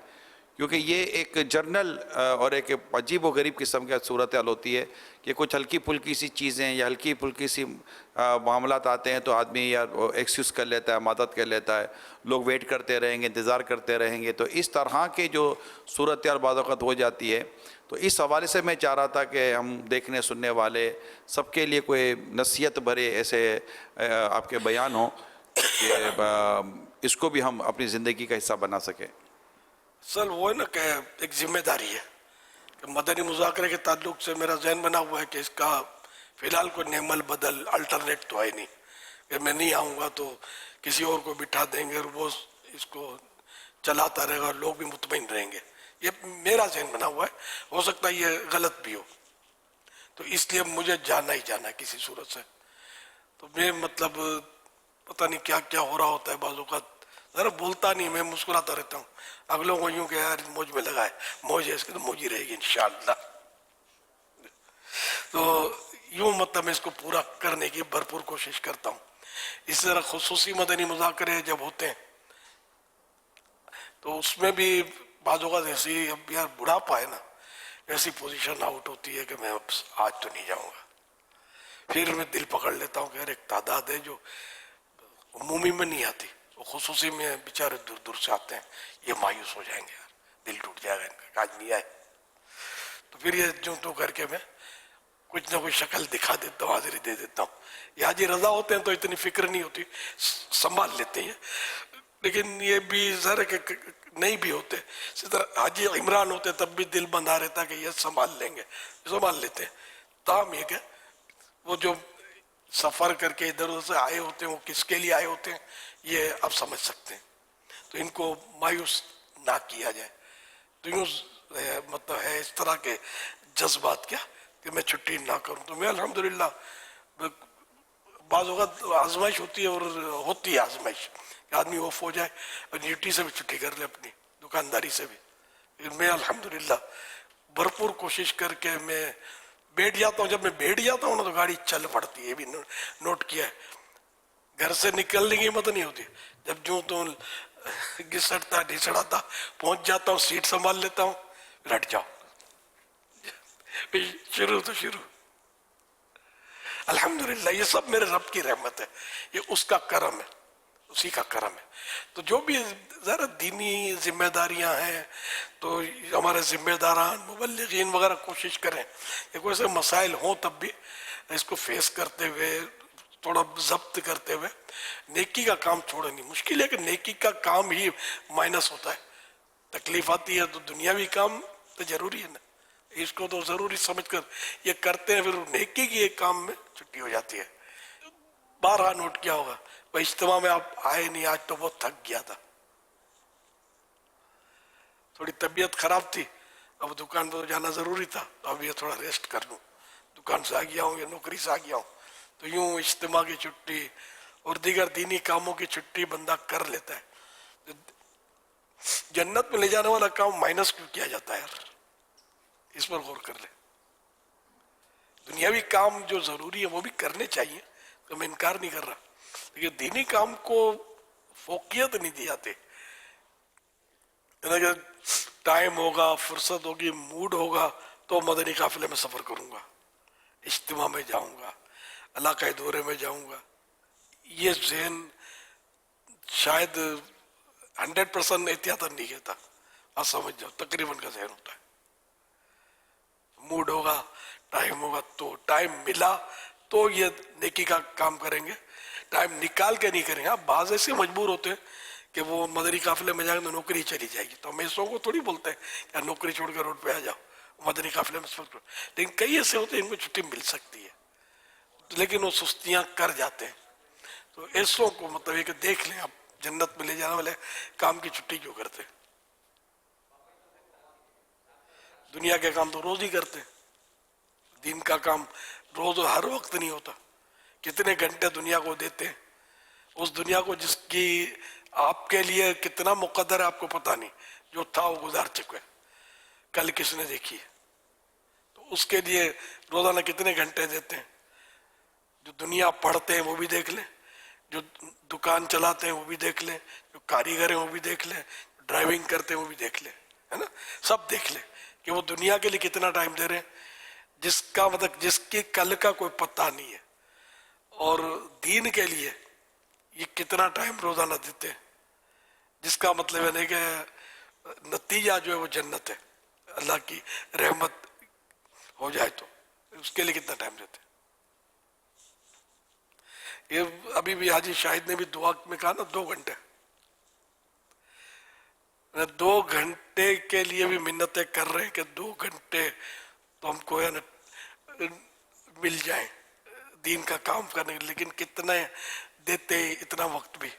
کیونکہ یہ ایک جرنل اور ایک عجیب و غریب قسم کی صورتحال ہوتی ہے کہ کچھ ہلکی پھلکی سی چیزیں یا ہلکی پھلکی سی معاملات آتے ہیں تو آدمی یا ایکسکیوز کر لیتا ہے، مدد کر لیتا ہے، لوگ ویٹ کرتے رہیں گے، انتظار کرتے رہیں گے، تو اس طرح کے جو صورتحال بعض اوقات ہو جاتی ہے. تو اس حوالے سے میں چاہ رہا تھا کہ ہم دیکھنے سننے والے سب کے لیے کوئی نصیحت بھرے ایسے آپ کے بیان ہوں کہ اس کو بھی ہم اپنی زندگی کا حصہ بنا سکیں. سر وہ ہے نا کہ ایک ذمہ داری ہے کہ مدنی مذاکرے کے تعلق سے میرا ذہن بنا ہوا ہے کہ اس کا فی الحال کوئی نعم البدل الٹرنیٹ تو ہے نہیں کہ میں نہیں آؤں گا تو کسی اور کو بٹھا دیں گے اور وہ اس کو چلاتا رہے گا اور لوگ بھی مطمئن رہیں گے. یہ میرا ذہن بنا ہوا ہے، ہو سکتا ہے یہ غلط بھی ہو، تو اس لیے مجھے جانا ہی جانا ہے کسی صورت سے. تو میں مطلب پتہ نہیں کیا کیا ہو رہا ہوتا ہے بعض اوقات، ذرا بولتا نہیں، میں مسکراتا رہتا ہوں. اگلوں کو یوں کہ یار موج میں لگا ہے، موج ہے اس کی تو موج ہی رہے گی انشاءاللہ. تو یوں مطلب میں اس کو پورا کرنے کی بھرپور کوشش کرتا ہوں. اس طرح خصوصی مدنی مذاکرے جب ہوتے ہیں تو اس میں بھی بعض اوقات ایسی اب یار بڑھاپا ہے نا، ایسی پوزیشن آؤٹ ہوتی ہے کہ میں اب آج تو نہیں جاؤں گا. پھر میں دل پکڑ لیتا ہوں کہ یار ایک تعداد ہے جو عمومی میں نہیں آتی، وہ خصوصی میں بیچارے دور دور سے آتے ہیں، یہ مایوس ہو جائیں گے، یار دل ٹوٹ جائے گا ان کا، آج نہیں آئے. تو پھر یہ جو تو کر کے میں کچھ نہ کوئی شکل دکھا دیتا ہوں، حاضری دے دیتا ہوں. یہ حاجی رضا ہوتے ہیں تو اتنی فکر نہیں ہوتی، سنبھال لیتے ہیں. لیکن یہ بھی ذرا کہ نہیں بھی ہوتے، اسی طرح حاجی عمران ہوتے تب بھی دل بندھا رہتا کہ یہ سنبھال لیں گے، سنبھال لیتے ہیں. تاہم یہ کہ وہ جو سفر کر کے ادھر ادھر سے آئے ہوتے ہیں وہ کس کے لیے آئے ہوتے ہیں یہ اب سمجھ سکتے ہیں. تو ان کو مایوس نہ کیا جائے. تو یوں مطلب ہے اس طرح کے جذبات کیا کہ میں چھٹی نہ کروں. تو میں الحمدللہ بعض اوقات آزمائش ہوتی ہے اور ہوتی ہے آزمائش کہ آدمی آف ہو جائے اور ڈیوٹی سے بھی چھٹی کر لے، اپنی دکانداری سے بھی. لیکن میں الحمدللہ بھرپور کوشش کر کے میں بیٹھ جاتا ہوں. جب میں بیٹھ جاتا ہوں نا تو گاڑی چل پڑتی ہے، یہ بھی نوٹ کیا ہے. گھر سے نکلنے کی ہمت نہیں ہوتی، جب جو تو گھسٹتا ڈھسڑاتا پہنچ جاتا ہوں، سیٹ سنبھال لیتا ہوں، رٹ جاؤ شروع تو شروع. الحمدللہ یہ سب میرے رب کی رحمت ہے، یہ اس کا کرم ہے، اسی کا کرم ہے. تو جو بھی ذرا دینی ذمہ داریاں ہیں تو ہمارے ذمہ داران مبلغین وغیرہ کوشش کریں کہ کوئی ایسے مسائل ہوں تب بھی اس کو فیس کرتے ہوئے تھوڑا ضبط کرتے ہوئے نیکی کا کام چھوڑے نہیں. مشکل ہے کہ نیکی کا کام ہی مائنس ہوتا ہے، تکلیف آتی ہے تو دنیاوی کام تو ضروری ہے نا، اس کو تو ضروری سمجھ کر یہ کرتے ہیں، پھر نیکی کی ایک کام میں چھٹی ہو جاتی ہے. بارہا نوٹ کیا ہوگا بھائی اجتماع میں آپ آئے نہیں، آج تو بہت تھک گیا تھا، تھوڑی طبیعت خراب تھی، اب دکان پر جانا ضروری تھا تو اب یہ تھوڑا ریسٹ کر لوں، دکان سے آ گیا ہوں یا نوکری سے آ گیا ہوں. تو یوں اجتماع کی چھٹی اور دیگر دینی کاموں کی چھٹی بندہ کر لیتا ہے. جنت میں لے جانے والا کام مائنس کیوں کیا جاتا ہے یار، اس پر غور کر لیں. دنیاوی کام جو ضروری ہے وہ بھی کرنے چاہیے، تو میں انکار نہیں کر رہا، لیکن دینی کام کو فوقیت نہیں دی جاتے. ٹائم ہوگا، فرصت ہوگی، موڈ ہوگا تو مدنی قافلے میں سفر کروں گا، اجتماع میں جاؤں گا، علاقائی دورے میں جاؤں گا. یہ ذہن شاید 100% احتیاطاً نہیں کہتا، آپ سمجھ جاؤ تقریباً کا ذہن ہوتا ہے. موڈ ہوگا، ٹائم ہوگا، تو ٹائم ملا تو یہ نیکی کا کام کریں گے، ٹائم نکال کے نہیں کریں گے. بعض ایسے مجبور ہوتے ہیں کہ وہ مدنی قافلے میں جائیں تو نوکری چلی جائے گی، تو ہم ایسوں کو تھوڑی بولتے ہیں کہ نوکری چھوڑ کے روڈ پہ آ جاؤ، مدنی قافلے میں سفر کرو. لیکن کئی ایسے ہوتے ہیں ان کو چھٹی مل سکتی ہے لیکن وہ سستیاں کر جاتے ہیں. تو ایسوں کو مطلب یہ کہ دیکھ لیں آپ جنت میں لے جانے والے کام کی چھٹی کیوں کرتے ہیں. دنیا کے کام تو روز ہی کرتے ہیں، دین کا کام روز ہر وقت نہیں ہوتا. کتنے گھنٹے دنیا کو دیتے ہیں، اس دنیا کو جس کی آپ کے لیے کتنا مقدر ہے آپ کو پتہ نہیں، جو تھا وہ گزار چکے، کل کس نے دیکھی ہے. تو اس کے لیے روزانہ کتنے گھنٹے دیتے ہیں. جو دنیا پڑھتے ہیں وہ بھی دیکھ لیں، جو دکان چلاتے ہیں وہ بھی دیکھ لیں، جو کاریگر ہیں وہ بھی دیکھ لیں، ڈرائیونگ کرتے ہیں وہ بھی دیکھ لیں. है ना, सब देख ले कि वो दुनिया के लिए कितना टाइम दे रहे हैं, जिसका मतलब जिसकी कल का कोई पता नहीं है, और दीन के लिए ये कितना टाइम रोजाना देते हैं, जिसका मतलब है कि नतीजा जो है वो जन्नत है, अल्लाह की रहमत हो जाए तो उसके लिए कितना टाइम देते हैं। ये अभी भी हाजी शाहिद ने भी दुआ में कहा ना 2 घंटे, 2 घंटे के लिए भी मिन्नतें कर रहे हैं कि 2 घंटे तो हमको है ना मिल जाए दीन का काम करने के, लेकिन कितने देते इतना वक्त भी।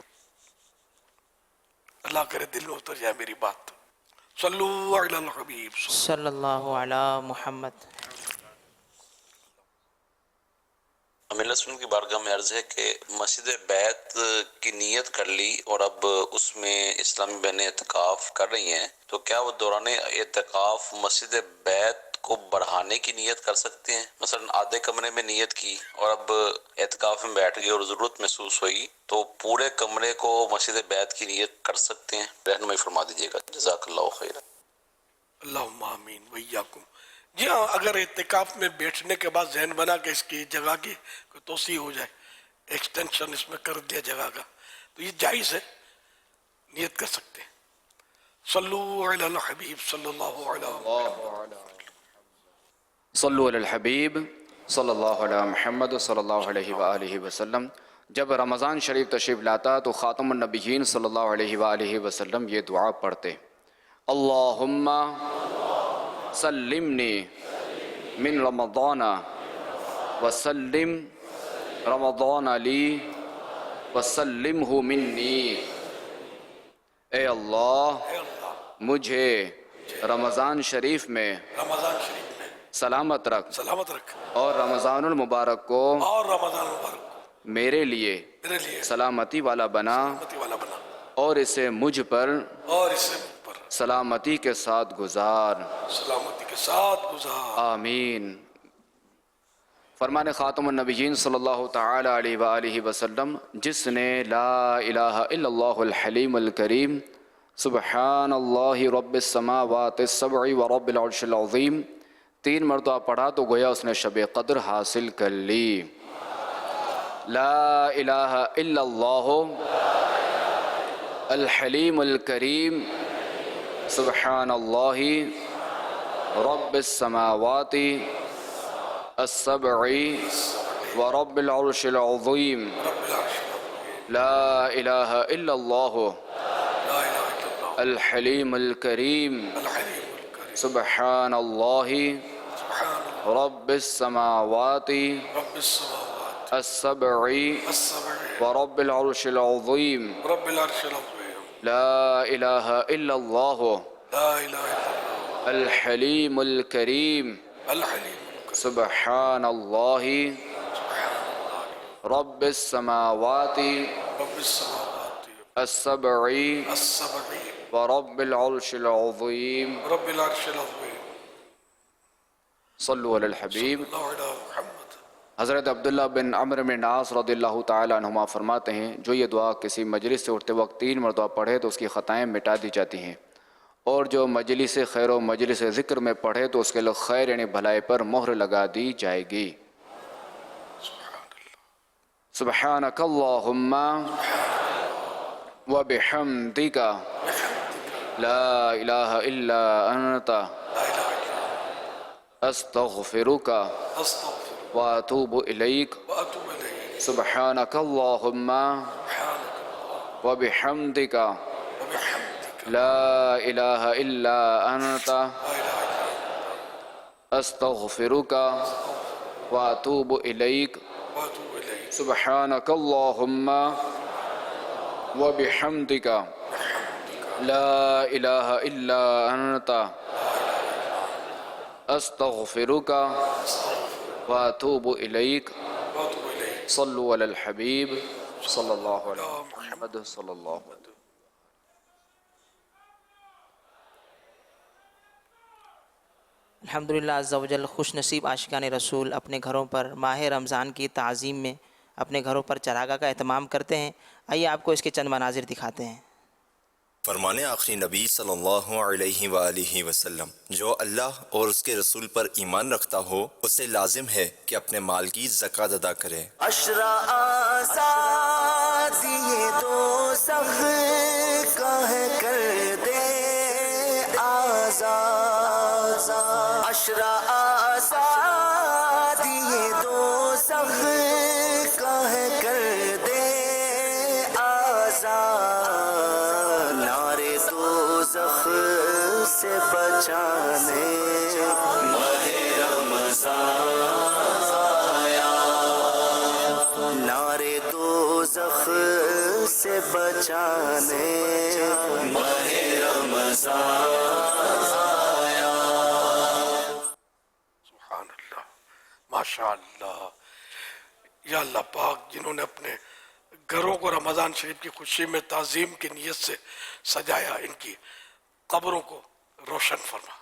अल्लाह करे दिल में उतर जाए मेरी बात। सल्लु अलल हबीब सल्लल्लाहु अला मुहम्मद। अमीर सुन की बारगाह में अर्ज है कि मस्जिद बैत की नीयत कर ली और अब उसमें इस्लामी बहनें एतकाफ कर रही हैं, तो क्या वो दौरान एतकाफ मस्जिद बैत को बढ़ाने की नीयत कर सकते हैं? मसलन आधे कमरे में नीयत की और अब एतकाफ में बैठ गए और ज़रूरत महसूस हुई तो पूरे कमरे को मस्जिद बैत की नीयत कर सकते हैं? रहनुमाई फरमा दीजिएगा, जज़ाकल्लाहु खैरन। अल्लाहुम्मा आमीन वइय्याकुम। जी हाँ, अगर इत्तिकाफ में बैठने के बाद जहन बना के इसकी जगह की कोई तोसी हो जाए, एक्सटेंशन इसमें कर दिया जगह का, तो ये जायज़ है, नियत कर सकते हैं। सल्लु अलल हबीब सल्लल्लाहु अलैहि मुहम्मद सल्लल्लाहु अलैहि वसल्लम। जब रमज़ान शरीफ तशरीफ़ लाता तो ख़ातमुन नबिय्यीन सल्लल्लाहु अलैहि वसल्लम ये दुआ पढ़ते, अल्लाहुम्मा सल्लिमनी मिन रमज़ान वसल्लिम रमज़ान अली वसल्लिमहु मिन्नी। ए अल्लाह, मुझे रमज़ान शरीफ में सलामत रख और रमज़ानुल मुबारक को मेरे लिए सलामती वाला बना और इसे मुझ पर सलामती के साथ गुजार। आमीन। फरमान ख़ातमुन नबिय्यीन सल्लल्लाहु तआला अलैहि वसल्लम, जिसने ला इलाहा इल्लल्लाहुल हलीमुल करीम सुब्हानल्लाहि रब्बिस समावातिस सब'i व रब्बिल अर्शिल अज़ीम 3 मरतबा पढ़ा तो गोया उसने शब क़द्र हासिल कर ली। ला इलाहा इल्लल्लाहु अल हलीमुल करीम सुब्हानल्लाहि रब्बिस समावाति अस्सब'i व रब्बिल अर्शिल अज़ीम। ला इलाहा इल्लल्लाहु अल हलीमुल करीम सुब्हानल्लाहि रब्बिस समावाति अस्सब'i व रब्बिल अर्शिल अज़ीम। ला इलाहा इल्लल्लाहु अल हलीमुल करीम सुब्हानल्लाहि रब्बिस समावाति अस्सब'i व रब्बिल अर्शिल अज़ीम। सल्लु अलल हबीब। हज़रत अब्दुल्ला बिन अम्र बिन आस रज़ियल्लाहु ताला अन्हुमा फरमाते हैं, जो ये दुआ किसी मजलिस से उठते वक्त 3 मरतबा पढ़े तो उसकी ख़ताएँ मिटा दी जाती हैं, और जो मजलिस खैर व मजलिस ज़िक्र में पढ़े तो उसके लिए खैर यानी भलाई पर मोहर लगा दी जाएगी। सुब्हानकल्लाहुम्मा व बिहम्दिका ला इलाहा इल्ला अंता अस्तग़फिरुका व अतूबु इलैक। सुब्हानकल्लाहुम्मा व बिहम्दिका ला इलाहा इल्ला अंता अस्तग़फिरुका व अतूबु इलैक। सुब्हानकल्लाहुम्मा व बिहम्दिका ला इलाहा इल्ला अंता अस्तग़फिरुका व अतूबु इलैक। सल्लु अलल हबीब सल्लल्लाहु अलैहि मुहम्मद सल्लल्लाहु अलैहि। अल्हम्दुलिल्लाह अज़्ज़ा वजल खुश नसीब आशिकान रसूल अपने घरों पर माह रमज़ान की ताज़ीम में अपने घरों पर चरागा का एहतमाम करते हैं। आइए आपको इसके चंद मनाजिर दिखाते हैं। فرمان آخری نبی صلی اللہ علیہ وآلہ وسلم، جو اللہ اور اس کے رسول پر ایمان رکھتا ہو اسے لازم ہے کہ اپنے مال کی زکوٰۃ ادا کرے۔ عشرہ آزاد یہ دوزخ کا ہے کر دے آزاد، عشرہ آزاد یہ دوزخ کا ہے کر دے آزاد، نعرے دوزخ سے بچانے ماہ رمضان آیا، نعرے دوزخ سے بچانے ماہ رمضان آیا۔ سبحان اللہ، ماشاء اللہ۔ یا اللہ پاک، جنہوں نے اپنے گھروں کو رمضان شریف کی خوشی میں تعظیم کی نیت سے سجایا، ان کی قبروں کو روشن فرما۔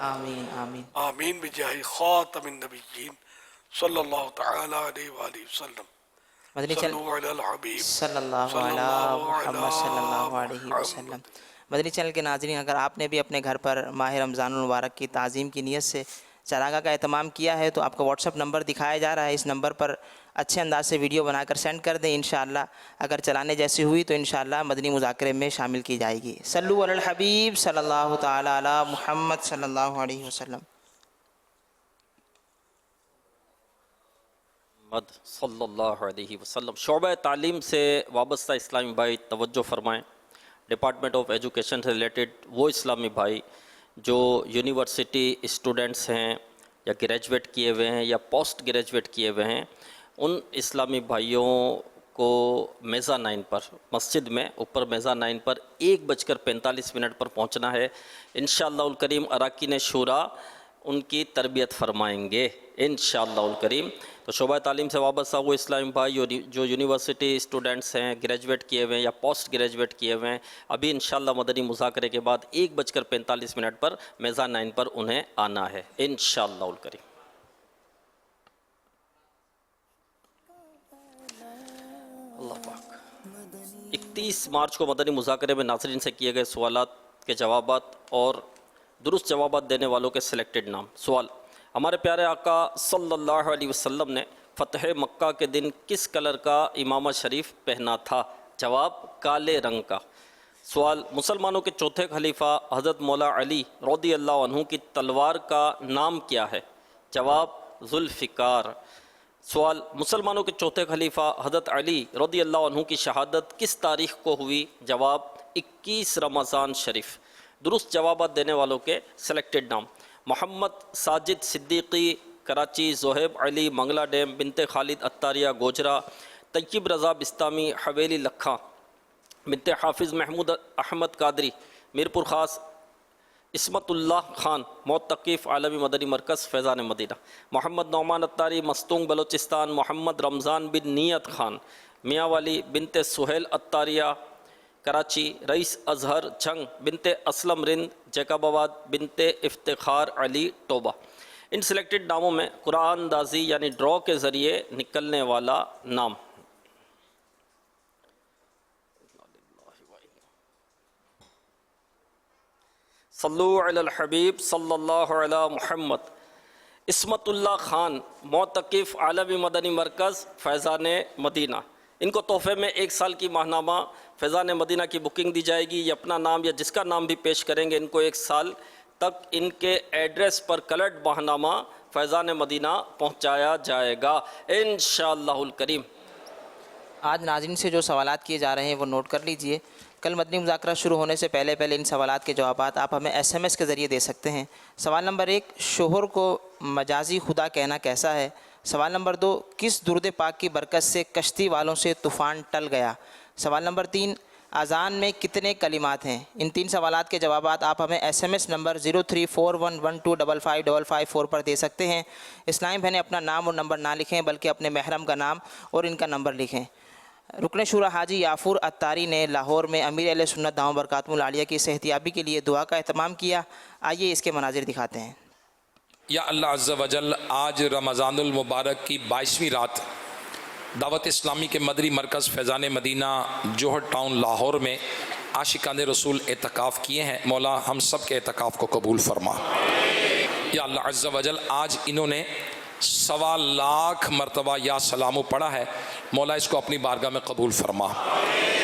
آمین آمین آمین بجاہ خاتم النبیین صلی اللہ تعالی علیہ وآلہ وسلم۔ مدنی چینل صلو علی الحبیب صلی اللہ علیہ محمد صلی اللہ علیہ وسلم۔ مدنی چینل کے ناظرین، اگر آپ نے بھی اپنے گھر پر ماہ رمضان المبارک کی تعظیم کی نیت سے چراغاہ کا اہتمام کیا ہے تو آپ کا واٹس ایپ نمبر دکھایا جا رہا ہے، اس نمبر پر اچھے انداز سے ویڈیو بنا کر سینڈ کر دیں، انشاءاللہ اگر چلانے جیسی ہوئی تو انشاءاللہ مدنی مذاکرے میں شامل کی جائے گی۔ صلو علی الحبیب صلی اللہ تعالی علی محمد صلی اللہ علیہ وسلم۔ محمد صلی اللہ علیہ وسلم۔ شعبہ تعلیم سے وابستہ اسلامی بھائی توجہ فرمائیں۔ ڈپارٹمنٹ آف ایجوکیشن سے ریلیٹڈ وہ اسلامی بھائی جو یونیورسٹی اسٹوڈنٹس ہیں یا گریجویٹ کیے ہوئے ہیں یا پوسٹ گریجویٹ کیے ہوئے ہیں، ان اسلامی بھائیوں کو میزانائن پر مسجد میں اوپر میزانائن پر 1:45 پر پہنچنا ہے۔ انشاءاللہ الکریم اراکین شورا ان کی تربیت فرمائیں گے انشاءاللہ الکریم۔ تو شعبہ تعلیم سے وابستہ وہ اسلامی بھائی جو یونیورسٹی اسٹوڈنٹس ہیں، گریجویٹ کیے ہوئے ہیں یا پوسٹ گریجویٹ کیے ہوئے ہیں، ابھی انشاءاللہ مدنی مذاکرے کے بعد 1:45 پر میزانائن پر انہیں آنا ہے انشاءاللہ الکریم۔ اللہ پاک 31 مارچ کو مدنی مذاکرے میں ناظرین سے کیے گئے سوالات کے جوابات اور درست جوابات دینے والوں کے سلیکٹڈ نام۔ سوال: ہمارے پیارے آقا صلی اللہ علیہ وسلم نے فتح مکہ کے دن کس کلر کا امامہ شریف پہنا تھا؟ جواب: کالے رنگ کا۔ سوال: مسلمانوں کے چوتھے خلیفہ حضرت مولا علی رضی اللہ عنہ کی تلوار کا نام کیا ہے؟ جواب: ذوالفقار۔ سوال: مسلمانوں کے چوتھے خلیفہ حضرت علی رضی اللہ عنہ کی شہادت کس تاریخ کو ہوئی؟ جواب: 21 رمضان شریف۔ درست جوابات دینے والوں کے سلیکٹڈ نام: محمد ساجد صدیقی کراچی، زہیب علی منگلہ ڈیم، بنت خالد اتاریہ گوجرا، طیب رضا بستامی حویلی لکھا، بنت حافظ محمود احمد قادری میرپور خاص، عصمت اللہ خان معتکف عالمی مدنی مرکز فیضان مدینہ، محمد نعمان اتاری مستونگ بلوچستان، محمد رمضان بن نیت خان میاں والی، بنت سہیل اتاریہ کراچی، رئیس اظہر جھنگ بنت اسلم رند جیکب آباد، بنت افتخار علی ٹوبہ۔ ان سلیکٹڈ ناموں میں قرآن اندازی یعنی ڈرا کے ذریعے نکلنے والا نام۔ صلو علی الحبیب صلی اللہ علی محمد۔ عصمت اللہ خان معتکف عالمی مدنی مرکز فیضان مدینہ، ان کو تحفے میں 1 سال کی ماہنامہ فیضان مدینہ کی بکنگ دی جائے گی۔ یہ اپنا نام یا جس کا نام بھی پیش کریں گے ان کو 1 سال تک ان کے ایڈریس پر کلرڈ ماہنامہ فیضان مدینہ پہنچایا جائے گا انشاءاللہ الکریم۔ آج ناظرین سے جو سوالات کیے جا رہے ہیں وہ نوٹ کر لیجئے۔ کل مدنی مذاکرہ شروع ہونے سے پہلے ان سوالات کے جوابات آپ ہمیں SMS کے ذریعے دے سکتے ہیں۔ سوال نمبر 1: شوہر کو مجازی خدا کہنا کیسا ہے؟ سوال نمبر 2: کس درود پاک کی برکت سے کشتی والوں سے طوفان ٹل گیا؟ سوال نمبر 3: اذان میں کتنے کلمات ہیں؟ ان 3 سوالات کے جوابات آپ ہمیں SMS نمبر 0341125555 پر دے سکتے ہیں۔ اسلامی بہنیں اپنا نام اور نمبر نہ لکھیں بلکہ اپنے محرم کا نام اور ان کا نمبر لکھیں۔ رکن شورا حاجی یافور اتاری نے لاہور میں امیر اہل سنت دامت برکاتہم العالیہ کی صحتیابی کے لیے دعا کا اہتمام کیا۔ آئیے اس کے مناظر دکھاتے ہیں۔ یا اللہ عز و جل، آج رمضان المبارک کی 22ویں رات دعوت اسلامی کے مدنی مرکز فیضان مدینہ جوہر ٹاؤن لاہور میں आशिकान रसूल एतकाफ़ किए हैं, मौला हम सब के एतकाफ़ को कबूल फरमा। या अल्लाह अज़्ज़ा वजल आज इन्होंने 1.25 लाख मरतबा या सलामो पढ़ा है, मौला इसको अपनी बारगाह में कबूल फरमा।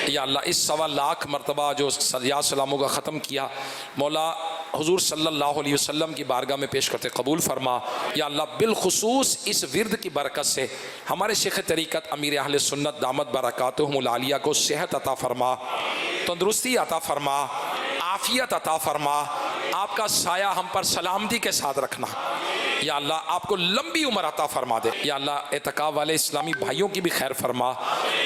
या अल्लाह इस 1.25 लाख मरतबा जो या सलामों का ख़त्म किया, मौला हुजूर सल्लल्लाहु अलैहि वसल्लम की बारगाह में पेश करते कबूल फरमा। या अल्लाह बिलखुसूस इस विरद की बरकत से हमारे शेख तरीक़त अमीर अहले सुन्नत दामत बरकातुहुमुल आलिया को सेहत अता फरमा, तंदुरुस्ती अता फरमा, आफ़ियत अता फरमा, आपका साया हम पर सलामती के साथ रखना। या अल्लाह आपको लंबी उम्र अता फरमा दे। या अल्लाह एतकाफ़ वाले इस्लामी भाइयों की भी खैर फरमा,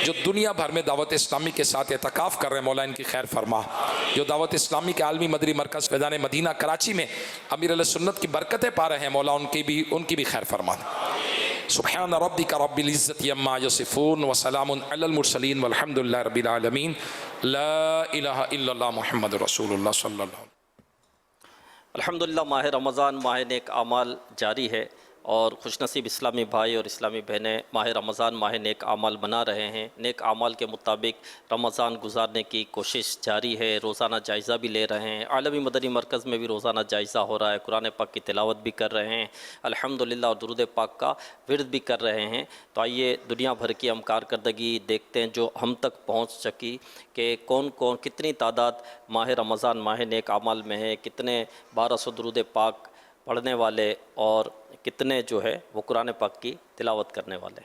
जो दुनिया भर में दावत इस्लामी के साथ एतकाफ़ कर रहे हैं, मौला इनकी खैर फरमा। जो दावत इस्लामी के आलमी मदरी मरकज़ फैज़ान मदीना कराची में अमीर अहले सुन्नत की बरकतें पा रहे हैं, मौला उनकी भी खैर फरमा। सुब्हान रब्बिका रब्बिल इज़्ज़ति अम्मा यसिफ़ून व सलामुन अलल मुरसलीन वल्हम्दुलिल्लाहि रब्बिल आलमीन। ला इलाहा इल्लल्लाह मुहम्मदुर रसूलुल्लाह सल्लल्लाहु। अल्हम्दुलिल्लाह, माह रमज़ान माह नेक आमाल जारी है और खुशनसीब इस्लामी भाई और इस्लामी बहनें माह रमज़ान माह नेक आमाल बना रहे हैं। नेक आमाल के मुताबिक रमज़ान गुजारने की कोशिश जारी है, रोज़ाना जायज़ा भी ले रहे हैं। आलमी मदनी मरकज़ में भी रोज़ाना जायज़ा हो रहा है, कुरान पाक की तिलावत भी कर रहे हैं अल्हम्दुलिल्लाह, और दुरूद पाक का विर्द भी कर रहे हैं। तो आइए दुनिया भर की हम कारकर्दगी देखते हैं जो हम तक पहुँच सकी कि कौन कौन कितनी तादाद माह रमज़ान माह नेक आमाल में है, कितने 1200 दुरूद पाक पढ़ने वाले और कितने जो है वो कुरान पाक की तिलावत करने वाले।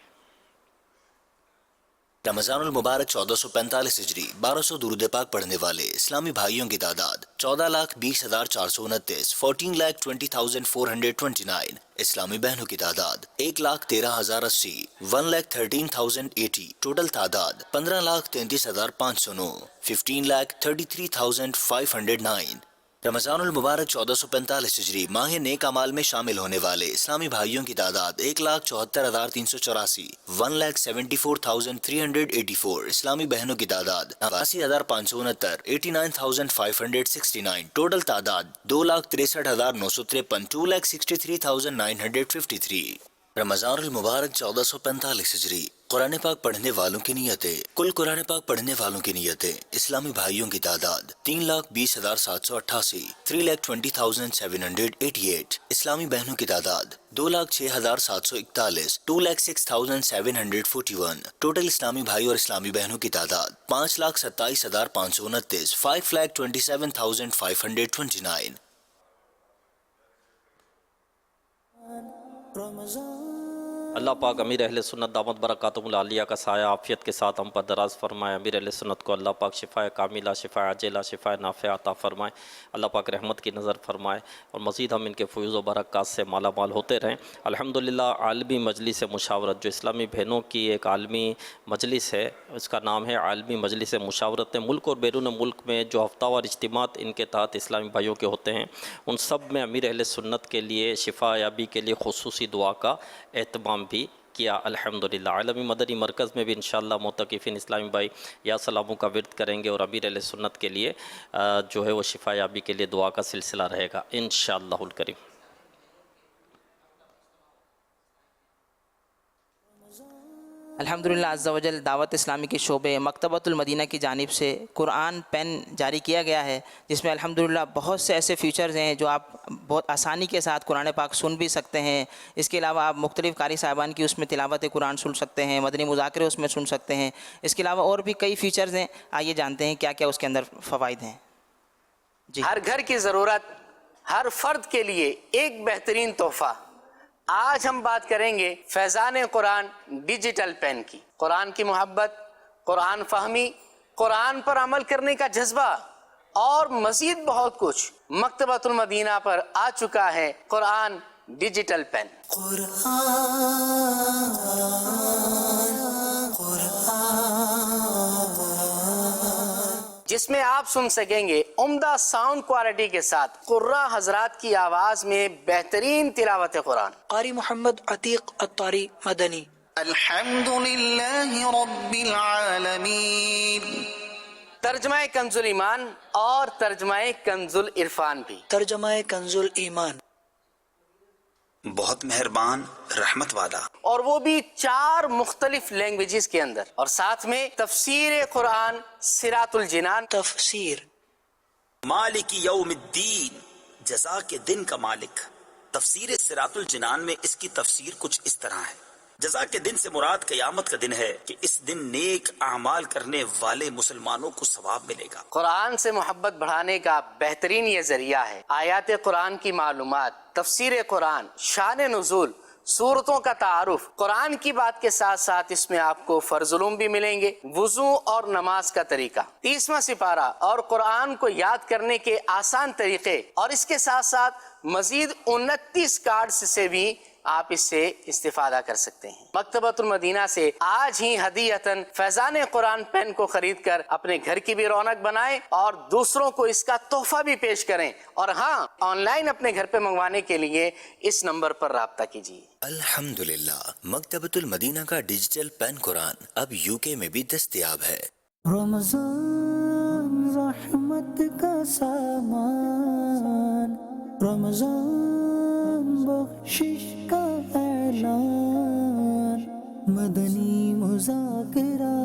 रमज़ानुल मुबारक 1445 हिजरी 1200 दुरूद पाक पढ़ने वाले इस्लामी भाइयों की तादाद 14,20,429, 14,20,429। इस्लामी बहनों की तादाद 1,13,080, 1,13,080। टोटल तादाद 15,33,509, 15,33,509। रमज़ानुल मुबारक 1445 हिजरी माह नेक अमाल में शामिल होने वाले इस्लामी भाइयों की तादाद 1,74,384, 1,74,384। इस्लामी बहनों की तादाद 89,569, 89,569। टोटल तादाद 2,63,953, 2,63,953। रमज़ानुल मुबारक 1445 हिजरी कुरान पाक पढ़ने वालों की नियतें। कुल कुरान पाक पढ़ने वालों की नियतें इस्लामी भाइयों की तादाद 3,20,788, 3,20,788। इस्लामी बहनों की तादाद 2,06,741, 2,06,741। टोटल इस्लामी भाई और इस्लामी बहनों की तादाद 5,27,529, 5,27,529। अल्लाह पाक अमीर अहले सुन्नत दामत बरकातुहुल आलिया का साया आफ़ियत के साथ हम पर दराज फरमाए। अमीर अहले सुन्नत को अल्लाह पाक शिफ़ाए कामिला, शिफ़ाए अजिला, शिफ़ाए नाफ़िआ अता फरमाए। अल्लाह पाक रहमत की नज़र फरमाए और मज़ीद हम इनके फ़ुयूज़ व बरक़ात से माला माल होते रहें। अल्हम्दुलिल्लाह, आलमी मजलिस मुशावरत जो इस्लामी बहनों की एक आलमी मजलिस है, उसका नाम है आलमी मजलिस मुशावरत। मुल्क और बैरून मुल्क में जो हफ्तावार इज्तिमात इनके तहत इस्लामी भाइयों के होते हैं, उन सब में अमीर अहले सुन्नत के लिए शिफा याबी के लिए खुसूसी दुआ का एहतमाम भी किया अल्हम्दुलिल्लाह। आलमी मदनी मरकज़ में भी इंशाअल्लाह मोतक़िफ़िन इस्लामी भाई या सलामों का विर्द करेंगे और अमीर अहले सुन्नत के लिए जो है वो शिफा याबी के लिए दुआ का सिलसिला रहेगा इंशाअल्लाहुल करीम। अल्हम्दुलिल्लाह अज़्ज़ा वजल दावत इस्लामी के शोबे मकतबतुल मदीना की जानिब से कुरान पेन जारी किया गया है, जिसमें अल्हम्दुलिल्लाह बहुत से ऐसे फ़ीचर्स हैं जो आप बहुत आसानी के साथ कुरान पाक सुन भी सकते हैं। इसके अलावा आप मुख्तलिफ़ कारी साहिबान की उसमें तिलावत कुरान सुन सकते हैं, मदनी मुज़ाकरे उसमें सुन सकते हैं। इसके अलावा और भी कई फ़ीचर्स हैं, आइए जानते हैं क्या क्या उसके अंदर फ़वाइद हैं। जी, हर घर की ज़रूरत, हर फ़र्द के लिए एक बेहतरीन तोहफ़ा। आज हम बात करेंगे फैज़ान कुरान डिजिटल पेन की। कुरान की मोहब्बत, कुरान फहमी, कुरान पर अमल करने का जज्बा और मज़ीद बहुत कुछ मकतबतुल मदीना पर आ चुका है कुरान डिजिटल पेन। जिसमें आप सुन सकेंगे उम्दा साउंड क्वालिटी के साथ कुर्रा हजरात की आवाज में बेहतरीन तिलावत कुरान। कारी मोहम्मद अतीक अत्तारी मदनी। अल्हम्दुलिल्लाहि रब्बिल आलमीन। तर्जमा कंजुल ईमान और तर्जमा कंजुल इरफान भी। तर्जमा कंजुल ईमान। بہت مہربان رحمت والا، اور وہ بھی 4 مختلف لینگویجز کے اندر، اور ساتھ میں تفسیر قرآن صراط الجنان تفسیر، مالک یوم الدین جزا کے دن کا مالک۔ تفسیر صراط الجنان میں اس کی تفسیر کچھ اس طرح ہے: جزا کے دن سے مراد قیامت کا دن ہے کہ اس دن نیک اعمال کرنے والے مسلمانوں کو ثواب ملے گا۔ قرآن سے محبت بڑھانے کا بہترین یہ ذریعہ ہے۔ آیات قرآن کی معلومات، تفسیر قرآن، شان نزول، سورتوں کا تعارف۔ قرآن کی بات کے ساتھ ساتھ اس میں آپ کو فرض علوم بھی ملیں گے، وضو اور نماز کا طریقہ، 30واں سپارہ اور قرآن کو یاد کرنے کے آسان طریقے، اور اس کے ساتھ ساتھ مزید 29 کارڈز سے بھی آپ اس سے استفادہ کر سکتے ہیں۔ مکتبۃ المدینہ سے آج ہی ہدیتاً فیضان قرآن پین کو خرید کر اپنے گھر کی بھی رونق بنائیں اور دوسروں کو اس کا تحفہ بھی پیش کریں، اور ہاں، آن لائن اپنے گھر پہ منگوانے کے لیے اس نمبر پر رابطہ کیجیے۔ الحمدللہ، مکتبۃ المدینہ کا ڈیجیٹل پین قرآن اب UK میں بھی دستیاب ہے۔ رمضان رحمت کا سامان، رمضان بخشش کا اعلان، مدنی مذاکرہ